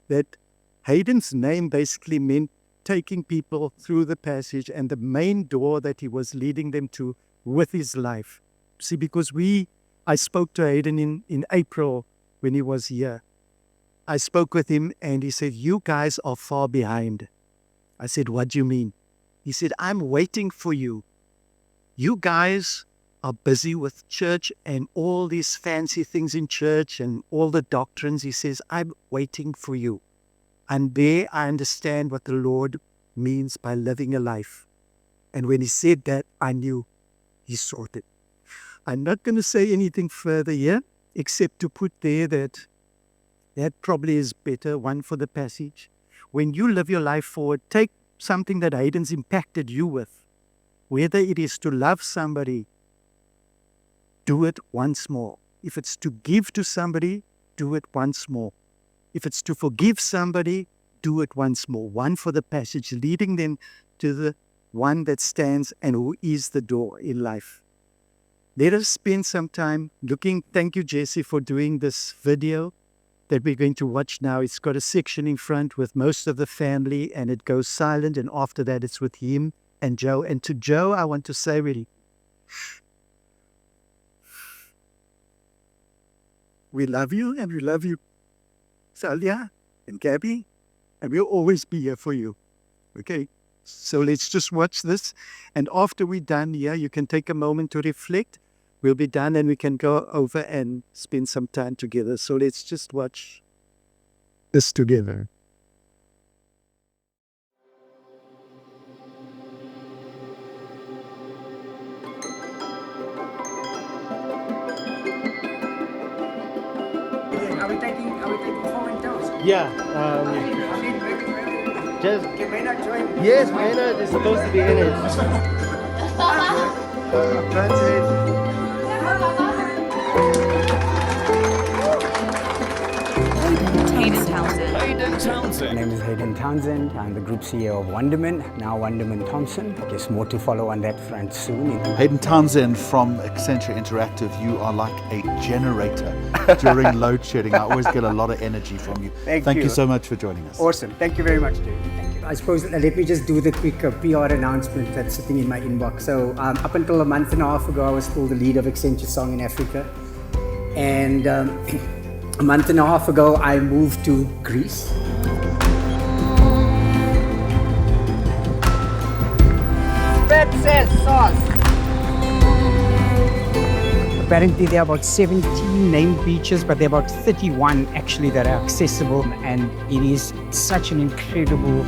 That Haydn's name basically meant taking people through the passage and the main door that he was leading them to with his life. See, because I spoke to Haydn in April when he was here. I spoke with him and he said, you guys are far behind. I said, what do you mean? He said, I'm waiting for you. You guys are busy with church and all these fancy things in church and all the doctrines. He says, I'm waiting for you. And there I understand what the Lord means by living a life. And when he said that, I knew he sorted. I'm not going to say anything further here, except to put there that probably is better, one for the passage. When you live your life forward, take something that Haydn's impacted you with. Whether it is to love somebody, do it once more. If it's to give to somebody, do it once more. If it's to forgive somebody, do it once more. One for the passage, leading them to the one that stands and who is the door in life. Let us spend some time looking. Thank you, Jesse, for doing this video that we're going to watch now. It's got a section in front with most of the family and it goes silent, and after that it's with him and Joe. And to Joe, I want to say really, we love you and we love you, Salia and Gabby, and we'll always be here for you. Okay? So let's just watch this. And after we're done here, you can take a moment to reflect. We'll be done and we can go over and spend some time together. So let's just watch this together. Are we taking foreign toast? Yeah. Just. Can Maynard join? Yes, Maynard is supposed to be in it. Haydn Townsend. Haydn Townsend. My name is Haydn Townsend. I'm the Group CEO of Wonderman, now Wonderman Thompson. I guess more to follow on that front soon. Haydn Townsend from Accenture Interactive. You are like a generator during load shedding. I always get a lot of energy from you. Thank you so much for joining us. Awesome. Thank you very much, David. Thank you. I suppose let me just do the quick PR announcement that's sitting in my inbox. So up until a month and a half ago, I was still the lead of Accenture Song in Africa. And a month and a half ago, I moved to Greece. Fred says sauce. Apparently there are about 17 named beaches, but there are about 31 actually that are accessible, and it is such an incredible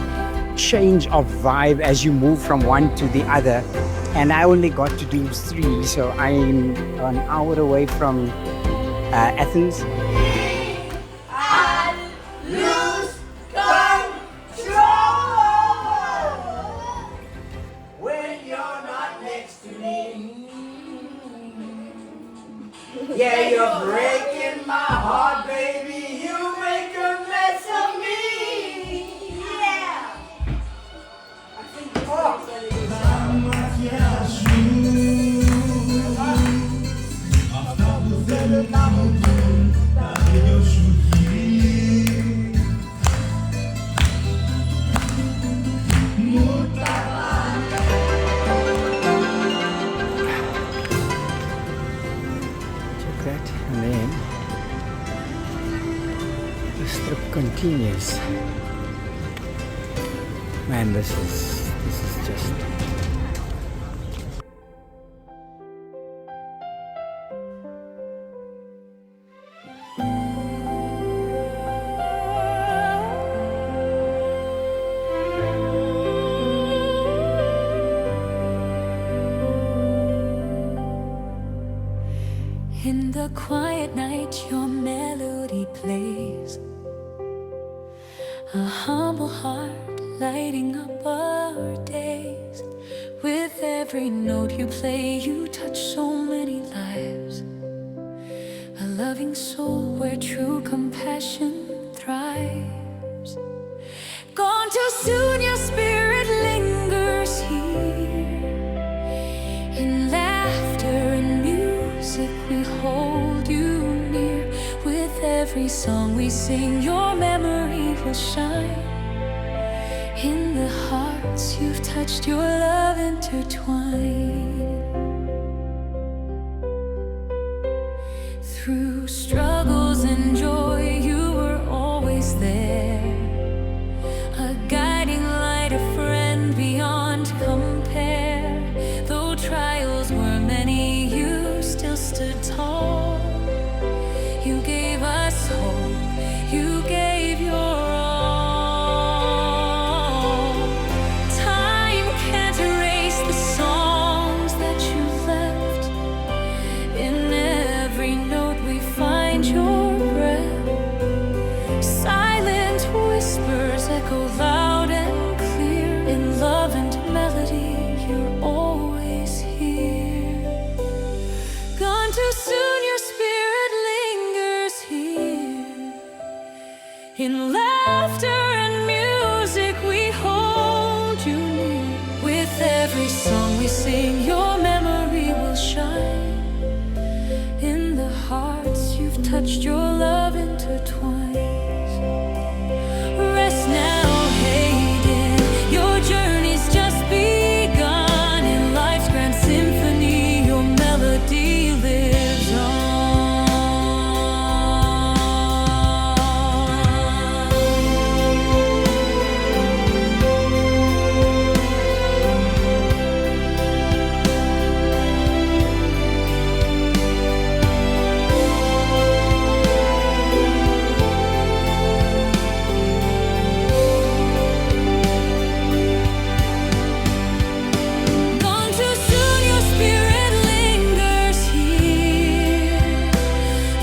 change of vibe as you move from one to the other. And I only got to do 3, so I'm an hour away from Athens. Yeah, you're breaking my heart, baby. You make a mess of me. Yeah. I think And then the strip continues. Man, this is just. In the quiet night, your melody plays. A humble heart lighting up our days. With every note you play, you touch so many lives. A loving soul where true compassion thrives. Gone too soon, your spirit lingers here. In laughter and music we hold you near. With every song we sing, your memory will shine. In the hearts you've touched, your love intertwined. Through struggles and joy, you were always there. A guiding light, a friend beyond compare. Though trials were many, you still stood tall. You gave us hope, you gave your all. Time can't erase the songs that you left. In every note we find your breath. Silent whispers echo loud and clear. In love and melody, you're always here. Gone too soon, your spirit lingers here. In laughter and music we hold you near. With every song we sing, your memory will shine. In the hearts you've touched, your love intertwines. Rest now, Haydn, your journey's just begun. In life's grand symphony, your melody lives on. Gone too soon, your spirit lingers here.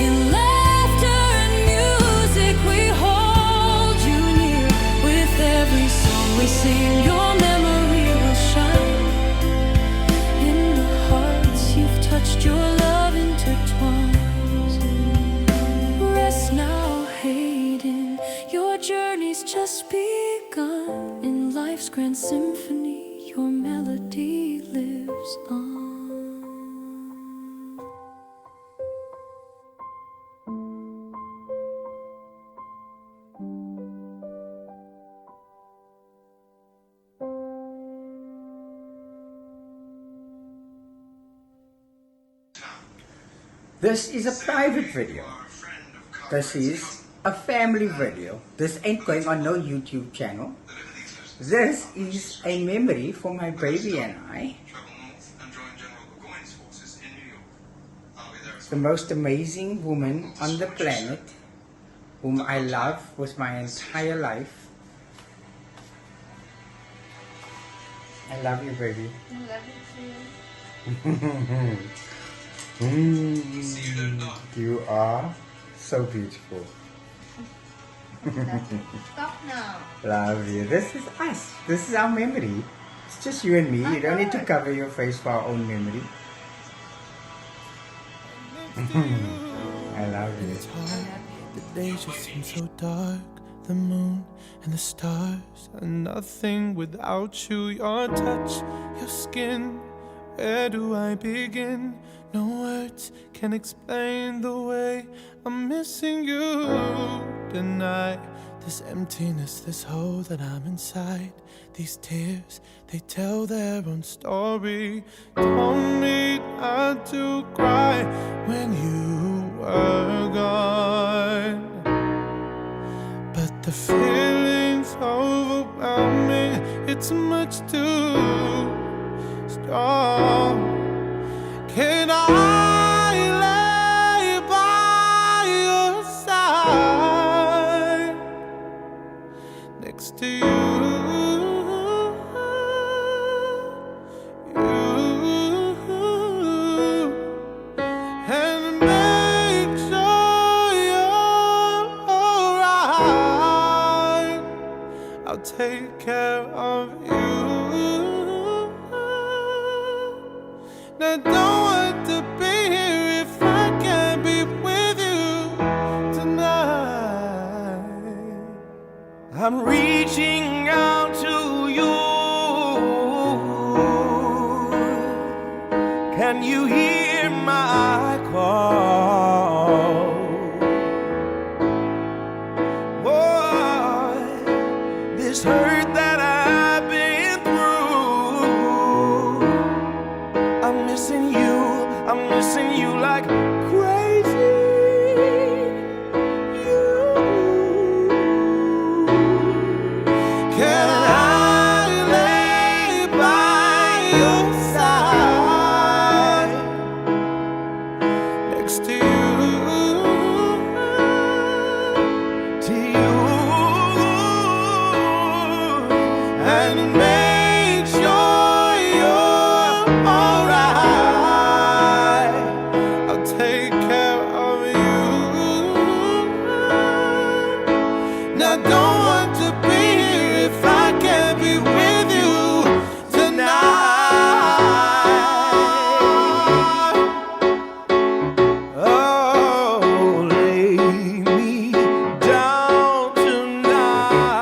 In laughter and music we hold you near. With every song we sing, your memory will shine. In the hearts you've touched, your love intertwines. Rest now, Haydn, your journey's just begun. In life's grand symphony, your melody lives on. This is a private video. This is a family video. This ain't going on no YouTube channel. This is a memory for my baby and I. The most amazing woman on the planet, whom I love with my entire life. I love you, baby. I love you too. You are so beautiful. Stop now. Love you. This is us. This is our memory. It's just you and me. You don't need to cover your face for our own memory. I love you. The days just seem so dark. The moon and the stars are nothing without you. Your touch, your skin. Where do I begin? No words can explain the way I'm missing you tonight. This emptiness, this hole that I'm inside. These tears, they tell their own story. Told me not to cry when you were gone. But the feeling's overwhelming. It's much too strong. Can I lay by your side next to you? And make sure you're alright. I'll take care I don't want to be here if I can't be with you tonight. I'm reaching out to you. Can you hear my call? Boy, this hurt that I've been through, I'm missing you like crazy. Can I lay by your side next to you, and make sure you're alright? I'll take care of you. Now don't want to be here if I can't be with you tonight. Oh, lay me down tonight.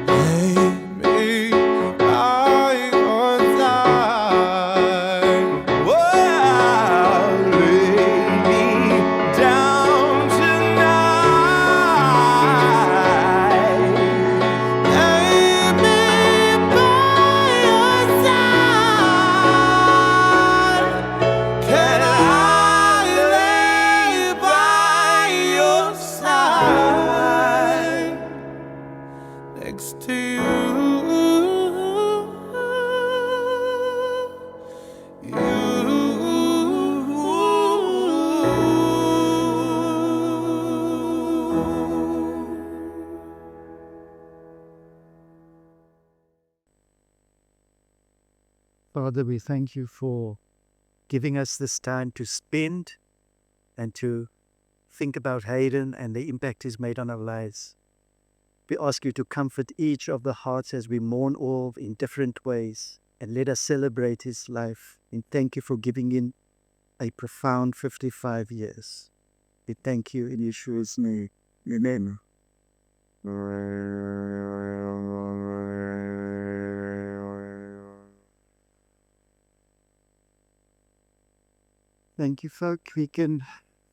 Lay me by your side. Well, lay me down tonight. Lay me by your side. Can I lay by your side next to Father, we thank you for giving us this time to spend and to think about Haydn and the impact he's made on our lives. We ask you to comfort each of the hearts as we mourn all in different ways, and let us celebrate his life. And thank you for giving in a profound 55 years. We thank you in Yeshua's name. Amen. Thank you, folk. We can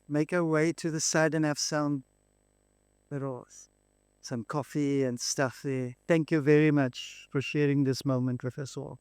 make our way to the side and have some coffee and stuff there. Thank you very much for sharing this moment with us all.